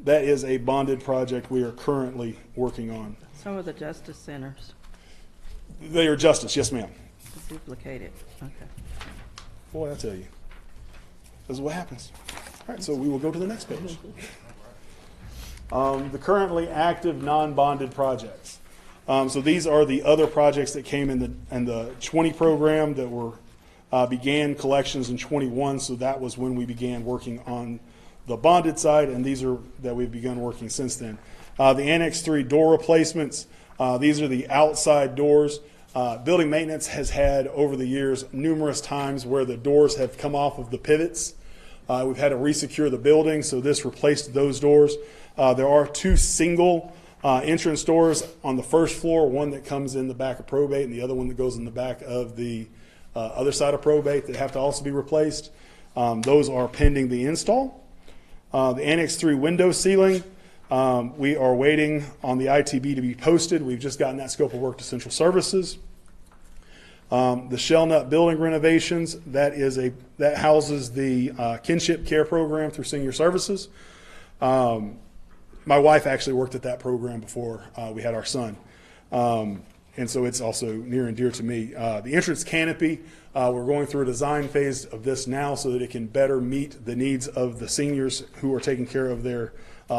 That is a bonded project we are currently working on. Some of the justice centers They are justice, yes ma'am. duplicated. Okay. Boy, I tell you, this is what happens. All right, so we will go to the next page. The currently active non-bonded projects. So these are the other projects that came in the 20 program that were began collections in 21. So that was when we began working on the bonded side, and these are that we've begun working since then. The Annex 3 door replacements, these are the outside doors. Building maintenance has had over the years numerous times where the doors have come off of the pivots. We've had to resecure the building, so this replaced those doors. There are 2 single entrance doors on the first floor, one that comes in the back of probate and the other one that goes in the back of the other side of probate that have to also be replaced. Those are pending the install. The Annex 3 window ceiling, we are waiting on the ITB to be posted. We've just gotten that scope of work to Central Services. The Shell Nut building renovations, that houses the kinship care program through Senior Services. My wife actually worked at that program before we had our son. And so it's also near and dear to me. The entrance canopy, we're going through a design phase of this now so that it can better meet the needs of the seniors who are taking care of their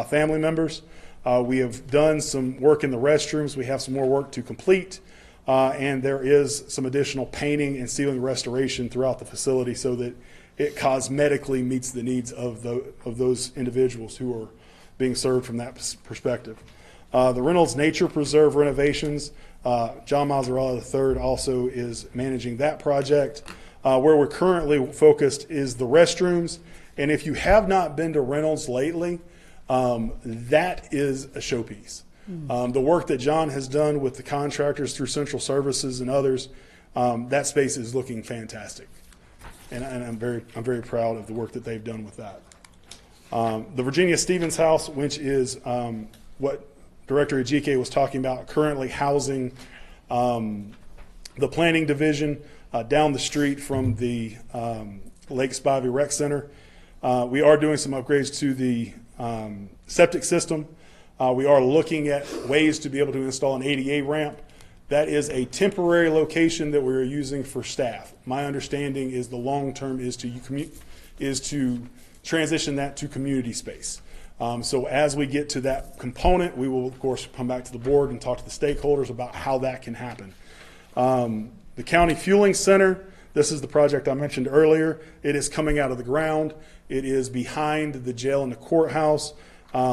family members. We have done some work in the restrooms. We have some more work to complete. And there is some additional painting and ceiling restoration throughout the facility so that it cosmetically meets the needs of those individuals who are being served from that perspective. The Reynolds Nature Preserve renovations, John Mazzarella III also is managing that project. Where we're currently focused is the restrooms. And if you have not been to Reynolds lately, that is a showpiece. The work that John has done with the contractors through Central Services and others, that space is looking fantastic. And I'm very proud of the work that they've done with that. The Virginia Stevens House, which is what Director Ejike was talking about, currently housing the planning division down the street from the Lake Spivey Rec Center. We are doing some upgrades to the septic system. We are looking at ways to be able to install an ADA ramp. That is a temporary location that we're using for staff. My understanding is the long term is to transition that to community space. So as we get to that component, we will of course come back to the board and talk to the stakeholders about how that can happen. The County Fueling Center, this is the project I mentioned earlier. It is coming out of the ground. It is behind the jail and the courthouse.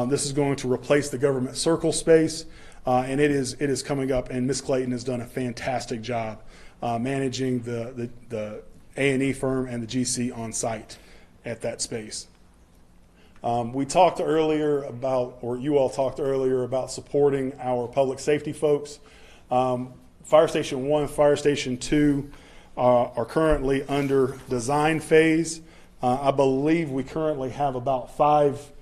This is going to replace the government circle space, and it is coming up, and Ms. Clayton has done a fantastic job managing the A&E firm and the GC on site at that space. We talked earlier about, or you all talked earlier about supporting our public safety folks. Fire Station 1, Fire Station 2 are currently under design phase. I believe we currently have about 5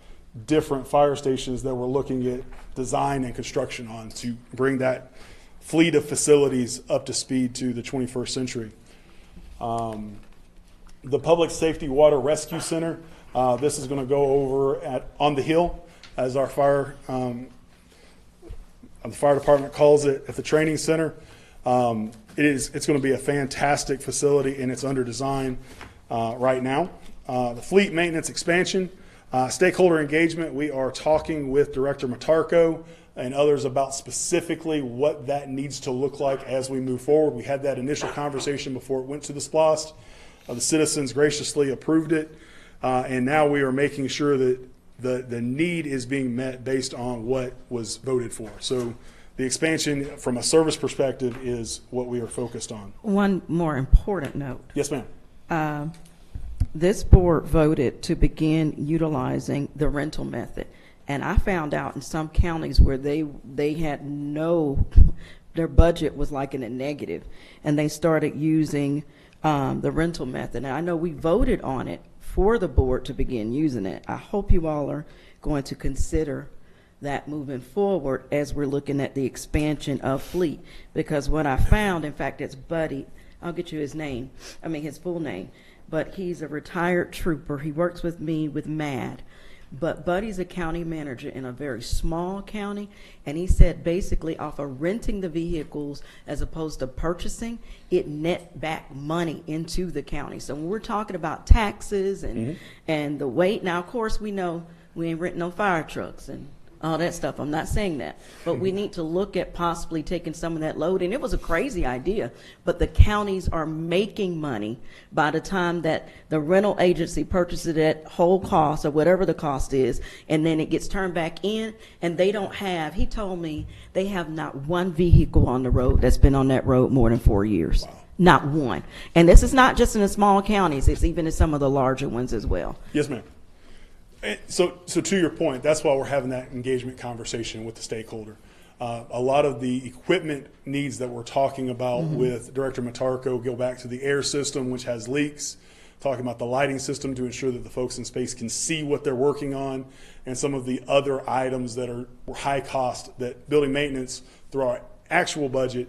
different fire stations that we're looking at design and construction on to bring that fleet of facilities up to speed to the 21st century. The Public Safety Water Rescue Center, this is going to go over on the hill, as our the fire department calls it, at the training center. It's going to be a fantastic facility, and it's under design right now. The fleet maintenance expansion, stakeholder engagement, we are talking with Director Matarco and others about specifically what that needs to look like as we move forward. We had that initial conversation before it went to the SPLOST. The citizens graciously approved it, and now we are making sure that the need is being met based on what was voted for. So the expansion from a service perspective is what we are focused on. One more important note. Yes, ma'am. This board voted to begin utilizing the rental method. And I found out in some counties where they had their budget was like in a negative, and they started using the rental method. And I know we voted on it for the board to begin using it. I hope you all are going to consider that moving forward as we're looking at the expansion of fleet. Because what I found, in fact, it's Buddy, I'll get you his full name, but he's a retired trooper. He works with me with MAD. But Buddy's a county manager in a very small county, and he said basically off of renting the vehicles as opposed to purchasing, it net back money into the county. So when we're talking about taxes and the weight, now of course we know we ain't renting no fire trucks and all that stuff. I'm not saying that. But we need to look at possibly taking some of that load. And it was a crazy idea, but the counties are making money by the time that the rental agency purchases it at whole cost or whatever the cost is, and then it gets turned back in, and they don't have, he told me, they have not one vehicle on the road that's been on that road more than 4 years. Wow. Not one. And this is not just in the small counties, it's even in some of the larger ones as well. Yes, ma'am. So to your point, that's why we're having that engagement conversation with the stakeholder. A lot of the equipment needs that we're talking about with Director Matarco go back to the air system, which has leaks, talking about the lighting system to ensure that the folks in space can see what they're working on, and some of the other items that are high cost that building maintenance through our actual budget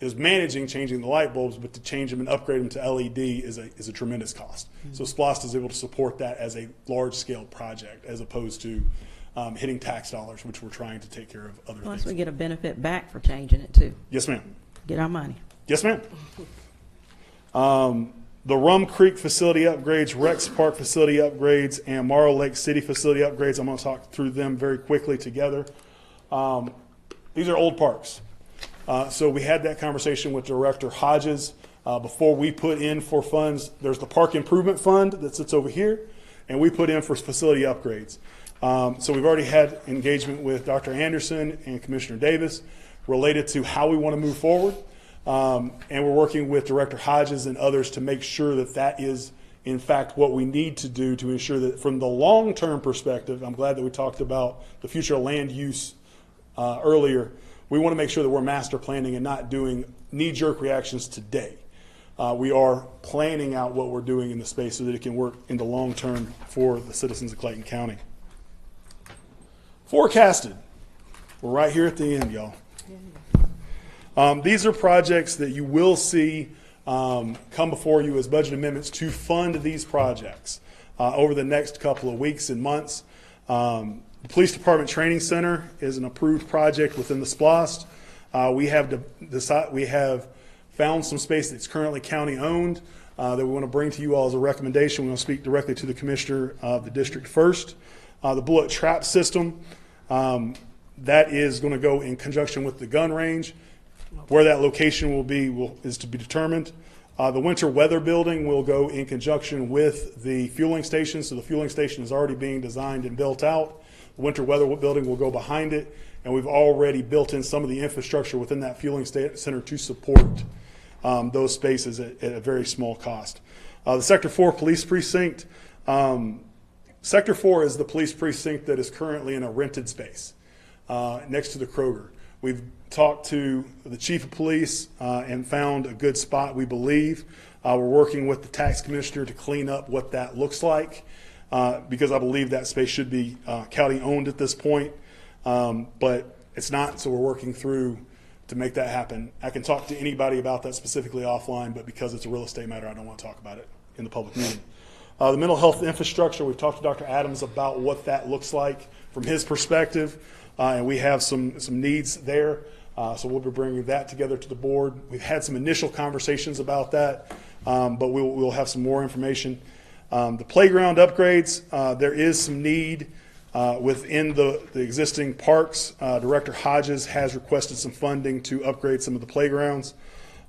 is managing, changing the light bulbs, but to change them and upgrade them to LED is a tremendous cost. So SPLOST is able to support that as a large-scale project as opposed to hitting tax dollars, which we're trying to take care of other Plus, things. we get a benefit back for changing it too. Yes, ma'am. Get our money. Yes, ma'am. The Rum Creek facility upgrades, Rex Park facility upgrades, and Morrow Lake City facility upgrades. I'm going to talk through them very quickly together. These are old parks. So we had that conversation with Director Hodges before we put in for funds. There's the Park Improvement Fund that sits over here, and we put in for facility upgrades. So we've already had engagement with Dr. Anderson and Commissioner Davis related to how we want to move forward. And we're working with Director Hodges and others to make sure that that is, in fact, what we need to do to ensure that from the long-term perspective, I'm glad that we talked about the future land use earlier. We want to make sure that we're master planning and not doing knee-jerk reactions today. We are planning out what we're doing in the space so that it can work in the long term for the citizens of Clayton County. Forecasted. We're right here at the end, y'all. These are projects that you will see come before you as budget amendments to fund these projects over the next couple of weeks and months. The Police Department Training Center is an approved project within the SPLOST. We have found some space that's currently county owned that we want to bring to you all as a recommendation. We want to speak directly to the commissioner of the district first. The bullet trap system, that is going to go in conjunction with the gun range. Where that location will be is to be determined. The winter weather building will go in conjunction with the fueling station. So the fueling station is already being designed and built out. The winter weather building will go behind it, and we've already built in some of the infrastructure within that fueling center to support those spaces at a very small cost. The Sector 4 police precinct. Sector 4 is the police precinct that is currently in a rented space next to the Kroger. We've talked to the chief of police and found a good spot, we believe. We're working with the tax commissioner to clean up what that looks like. Because I believe that space should be county owned at this point, but it's not, so we're working through to make that happen. I can talk to anybody about that specifically offline, but because it's a real estate matter, I don't want to talk about it in the public meeting. The mental health infrastructure, we've talked to Dr. Adams about what that looks like from his perspective, and we have some needs there, so we'll be bringing that together to the board. We've had some initial conversations about that, but we'll have some more information. The playground upgrades, there is some need within the existing parks. Director Hodges has requested some funding to upgrade some of the playgrounds.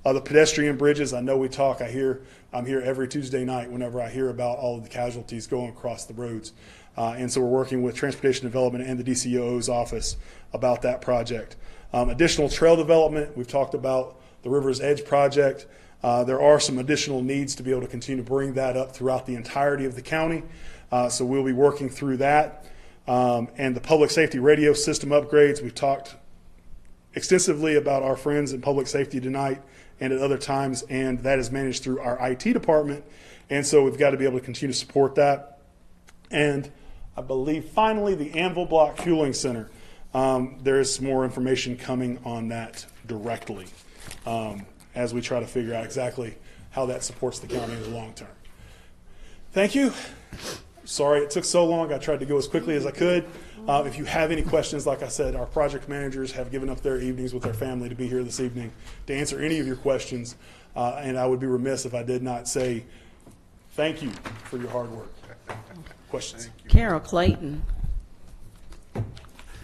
The pedestrian bridges, I know we talk, I'm here every Tuesday night whenever I hear about all of the casualties going across the roads. And so we're working with Transportation Development and the DCO's office about that project. Additional trail development, we've talked about the River's Edge project. There are some additional needs to be able to continue to bring that up throughout the entirety of the county. So we'll be working through that. And the public safety radio system upgrades, we've talked extensively about our friends in public safety tonight and at other times, and that is managed through our IT department. And so we've got to be able to continue to support that. And I believe finally the Anvil Block Fueling Center. There is some more information coming on that directly. As we try to figure out exactly how that supports the county in the long term. Thank you. Sorry it took so long. I tried to go as quickly as I could. If you have any questions, like I said, our project managers have given up their evenings with their family to be here this evening to answer any of your questions. And I would be remiss if I did not say thank you for your hard work. Questions? Carol Clayton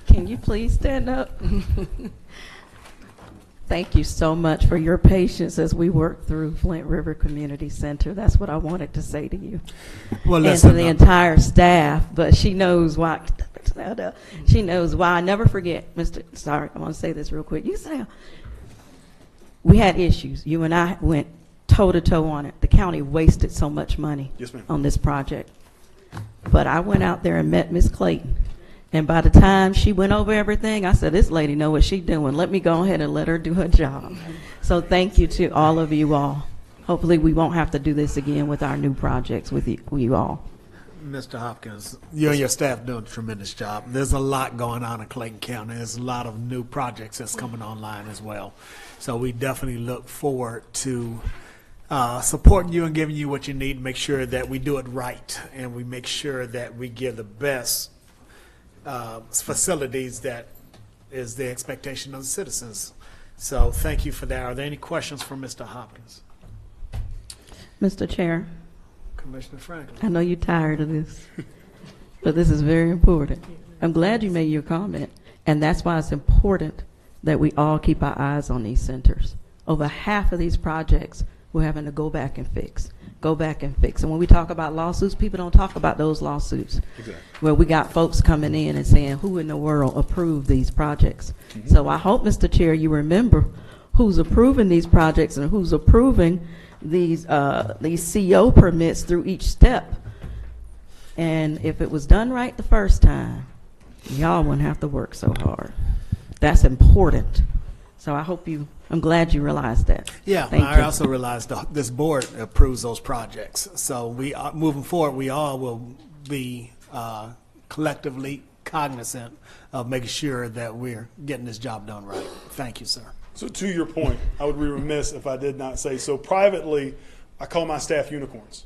Can you please stand up? Thank you so much for your patience as we work through Flint River Community Center. That's what I wanted to say to you. Well, And to listen, the entire staff, but she knows why. She knows why. I never forget, sorry, I want to say this real quick. You say, we had issues. You and I went toe-to-toe on it. The county wasted so much money Yes, ma'am. on this project. But I went out there and met Miss Clayton. And by the time she went over everything, I said, this lady know what she's doing. Let me go ahead and let her do her job. So thank you to all of you all. Hopefully we won't have to do this again with our new projects with you all. Mr. Hopkins, you and your staff doing a tremendous job. There's a lot going on in Clayton County. There's a lot of new projects that's coming online as well. So we definitely look forward to supporting you and giving you what you need to make sure that we do it right and we make sure that we give the best facilities that is the expectation of the citizens. So thank you for that. Are there any questions for Mr. Hopkins? Mr. Chair, Commissioner Franklin? I know you're tired of this, but this is very important. I'm glad you made your comment, and that's why it's important that we all keep our eyes on these centers. Over half of these projects we're having to go back and fix. And when we talk about lawsuits, people don't talk about those lawsuits. Exactly. Where we got folks coming in and saying, who in the world approved these projects? So I hope, Mr. Chair, you remember who's approving these projects and who's approving these CO permits through each step. And if it was done right the first time, y'all wouldn't have to work so hard. That's important. So I'm glad you realized that. Yeah, Thank I you. also realized this board approves those projects. So we are moving forward. We all will be collectively cognizant of making sure that we're getting this job done right. Thank you, sir. So to your point, I would be remiss if I did not say, so privately, I call my staff unicorns.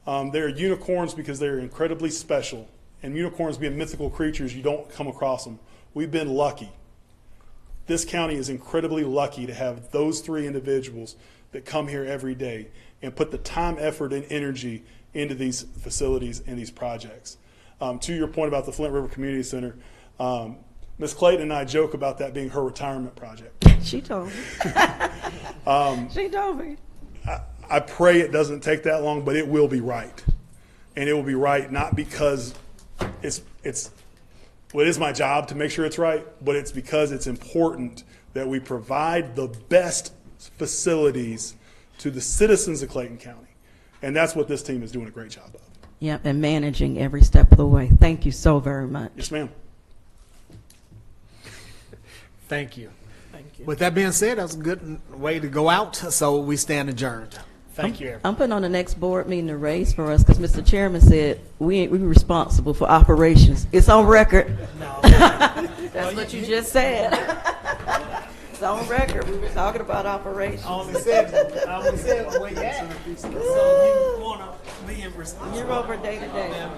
They're unicorns because they're incredibly special. And unicorns being mythical creatures, you don't come across them. We've been lucky. This county is incredibly lucky to have those three individuals that come here every day and put the time, effort, and energy into these facilities and these projects. To your point about the Flint River Community Center, Ms. Clayton and I joke about that being her retirement project. She told me. She told me. I pray it doesn't take that long, but it will be right. And it will be right not because it is my job to make sure it's right, but it's because it's important that we provide the best facilities to the citizens of Clayton County. And that's what this team is doing a great job of. Yep, and managing every step of the way. Thank you so very much. Yes, ma'am. Thank you. Thank you. With that being said, that's a good way to go out. So we stand adjourned. Thank you, everyone. I'm putting on the next board meeting a raise for us because Mr. Chairman said we responsible for operations. It's on record. No. That's what you just said. It's on record. We were talking about operations. I only said where you at. So you want to be in response. You're over day to day.